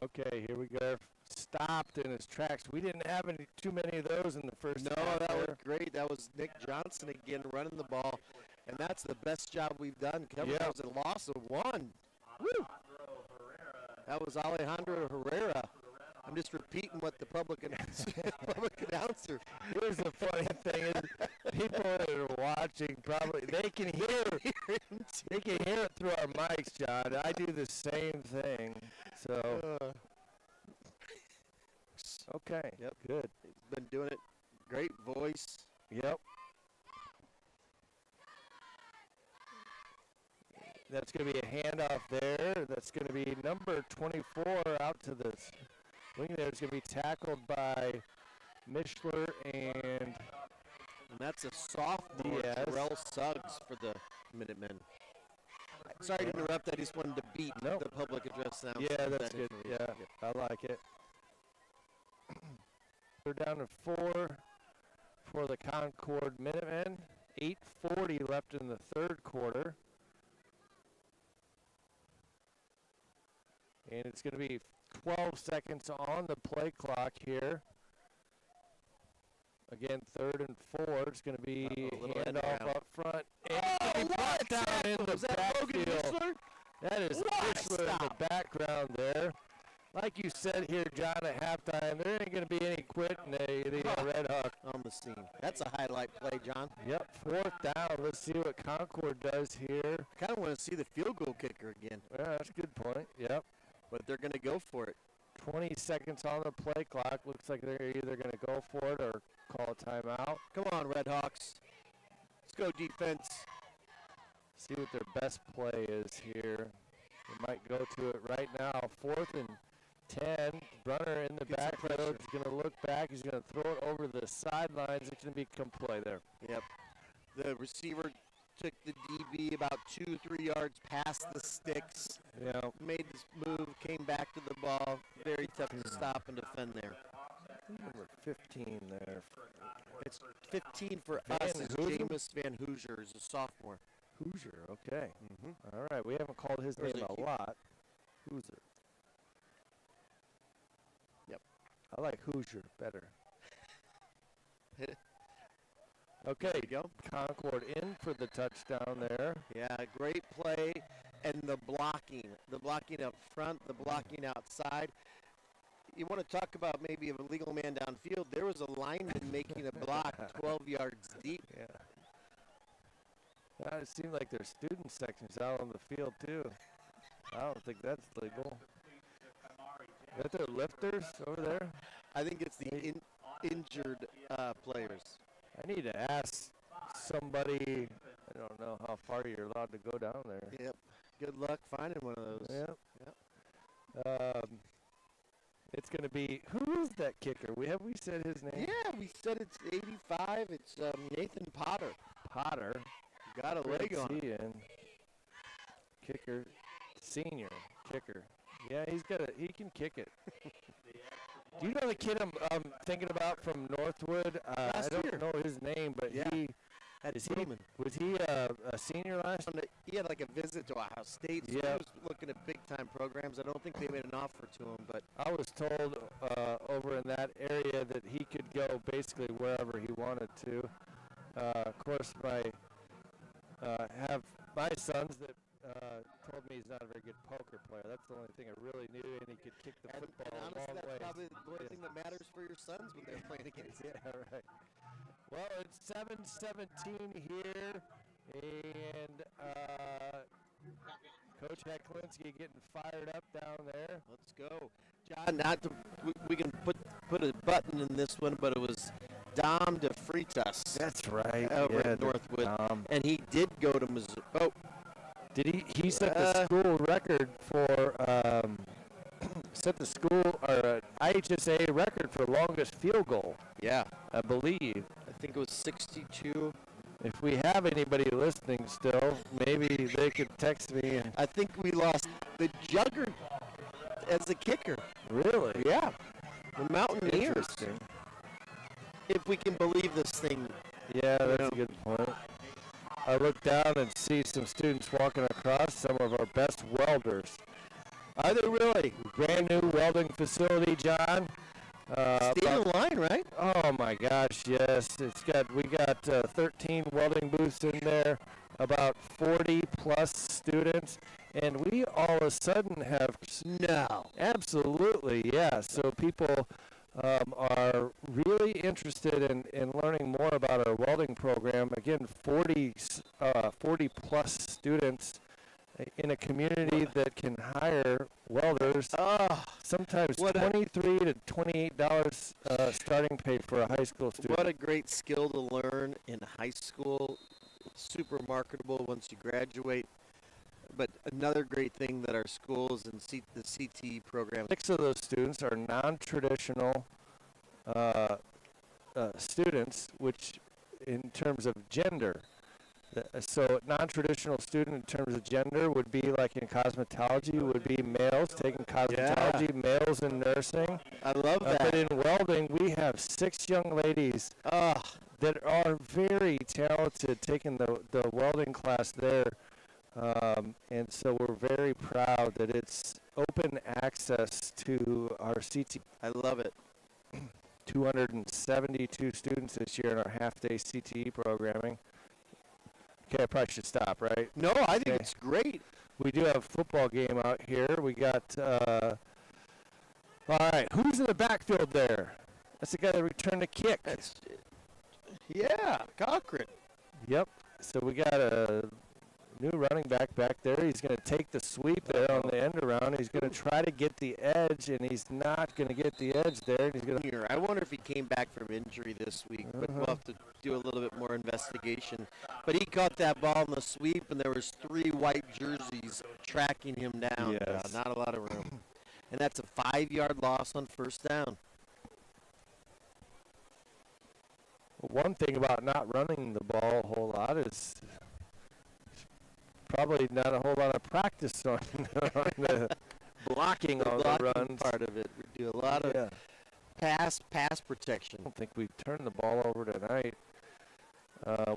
Okay, here we go. Stopped in his tracks. We didn't have too many of those in the first half. No, that there. was great. That was Nick Johnson again running the ball, and that's the best job we've done. Kevin, that was a loss of 1. Woo! That was Alejandro Herrera. I'm just repeating what the public announcer. Here's the funny thing is, people that are watching probably they can hear it through our mics, John. I do the same thing. So okay, Yep. Good. He's been doing it. Great voice. Yep. That's going to be a handoff there. That's going to be number 24 out to the wing there. It's going to be tackled by Mishler and that's a sophomore, Diaz. Terrell Suggs for the Minutemen. Sorry to interrupt. I just wanted to beat Nope. the public address announcer. Yeah, with that's that good. information. Yeah, I like it. We're down to 4 for the Concord Minutemen. 8:40 left in the third quarter. And it's going to be 12 seconds on the play clock here. Again, 3rd and 4. It's going to be A little end handoff around. up front. And brought down in the Was that Logan backfield. Mishler? That is What? Mishler in Stop. the background there. Like you said here, John, at halftime, there ain't going to be any quitting the RedHawks. On the scene. That's a highlight play, John. Yep, 4th down. Let's see what Concord does here. I kind of want to see the field goal kicker again, Yeah, that's a good point. Yep. but they're going to go for it. 20 seconds on the play clock. Looks like they're either going to go for it or call a timeout. Come on, RedHawks. Let's go defense. See what their best play is here. They might go to it right now. 4th and 10. Brunner in the Get some backfield. pressure. He's going to look back. He's going to throw it over the sidelines. It's going to be a play there. Yep. The receiver took the DB about 2-3 yards past the sticks. Yeah. Made this move, came back to the ball. Very tough to stop and defend there. Number 15 there. It's 15 for Van us. It's Hoosier? Jameis Van Hoosier is a sophomore. Hoosier, okay. Mm-hmm. All right, we haven't called his There's name a a lot. Hoosier. Yep. I like Hoosier better. There Okay, you go. Concord in for the touchdown there. Yeah, great play. And the blocking up front, the blocking outside. You want to talk about maybe a legal man downfield. There was a lineman making a block 12 yards deep. Yeah. It seemed like their student section's out on the field, too. I don't think that's legal. Is that their lifters over there? I think it's the injured players. I need to ask somebody. I don't know how far you're allowed to go down there. Yep. Good luck finding one of those. Yep. It's going to be, who's that kicker? Have we said his name? Yeah, we said it's 85. It's Nathan Potter. Potter. Got a leg on Where's it. he in? Kicker, senior kicker. Yeah, he can kick it. Do you know the kid I'm thinking about from Northwood? I Last don't year. know his name, but Yeah. At Tillman. was he a senior last year? He had like a visit to Ohio State, so he Yep. was looking at big-time programs. I don't think they made an offer to him, but I was told over in that area that he could go basically wherever he wanted to. Of course, have my sons that told me he's not a very good poker player. That's the only thing I really knew, and he could kick the football and a honestly, long that's way. probably the only thing that matters for your sons when they're playing against you. Yeah, right. Well, it's 7:17 here, and Coach Heklinski getting fired up down there. Let's go. John, we can put a button in this one, but it was Dom DeFreitas That's right. over at Northwood. And he did go to Missouri. Oh, Did he set the school record for set the school or IHSA record for longest field goal? Yeah. I believe. I think it was 62. If we have anybody listening still, maybe they could text me. I think we lost the Jugger as the kicker. Really? Yeah. The Mountaineers. Interesting. If we can believe this thing. Yeah, that's a good point. I look down and see some students walking across, some of our best welders. Are they really? Brand new welding facility, John. Stay in line, right? Oh my gosh, yes. We got 13 welding booths in there, about 40 plus students, and we all of a sudden have absolutely, yeah. So people are really interested in learning more about our welding program. Again, 40 plus students in a community that can hire welders. Sometimes $23 to $28 starting pay for a high school student. What a great skill to learn in high school. Super marketable once you graduate. But another great thing that our schools and the CTE program. 6 of those students are non-traditional students, which in terms of gender. So non-traditional student in terms of gender would be like in cosmetology would be males taking cosmetology, males in nursing. I love that. But in welding, we have 6 young ladies that are very talented taking the welding class there. And so we're very proud that it's open access to our CT. I love it. 272 students this year in our half-day CTE programming. Okay, I probably should stop, right? No, I think it's great. We do have a football game out here. We got, all right, who's in the backfield there? That's the guy that returned the kick. Yeah, Concord. Yep. So we got a new running back there. He's going to take the sweep there on the end around. He's going to try to get the edge, and he's not going to get the edge there. He's going to. I wonder if he came back from injury this week, but we'll have to do a little bit more investigation. But he caught that ball in the sweep, and there was 3 white jerseys tracking him down. Yes. Not a lot of room. And that's a 5-yard loss on first down. One thing about not running the ball a whole lot is probably not a whole lot of practice on the blocking on the runs. Part of it. We do a lot of pass protection. I don't think we've turned the ball over tonight.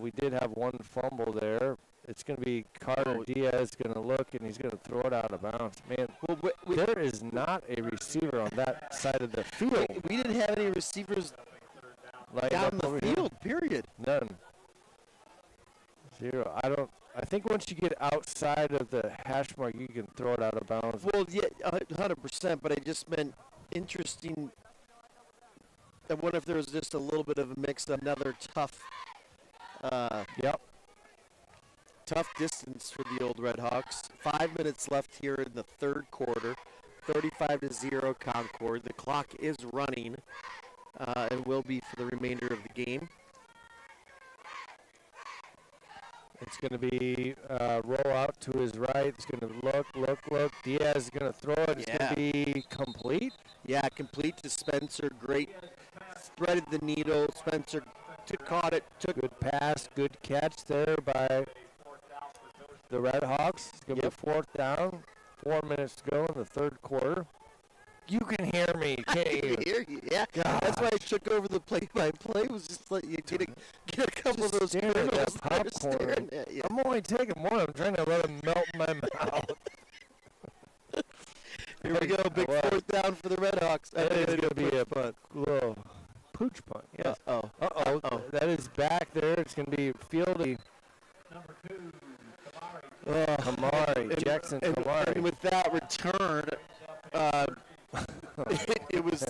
We did have one fumble there. It's going to be Carter Diaz going to look, and he's going to throw it out of bounds. Man, there is not a receiver on that side of the field. We didn't have any receivers down the field, period. None. 0. I think once you get outside of the hash mark, you can throw it out of bounds. Well, yeah, 100%, but I just meant interesting. I wonder if there was just a little bit of a mix, another tough tough distance for the old RedHawks. 5 minutes left here in the third quarter, 35-0 Concord. The clock is running and will be for the remainder of the game. It's going to be roll out to his right. It's going to look. Diaz is going to throw it. It's going to be complete. Yeah, complete to Spencer. Great. Threaded the needle. Spencer caught it. Good pass. Good catch there by the RedHawks. It's going to be 4th down. 4 minutes to go in the third quarter. You can hear me, can't you? I can hear you, yeah. Gosh. That's why I took over the play-by-play. Was just let you get a couple of those staring at kernels that there popcorn. staring at you. I'm only taking one. I'm trying to let it melt in my mouth. Here we go, big 4th down for the RedHawks. That is going to be a little pooch punt. Yes. Uh-oh. That is back there. It's going to be fielding. Number 2, Kamari, Jackson Kamari. And with that return, it was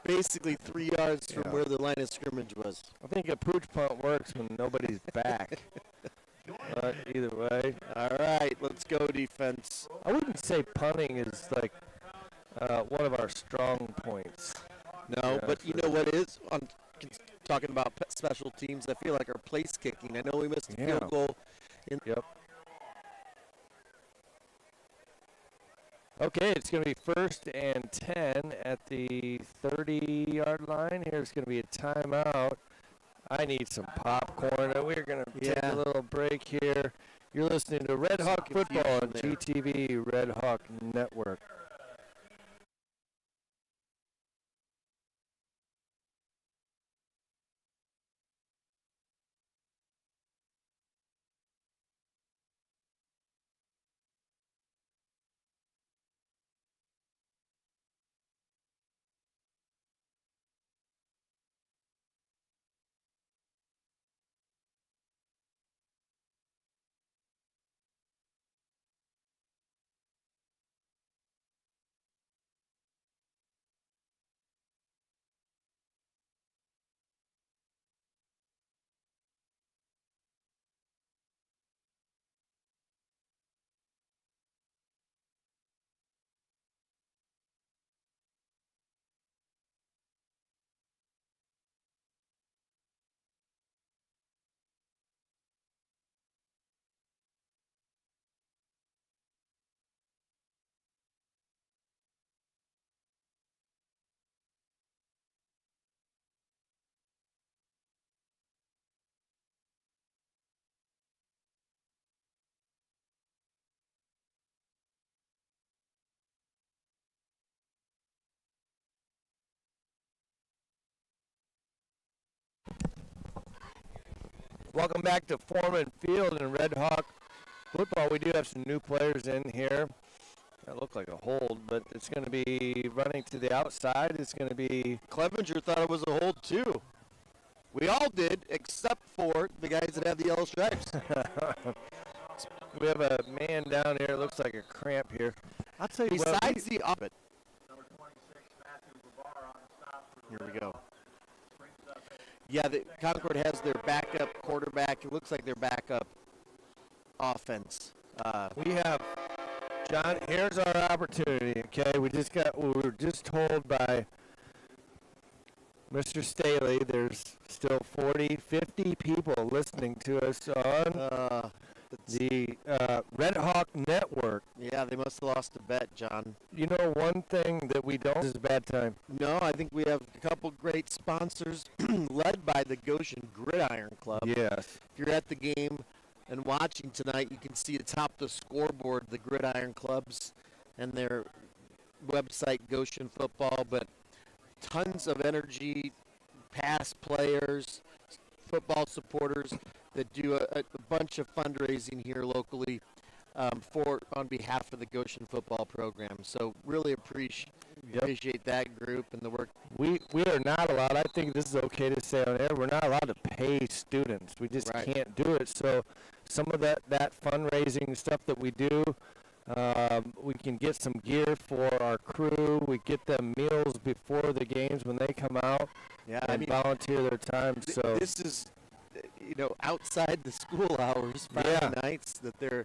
basically 3 yards from where the line of scrimmage was. I think a pooch punt works when nobody's back. But either way. All right, let's go defense. I wouldn't say punting is like one of our strong points. No, but you know what is? Talking about special teams, I feel like our place kicking. I know we missed a field goal. Okay, it's going to be 1st and 10 at the 30-yard line. Here's going to be a timeout. I need some popcorn. We're going to take a little break here. You're listening to Red Hawk Football on GTV Red Hawk Network. Welcome back to Foreman Field and Red Hawk Football. We do have some new players in here. That looked like a hold, but it's going to be running to the outside. It's going to be Clevenger thought it was a hold too. We all did, except for the guys that have the yellow stripes. we have a man down here. It looks like a cramp here. I'll tell you what. Besides the up it. Here we go. Yeah, the Concord has their backup quarterback. It looks like their backup offense. We have, John, here's our opportunity, okay? We were just told by Mr. Staley there's still 40, 50 people listening to us on the Red Hawk Network. Yeah, they must have lost a bet, John. You know, one thing that we don't is a bad time. No, I think we have a couple great sponsors led by the Goshen Gridiron Club. Yes. If you're at the game and watching tonight, you can see atop the scoreboard the Gridiron Clubs and their website, Goshen Football, but tons of energy, past players, football supporters that do a bunch of fundraising here locally on behalf of the Goshen football program. So really appreciate that group and the work. We are not allowed, I think this is okay to say on air, we're not allowed to pay students. We just can't do it. So some of that fundraising stuff that we do, we can get some gear for our crew. We get them meals before the games when they come out and volunteer their time. So this is, outside the school hours, Friday nights, that they're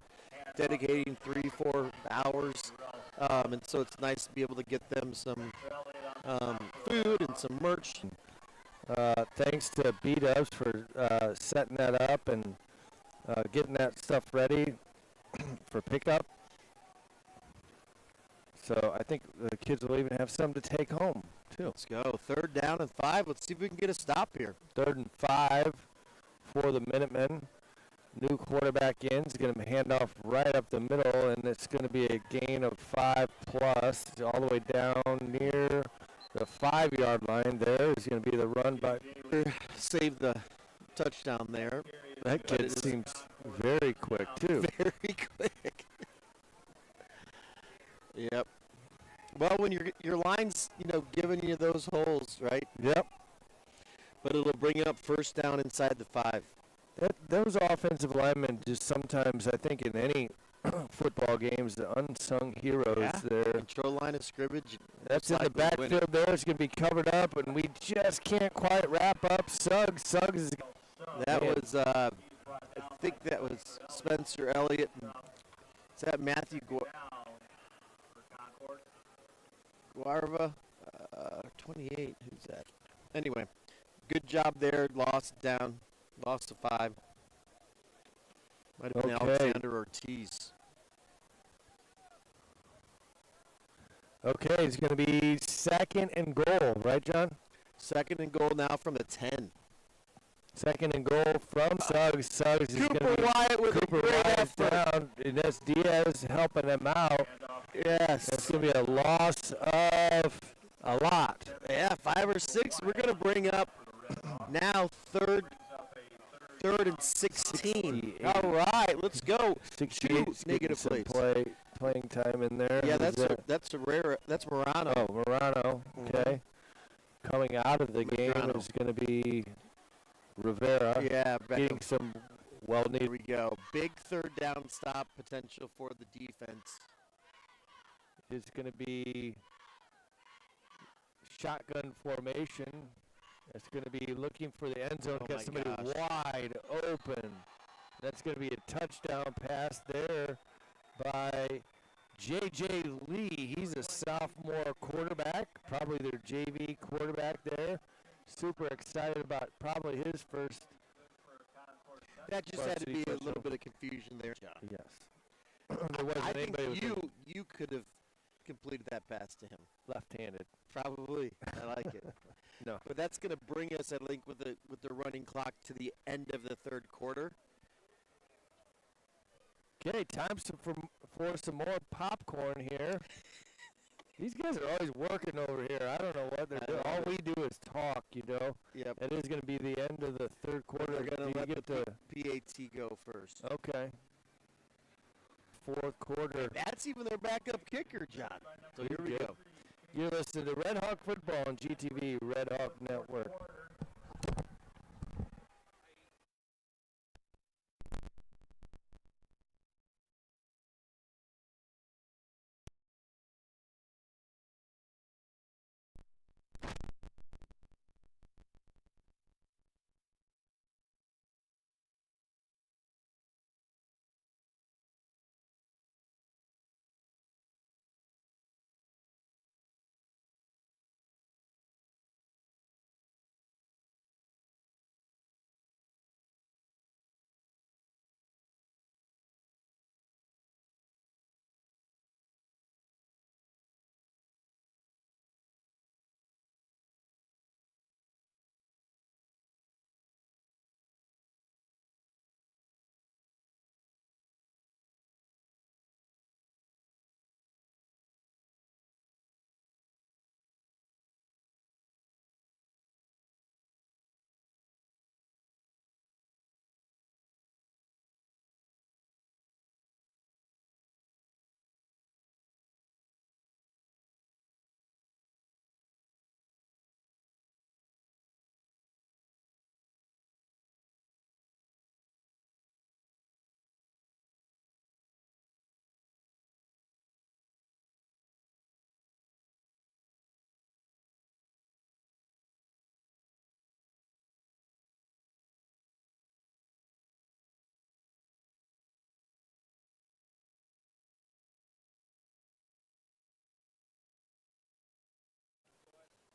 dedicating 3-4 hours. And so it's nice to be able to get them some food and some merch. Thanks to B-Dubs for setting that up and getting that stuff ready for pickup. So I think the kids will even have some to take home, too. Let's go. 3rd down and 5. Let's see if we can get a stop here. 3rd and 5 for the Minutemen. New quarterback in. He's going to hand off right up the middle, and it's going to be a gain of 5+ all the way down near the 5-yard line. There is going to be the run by. Save the touchdown there. That kid seems very quick, too. Very quick. Yep. Well, when your line's, giving you those holes, right? Yep. But it'll bring it up 1st down inside the 5. Those offensive linemen just sometimes, I think, in any football games, the unsung heroes there. Control line of scrimmage. That's in the backfield there. It's going to be covered up, and we just can't quite wrap up. Suggs is. That was, I think that was Spencer Elliott. Is that Matthew Guarva? 28. Who's that? Anyway, good job there. Lost to 5. Might have been Alexander Ortiz. Okay, it's going to be 2nd and goal, right, John? 2nd and goal now from the 10. 2nd and goal from Suggs. Suggs is going to Cooper be Wyatt with Cooper a great Wyatt's effort. down. And that's Diaz helping him out. Yes. It's going to be a loss of a lot. Yeah, 5 or 6. We're going to bring up now third and 16. 68. All right, let's go. 68 2 negative some plays. playing time in there. Yeah, Who's that? that's Morano. Oh, Morano. Okay. Coming out of the game Morano. is going to be Rivera. Yeah, Getting some here well-needed. we go. Big third down stop potential for the defense. It's going to be shotgun formation. It's going to be looking for the end zone, Oh get my somebody gosh. wide open. That's going to be a touchdown pass there by J.J. Lee. He's a sophomore quarterback, probably their JV quarterback there. Super excited about probably his first. That just had to be a little bit of confusion there, John. Yes. There wasn't I think anybody with you could have completed that pass to him. left-handed. Probably. I like it. No. But that's going to bring us, I think, with the running clock to the end of the third quarter. Okay, time for some more popcorn here. These guys are always working over here. I don't know what they're doing. All we do is talk, you know. Yep. It is going to be the end of the third quarter. They're going Do to you let get the PAT go first. Okay. Fourth quarter. That's even their backup kicker, John. So here we Good. go. You're listening to Red Hawk Football on GTV, Red Hawk Network.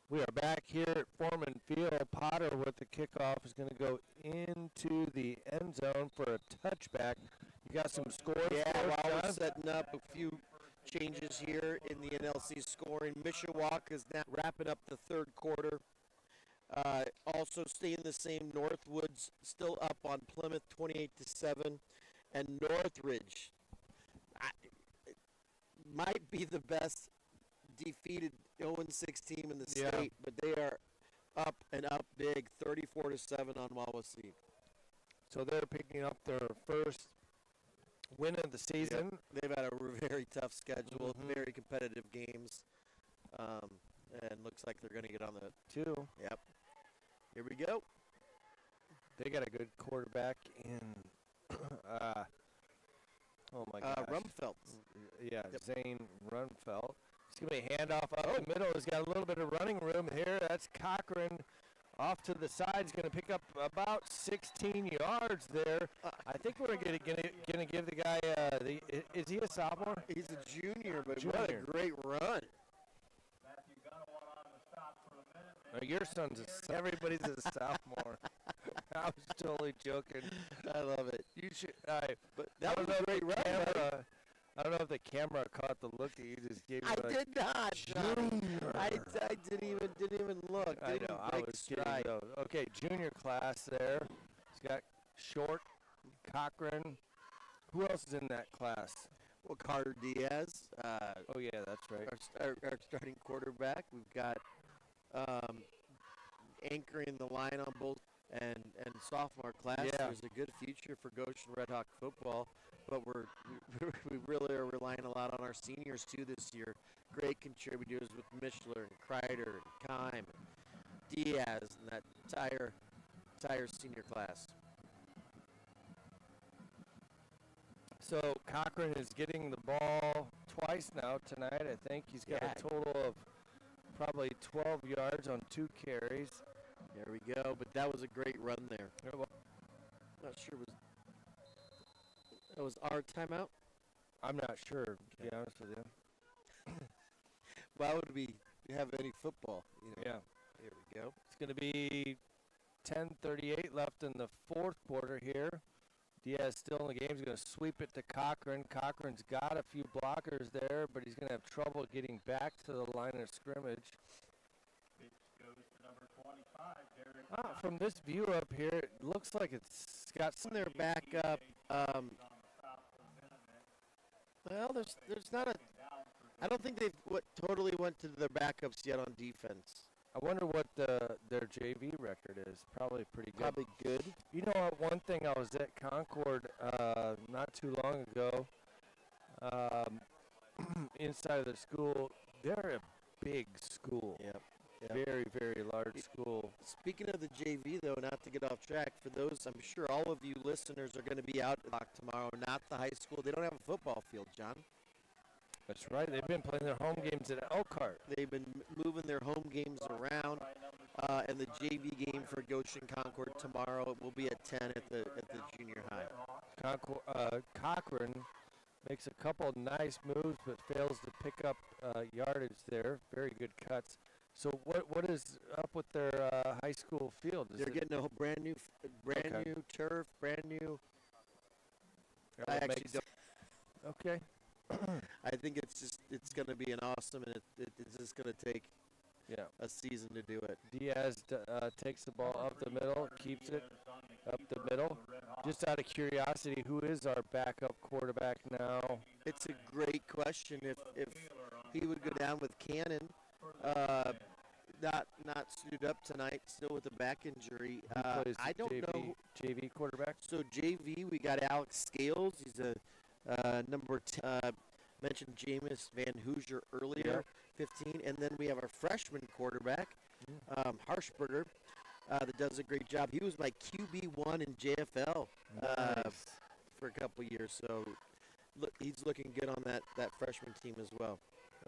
We are back here at Foreman Field. Potter with the kickoff is going to go into the end zone for a touchback. You got some scores? Yeah, for us, while we're John? setting up a few changes here in the NLC scoring. Mishawaka is now wrapping up the third quarter. Also staying the same. Northwood's still up on Plymouth 28-7. And Northridge might be the best defeated 0-6 team in the state, but they are up and up big, 34-7 on Wawasee. So they're picking up their first win of the season. Yep. They've had a very tough schedule, very competitive games, and looks like they're going to get on the Two. Yep. Here we go. They got a good quarterback in. Oh my gosh. Rumfeld. Yeah, Yep. Zane Runfelt. It's going to be a handoff up the middle. He's got a little bit of running room here. That's Cochran off to the side. He's going to pick up about 16 yards there. I think we're going to give the guy, is he a sophomore? He's a junior, but Junior. what a great run. Your son's everybody's a sophomore. I was totally joking. I love it. You should. But that was a great run, right? I don't know if the camera caught the look that you just gave me. I like, did not. Johnny. Junior. I didn't even look. I Didn't know. I break was kidding, stride. though. Okay, junior class there. He's got Short, Cochran. Who else is in that class? Well, Carter Diaz, Oh, yeah, that's right. our starting quarterback. We've got anchoring the line on both and sophomore class. Yeah. There's a good future for Goshen RedHawk football, but we really are relying a lot on our seniors too this year. Great contributors with Mishler and Kreider and Kime and Diaz and that entire senior class. So Cochran is getting the ball twice now tonight. I think he's got Yeah. a total of probably 12 yards on 2 carries. There we go. But that was a great run there. Not sure that was our timeout. I'm not sure, to be honest with you. Why would we have any football? You know? Yeah. Here we go. It's going to be 10:38 left in the fourth quarter here. Diaz still in the game. He's going to sweep it to Cochran. Cochran's got a few blockers there, but he's going to have trouble getting back to the line of scrimmage. Pitch goes to number 25, Derek. From this view up here, it looks like it's got some. Their backup. Well, there's not a. I don't think they've totally went to their backups yet on defense. I wonder what their JV record is. Probably pretty good. Probably good. You know what? One thing, I was at Concord not too long ago. Inside of the school, they're a big school. Yep. Very, very large school. Speaking of the JV, though, not to get off track, for those, I'm sure all of you listeners are going to be out tomorrow, not the high school. They don't have a football field, John. That's right. They've been playing their home games at Elkhart. They've been moving their home games around, and the JV game for Goshen Concord tomorrow will be at 10 at the junior high. Cochran makes a couple nice moves, but fails to pick up yardage there. Very good cuts. So what is up with their high school field? They're getting a brand new turf, brand new. I actually don't. Okay. I think it's going to be an awesome, and it's just going to take a season to do it. Diaz takes the ball up the middle, keeps it up the middle. Just out of curiosity, who is our backup quarterback now? It's a great question. If he would go down with Cannon, not suited up tonight, still with a back injury. I don't know. JV quarterback. So JV, we got Alex Scales. He's a number 10, mentioned Jameis Van Hoosier earlier, 15. And then we have our freshman quarterback, Harshberger, that does a great job. He was my QB1 in JFL for a couple years. So he's looking good on that freshman team as well.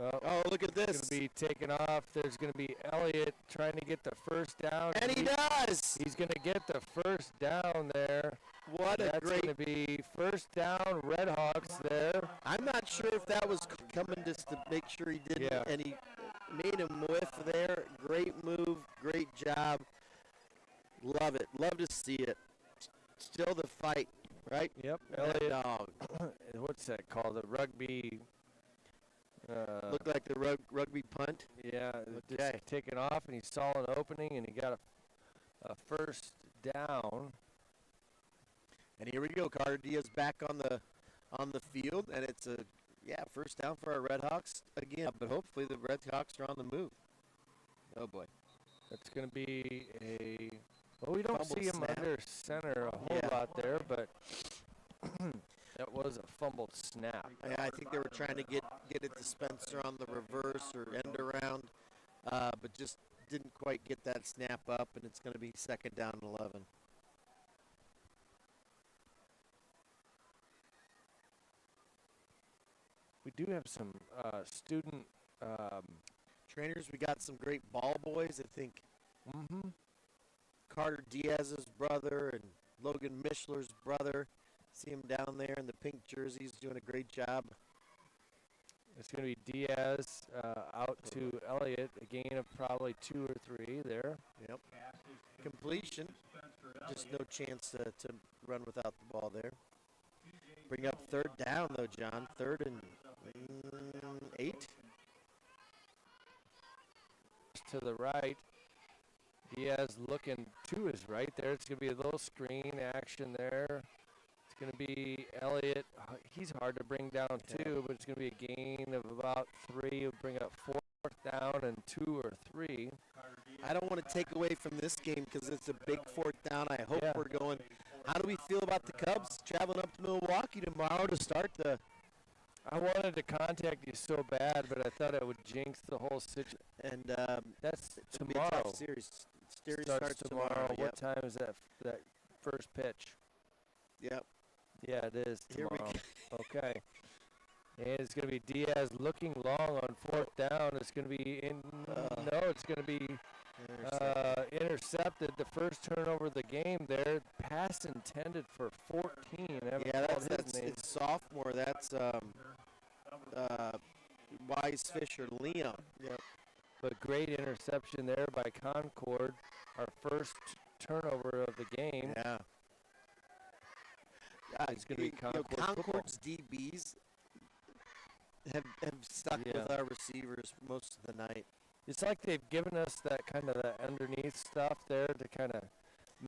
Oh, look at this. Going to be taken off. There's going to be Elliott trying to get the first down. And he does. He's going to get the first down there. What a great. That's going to be first down, RedHawks there. I'm not sure if that was coming just to make sure he didn't. Yeah. And he made him whiff there. Great move. Great job. Love it. Love to see it. Still the fight, right? Yep. Elliott. Elliott. Dog. What's that called? The rugby. Looked like the rugby punt. Yeah, Okay. just taken off, and he saw an opening, and he got a first down. And here we go. Carter Diaz back on the field, and it's a first down for our RedHawks again. But hopefully the RedHawks are on the move. Oh boy, That's going to be a. Well, we don't Fumble see him snap. under center a whole lot there, but that was a fumbled snap. I think they were trying to get it to Spencer on the reverse or end around, but just didn't quite get that snap up, and it's going to be second down and 11. We do have some student. Trainers, we got some great ball boys. I think Mm-hmm. Carter Diaz's brother and Logan Mishler's brother. See him down there in the pink jerseys doing a great job. It's going to be Diaz out to Elliott, a gain of probably 2 or 3 there. Yep. Completion. Just no chance to run without the ball there. Bring up third down, though, John. 3rd and 8. To the right. Diaz looking to his right there. It's going to be a little screen action there. It's going to be Elliott. He's hard to bring down too, but it's going to be a gain of about 3. It'll bring up 4th down and 2 or 3. I don't want to take away from this game because it's a big 4th down. I hope Yeah. we're going. How do we feel about the Cubs traveling up to Milwaukee tomorrow to start the? I wanted to contact you so bad, but I thought it would jinx the whole situation. And That's it'll be a tough tomorrow. series. Series Starts tomorrow. Yep. What time is that first pitch? Yep. Yeah, it is Here we tomorrow. Okay. And it's going to be Diaz looking long on 4th down. It's going to be it's going to be intercepted. The first turnover of the game there. Pass intended for 14. I haven't Yeah, called his that's name. it's sophomore. That's Wise Fisher Liam. Yep. But great interception there by Concord. Our first turnover of the game. Yeah. It's going to be Concord football. Concord's DBs have stuck Yeah. with our receivers most of the night. It's like they've given us that kind of the underneath stuff there to kind of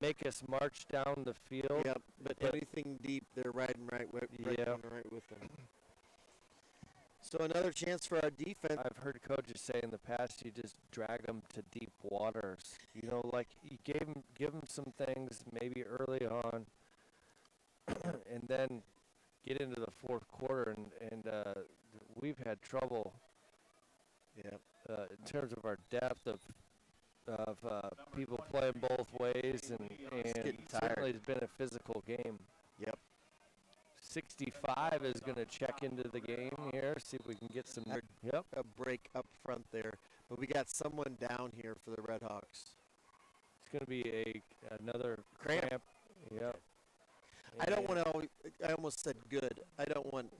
make us march down the field. Yep. But anything deep, they're riding right with them. So another chance for our defense. I've heard coaches say in the past you just drag them to deep waters. You know, like you give them some things maybe early on, and then get into the 4th quarter, and we've had trouble. Yep. In terms of our depth of people playing both ways, and getting certainly it's been a physical game. Yep. 65 is going to check into the game here, see if we can get some. Yep. A break up front there, but we got someone down here for the RedHawks. It's going to be another Cramp. Yep. I don't want to. I almost said good. I don't want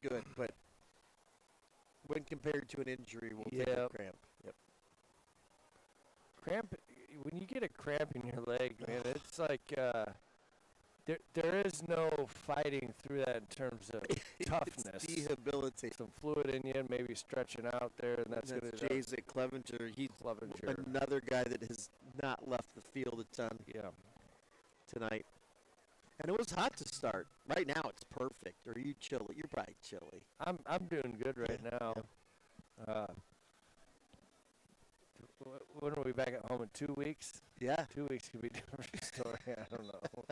good, but when compared to an injury, we'll take a cramp. Yep. Cramp. When you get a cramp in your leg, man, it's like there is no fighting through that in terms of toughness. It's debilitating. Some fluid in you, maybe stretching out there, and that's going to. Jay's at Clevenger. He's Clevenger. another guy that has not left the field a ton. Yeah. Tonight. And it was hot to start. Right now it's perfect. Or are you chilly? You're probably chilly. I'm doing good right now. When are we back at home in 2 weeks? Yeah. 2 weeks could be a different story. I don't know.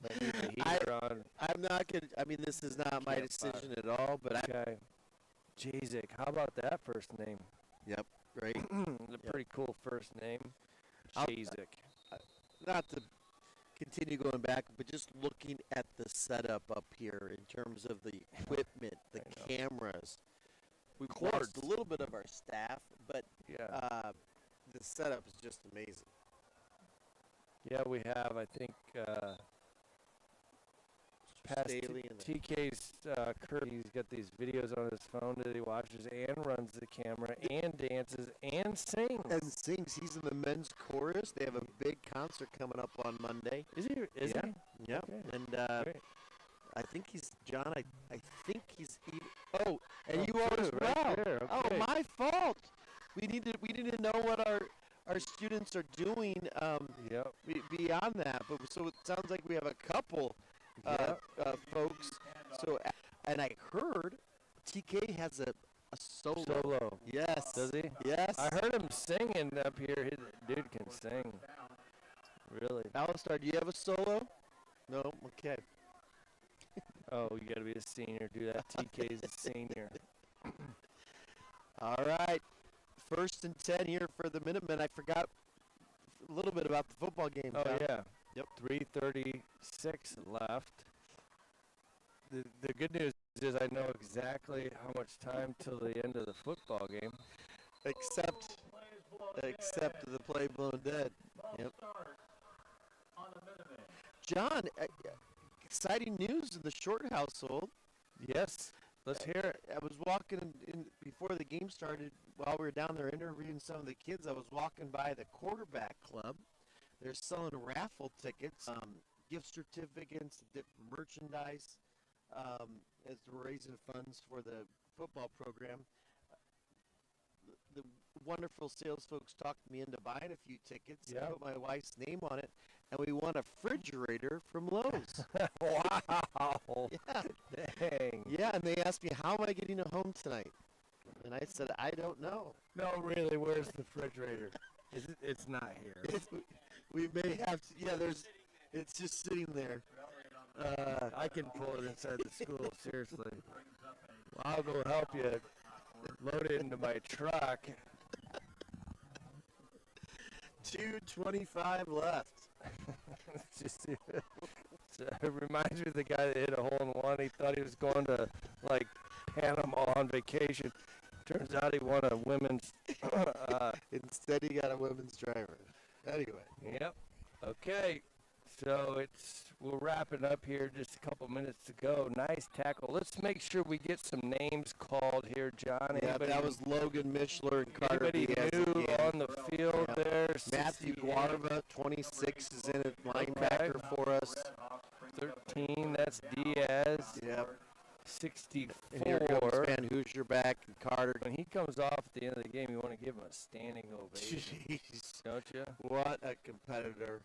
Might need the heater on. I'm not gonna. I mean, this is not my decision at all. But Okay. Jazik, how about that first name? Yep. Great. A pretty cool first name. Jazik. Not to continue going back, but just looking at the setup up here in terms of the equipment, the cameras. We've lost a little bit of our staff, but the setup is just amazing. Yeah, we have, I think, past Staley and TK's Kirby. He's got these videos on his phone that he watches and runs the camera and dances and sings. And sings. He's in the men's chorus. They have a big concert coming up on Monday. Is he? Is he? Yep. Okay. And Great. I think he's John. I think he's. Oh, and Oh, you are as good, right well. there, Oh, okay. my fault. We need to know what our students are doing. Yep. Beyond that, but so it sounds like we have a couple folks. So, and I heard TK has a solo. Solo. Yes. Does he? Yes. I heard him singing up here. His dude can sing. Really. Alistar, do you have a solo? No. Okay. Oh, you got to be a senior. Do that. TK's a senior. All right. 1st and 10 here for the Minutemen. I forgot a little bit about the football game. Oh, Tom. yeah. Yep. 3:36 left. The good news is I know exactly how much time till the end of the football game. Except the play blown dead. Yep. John, exciting news in the Short household. Yes. Let's hear it. I was walking in before the game started. While we were down there interviewing some of the kids, I was walking by the quarterback club. They're selling raffle tickets, gift certificates, merchandise. as we're raising funds for the football program. The wonderful sales folks talked me into buying a few tickets. I put my wife's name on it, and we won a refrigerator from Lowe's. Wow. Yeah. Dang. Yeah, and they asked me, how am I getting home tonight? And I said, I don't know. No, really, where's the refrigerator? It's not here. We may have to, it's just sitting there. I can pull it inside the school, seriously. Well, I'll go help you load it into my truck. 2:25 left. It reminds me of the guy that hit a hole in one. He thought he was going to, like, Panama on vacation. Turns out he won a women's. Instead, he got a women's driver. Anyway. Yep. Okay. So we're wrapping up here. Just a couple minutes to go. Nice tackle. Let's make sure we get some names called here, John. Yeah, that was Logan Mischler and Carter Anybody Diaz new again. on the field there? Matthew 68. Guarva, 26, is in at linebacker for us. 13. That's Diaz. Yep. 64. And here comes Van Hoosier back and Carter. When he comes off at the end of the game, you want to give him a standing ovation, Jeez. don't you? What a competitor.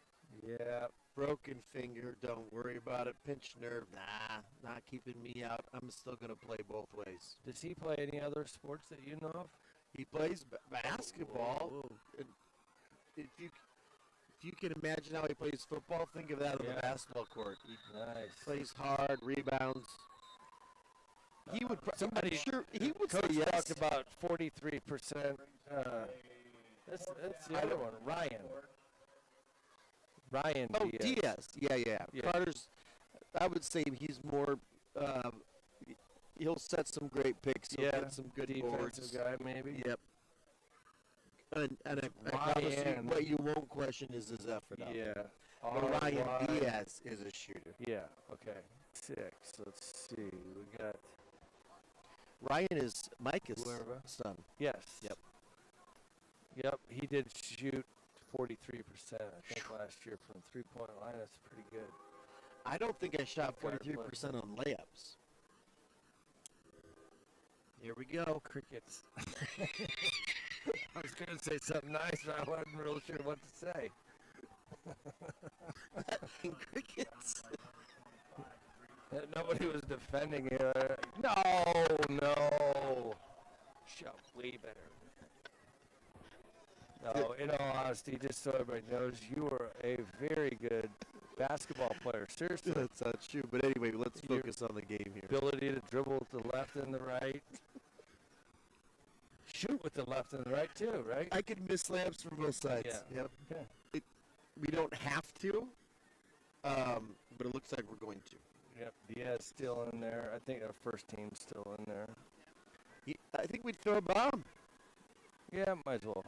Yeah. Broken finger, don't worry about it. Pinched nerve, nah, not keeping me out. I'm still going to play both ways. Does he play any other sports that you know of? He plays basketball. And if you can imagine how he plays football, think of that on the basketball court. He plays hard, rebounds. He would. Somebody, sure he would say Coach yes. talked about 43%. That's the other one, Ryan. Oh, Diaz. Diaz. Yeah. Carter's, I would say he's more, he'll set some great picks. He'll get some good boards. Defensive guy, maybe. Yep. And I promise you, what you won't question is his effort. Yeah. But Ryan Diaz is a shooter. Yeah, okay. 6. Let's see. We got Ryan is Micah's Whoever. son. Yes. Yep. He did shoot 43%, I think, last year from three-point line. That's pretty good. I don't think I shot 43% on layups. Here we go. Crickets. I was going to say something nice, but I wasn't real sure what to say. Crickets. Nobody was defending it. No. Shot way better. No, in all honesty, just so everybody knows, you are a very good basketball player. Seriously. That's not true. But anyway, let's focus on the game here. Ability to dribble with the left and the right. Shoot with the left and the right, too, right? I could miss layups from both sides. Yeah. Yep. Okay. We don't have to, but it looks like we're going to. Yep, Diaz still in there. I think our first team's still in there. I think we'd throw a bomb. Yeah, might as well.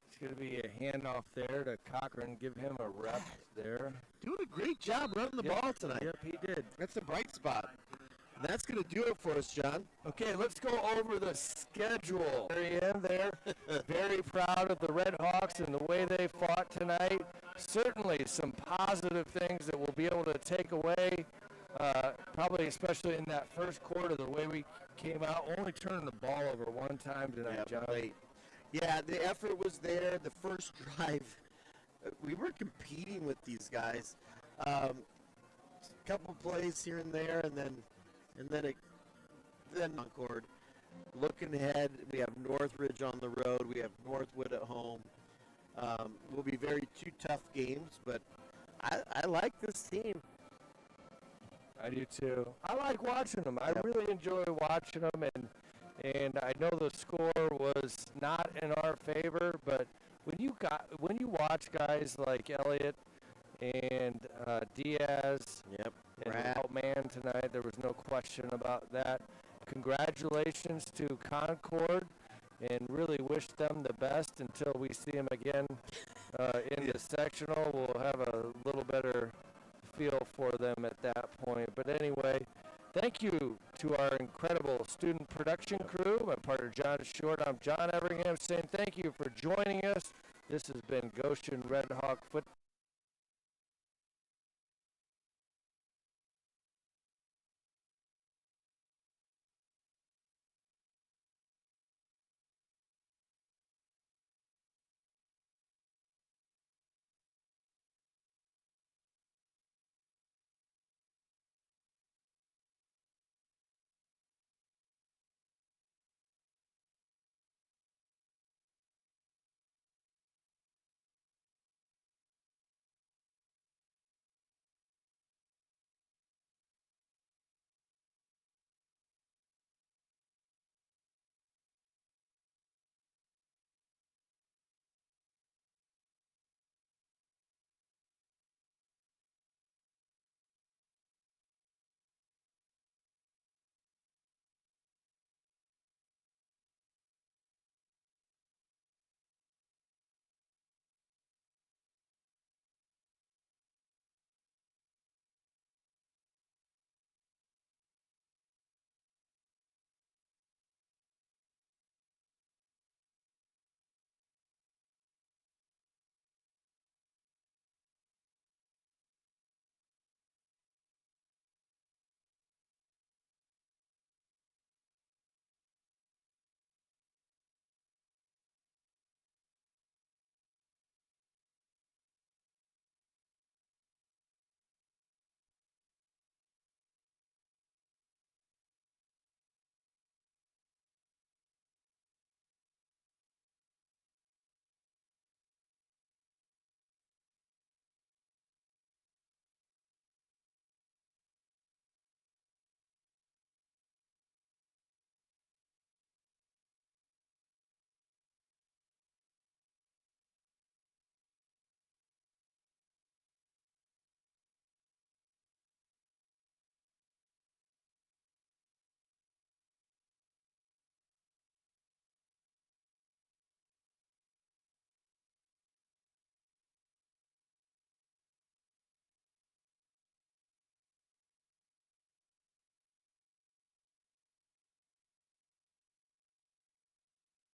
It's going to be a handoff there to Cochran. Give him a rep there. Doing a great job running the ball tonight. Yep, he did. That's a bright spot. That's going to do it for us, John. Okay, let's go over the schedule. Very end there. Very proud of the RedHawks and the way they fought tonight. Certainly some positive things that we'll be able to take away, probably especially in that first quarter, the way we came out, only turning the ball over one time tonight, John. Late. Yeah, the effort was there. The first drive, we were competing with these guys. A couple plays here and there, and then Concord. Looking ahead, we have Northridge on the road. We have Northwood at home. Will be two tough games, but I like this team. I do too. I like watching them. I really enjoy watching them, and I know the score was not in our favor, but when you watch guys like Elliott and Diaz, and Outman tonight, there was no question about that. Congratulations to Concord, and really wish them the best until we see them again in the sectional. We'll have a little better feel for them at that point. But anyway, thank you to our incredible student production crew. My partner John Short. I'm John Everingham saying thank you for joining us. This has been Goshen RedHawk Football.